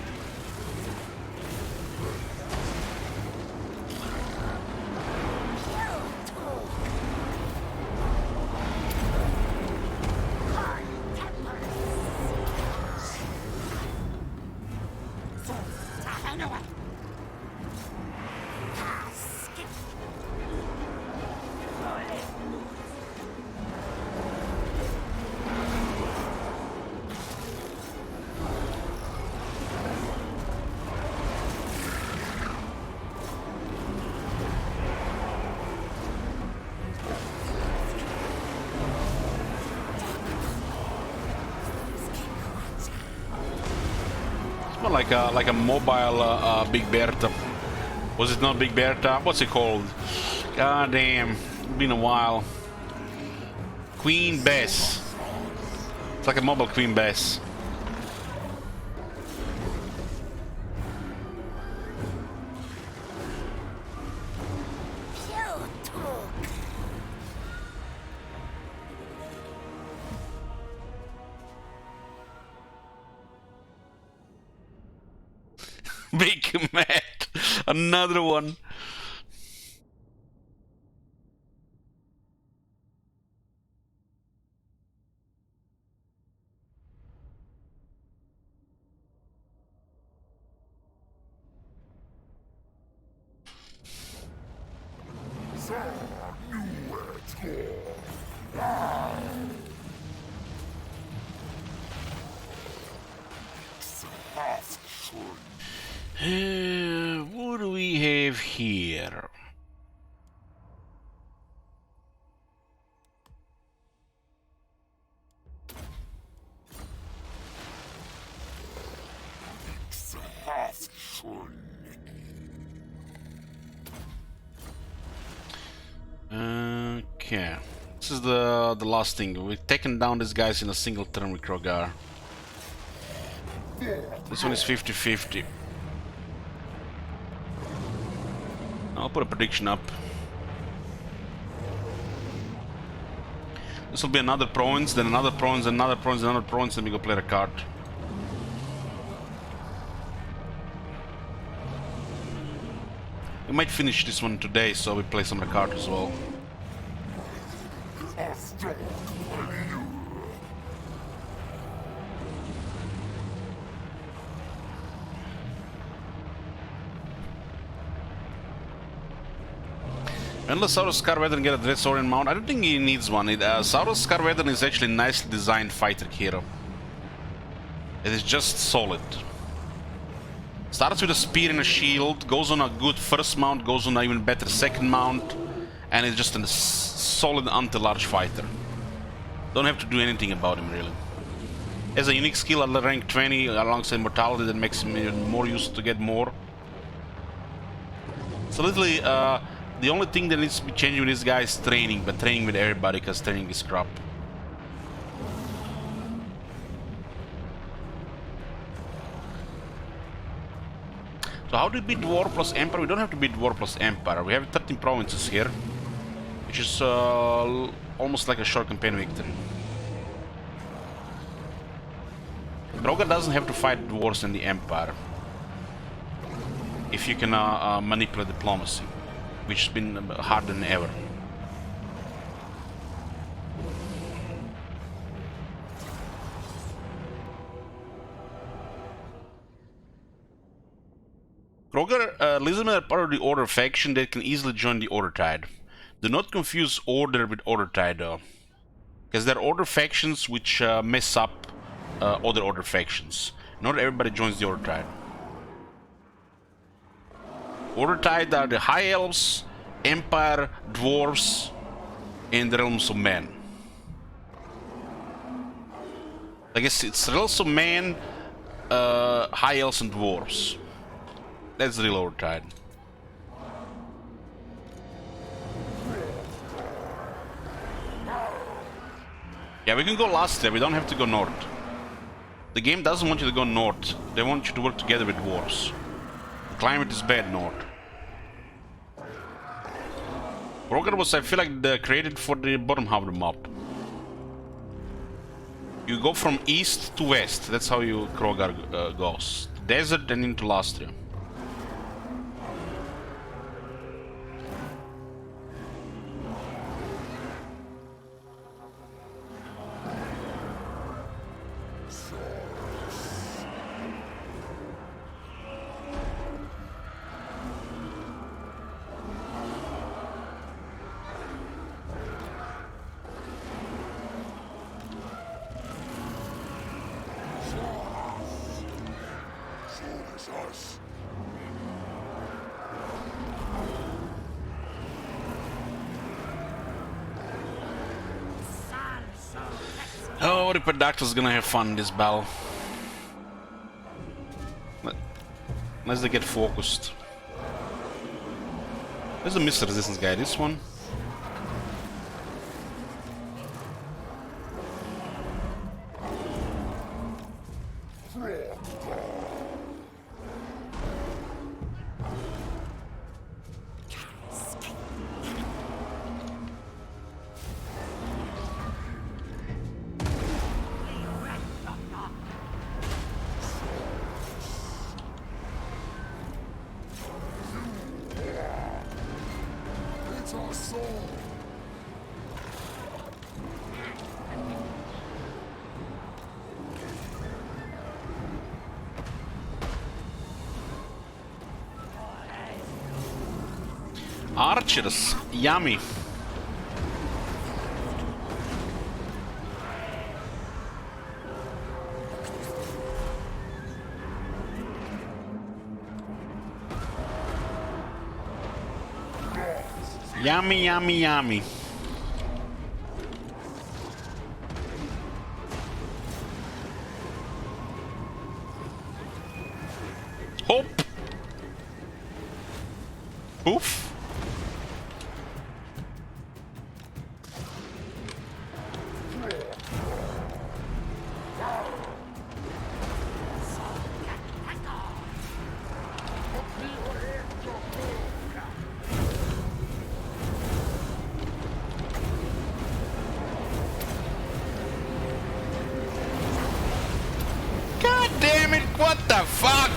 Like a mobile Big Bertha. Was it not Big Bertha? What's it called? God damn, it's been a while. Queen Bess. It's like a mobile Queen Bess. Big Matt, another one. What do we have here? Okay, this is the last thing. We've taken down these guys in a single turn with Krogar. This one is 50-50. I'll put a prediction up. This will be another province, then another province, another province, another province, and we go play a card. We might finish this one today, so we play some of the card as well. Unless Saurus Scarvedan get a Dreadsaurian mount, I don't think he needs one. Saurus Scarvedan is actually a nicely designed fighter hero. It is just solid. Starts with a spear and a shield, goes on a good first mount, goes on an even better second mount, and is just a solid anti-large fighter. Don't have to do anything about him, really. Has a unique skill at rank 20 alongside Immortality that makes him even more useful to get more. So literally, the only thing that needs to be changed with this guy is training, but training with everybody, because training is crap. So how do we beat Dwarf plus Empire? We don't have to beat Dwarf plus Empire. We have 13 provinces here, which is almost like a short campaign victory. Krogar doesn't have to fight Dwarves and the Empire if you can manipulate diplomacy, which has been harder than ever. Krogar, Lizardmen are part of the Order faction that can easily join the Order Tide. Do not confuse Order with Order Tide though, because there are Order factions which mess up other Order factions. Not everybody joins the Order Tide. Order Tide are the High Elves, Empire, Dwarves, and the Realms of Men. I guess it's Realms of Men, High Elves, and Dwarves. That's the real Order Tide. Yeah, we can go Lastria, we don't have to go north. The game doesn't want you to go north, they want you to work together with dwarves. The climate is bad north. Krogar was, I feel like, created for the bottom half of the map. You go from east to west, that's how you Krogar goes. Desert and into Lastria. Oh, the Predactor's gonna have fun in this battle. Unless they get focused. There's a missile resistance guy, this one. archers. Yummy. Yummy, yummy, yummy. Hop. Poof. God damn it, what the fuck?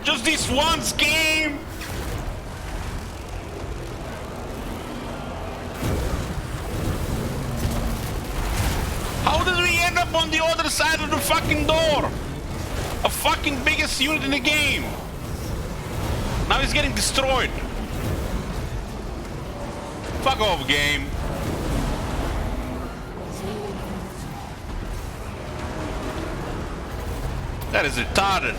Just this once game? How did we end up on the other side of the fucking door? A fucking biggest unit in the game. Now he's getting destroyed. Fuck off, game. That is retarded.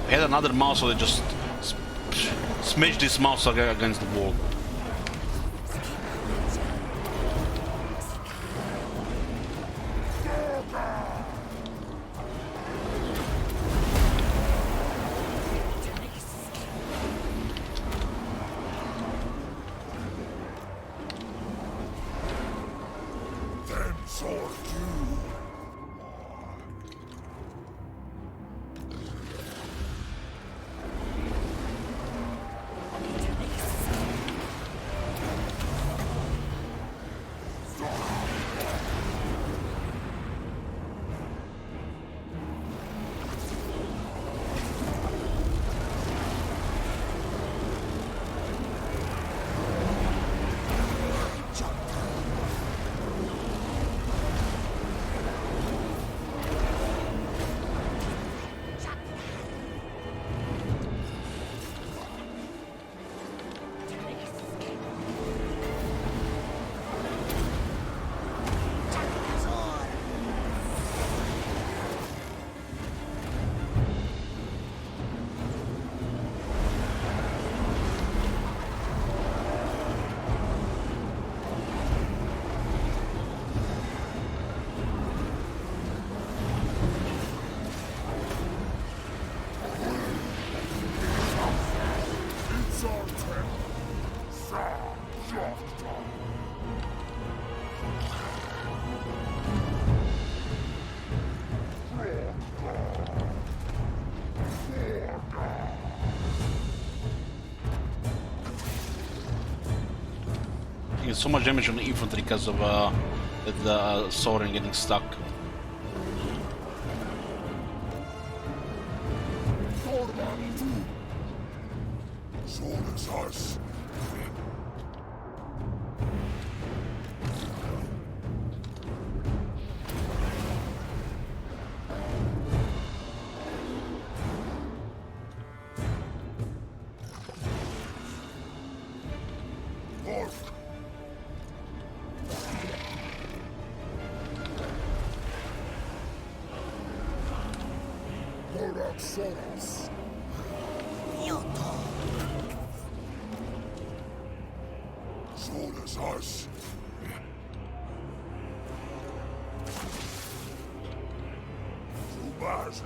We had another mouse, so they just smashed this mouse against the wall. taking so much damage on the infantry because of the Soren getting stuck.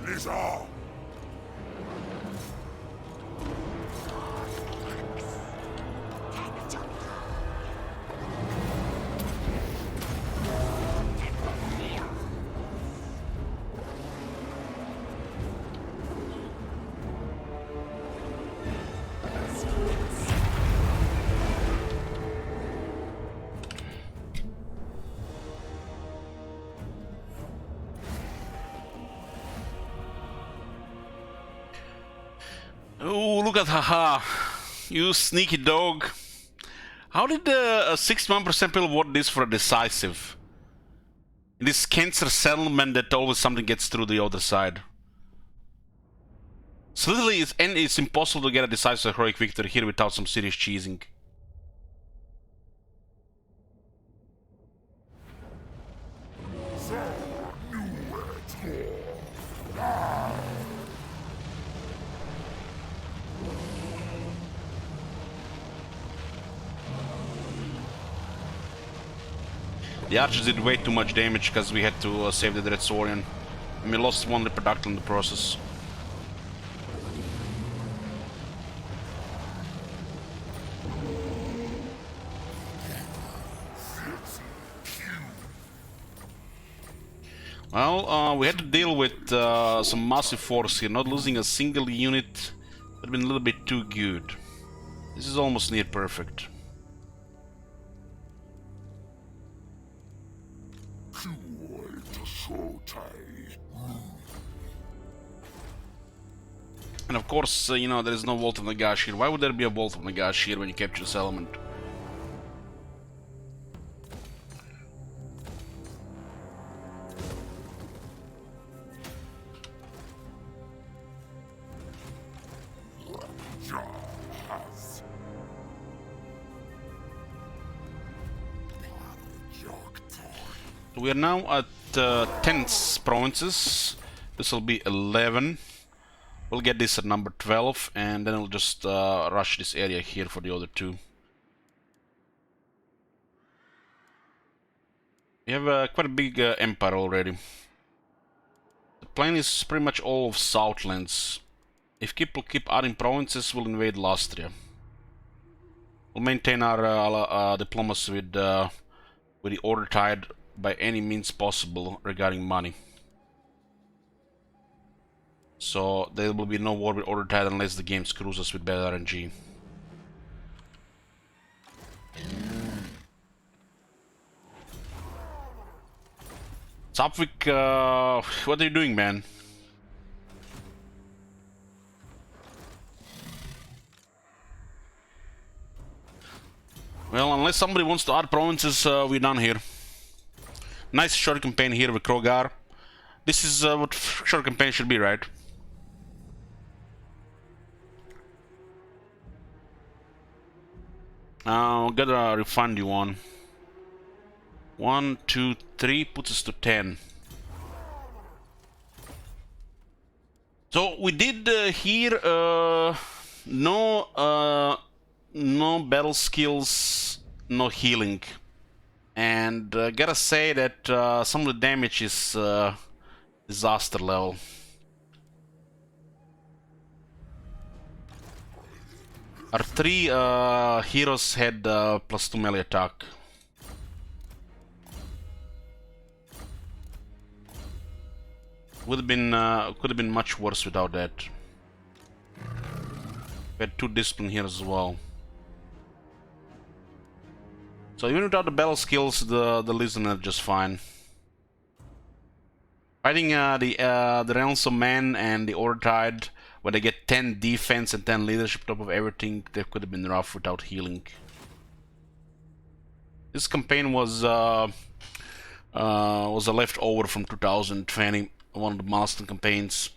Lisa!
Oh, look at haha! You sneaky dog! How did a 61% people vote this for a decisive? In this cancer settlement that always something gets through the other side. So literally, it's impossible to get a decisive heroic victory here without some serious cheesing. The archers did way too much damage because we had to save the Dread Saurian. And we lost one reproductor in the process. Well, we had to deal with some massive force here. Not losing a single unit would have been a little bit too good. This is almost near perfect. And of course, you know, there is no Vault of Nagash here. Why would there be a Vault of Nagash here when you capture this element? We are now at 10 provinces. This will be 11. We'll get this at number 12, and then we'll just rush this area here for the other two. We have quite a big empire already. The plan is pretty much all of Southlands. If people keep adding provinces, we'll invade Lastria. We'll maintain our diplomacy with the Order Tide by any means possible regarding money. So there will be no war with Order Tide unless the game screws us with bad RNG. Zapvik, what are you doing, man? Well, unless somebody wants to add provinces, we're done here. Nice short campaign here with Krogar. This is what short campaign should be, right? Gotta refund you one. 1, 2, 3 puts us to 10. So we did here no battle skills, no healing, and gotta say that some of the damage is disaster level. Our 3 heroes had +2 melee attack. Would have been could have been much worse without that. We had 2 discipline here as well. So even without the battle skills, the Lizard are just fine. Fighting the Realms of Man and the Order Tide, where they get 10 defense and 10 leadership top of everything, that could have been rough without healing. This campaign was a leftover from 2020, one of the milestone campaigns.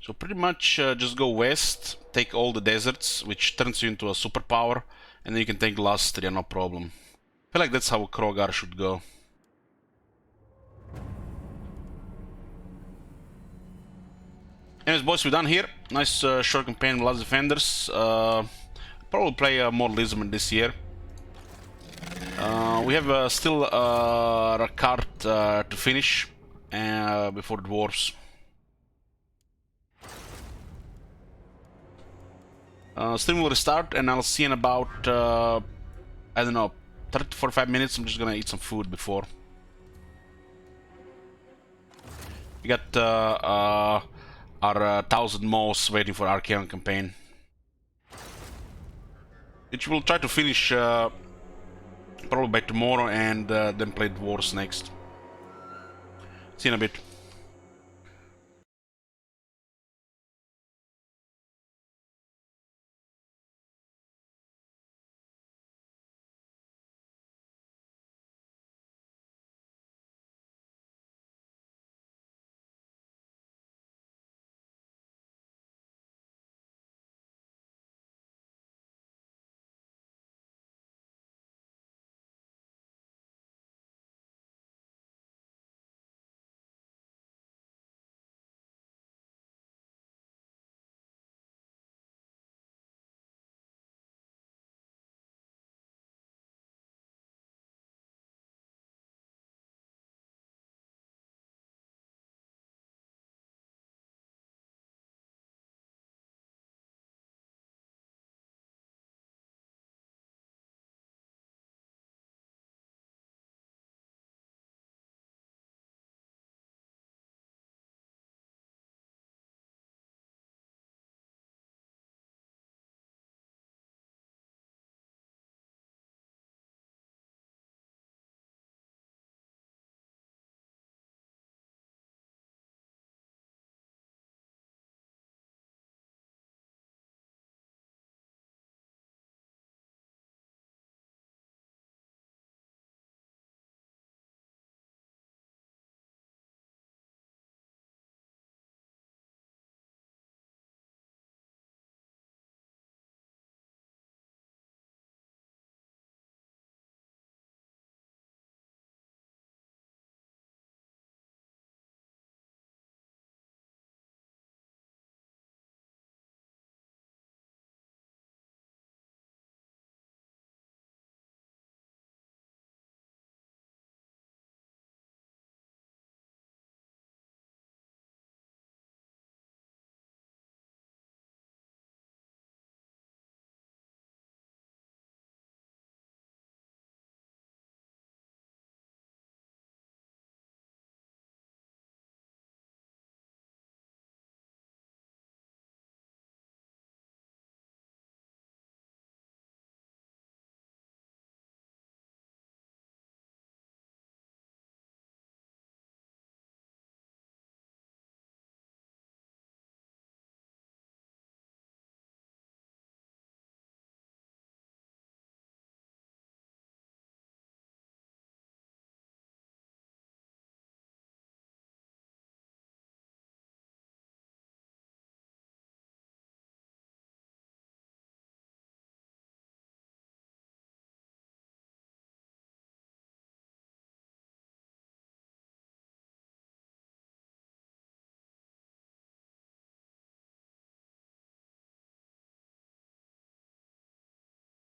So pretty much just go west, take all the deserts, which turns you into a superpower, and then you can take Lustria, no problem. I feel like that's how Krogar should go. Anyways, boys, we're done here. Nice short campaign with lots of defenders. Probably play more Lizardmen this year. We have still Rakard to finish before the Dwarves. Stream will restart, and I'll see in about, I don't know, 30 to 45 minutes. I'm just gonna eat some food before. We got our 1000 moss waiting for Archaean campaign, which we'll try to finish probably by tomorrow, and then play Dwarves next. See you in a bit.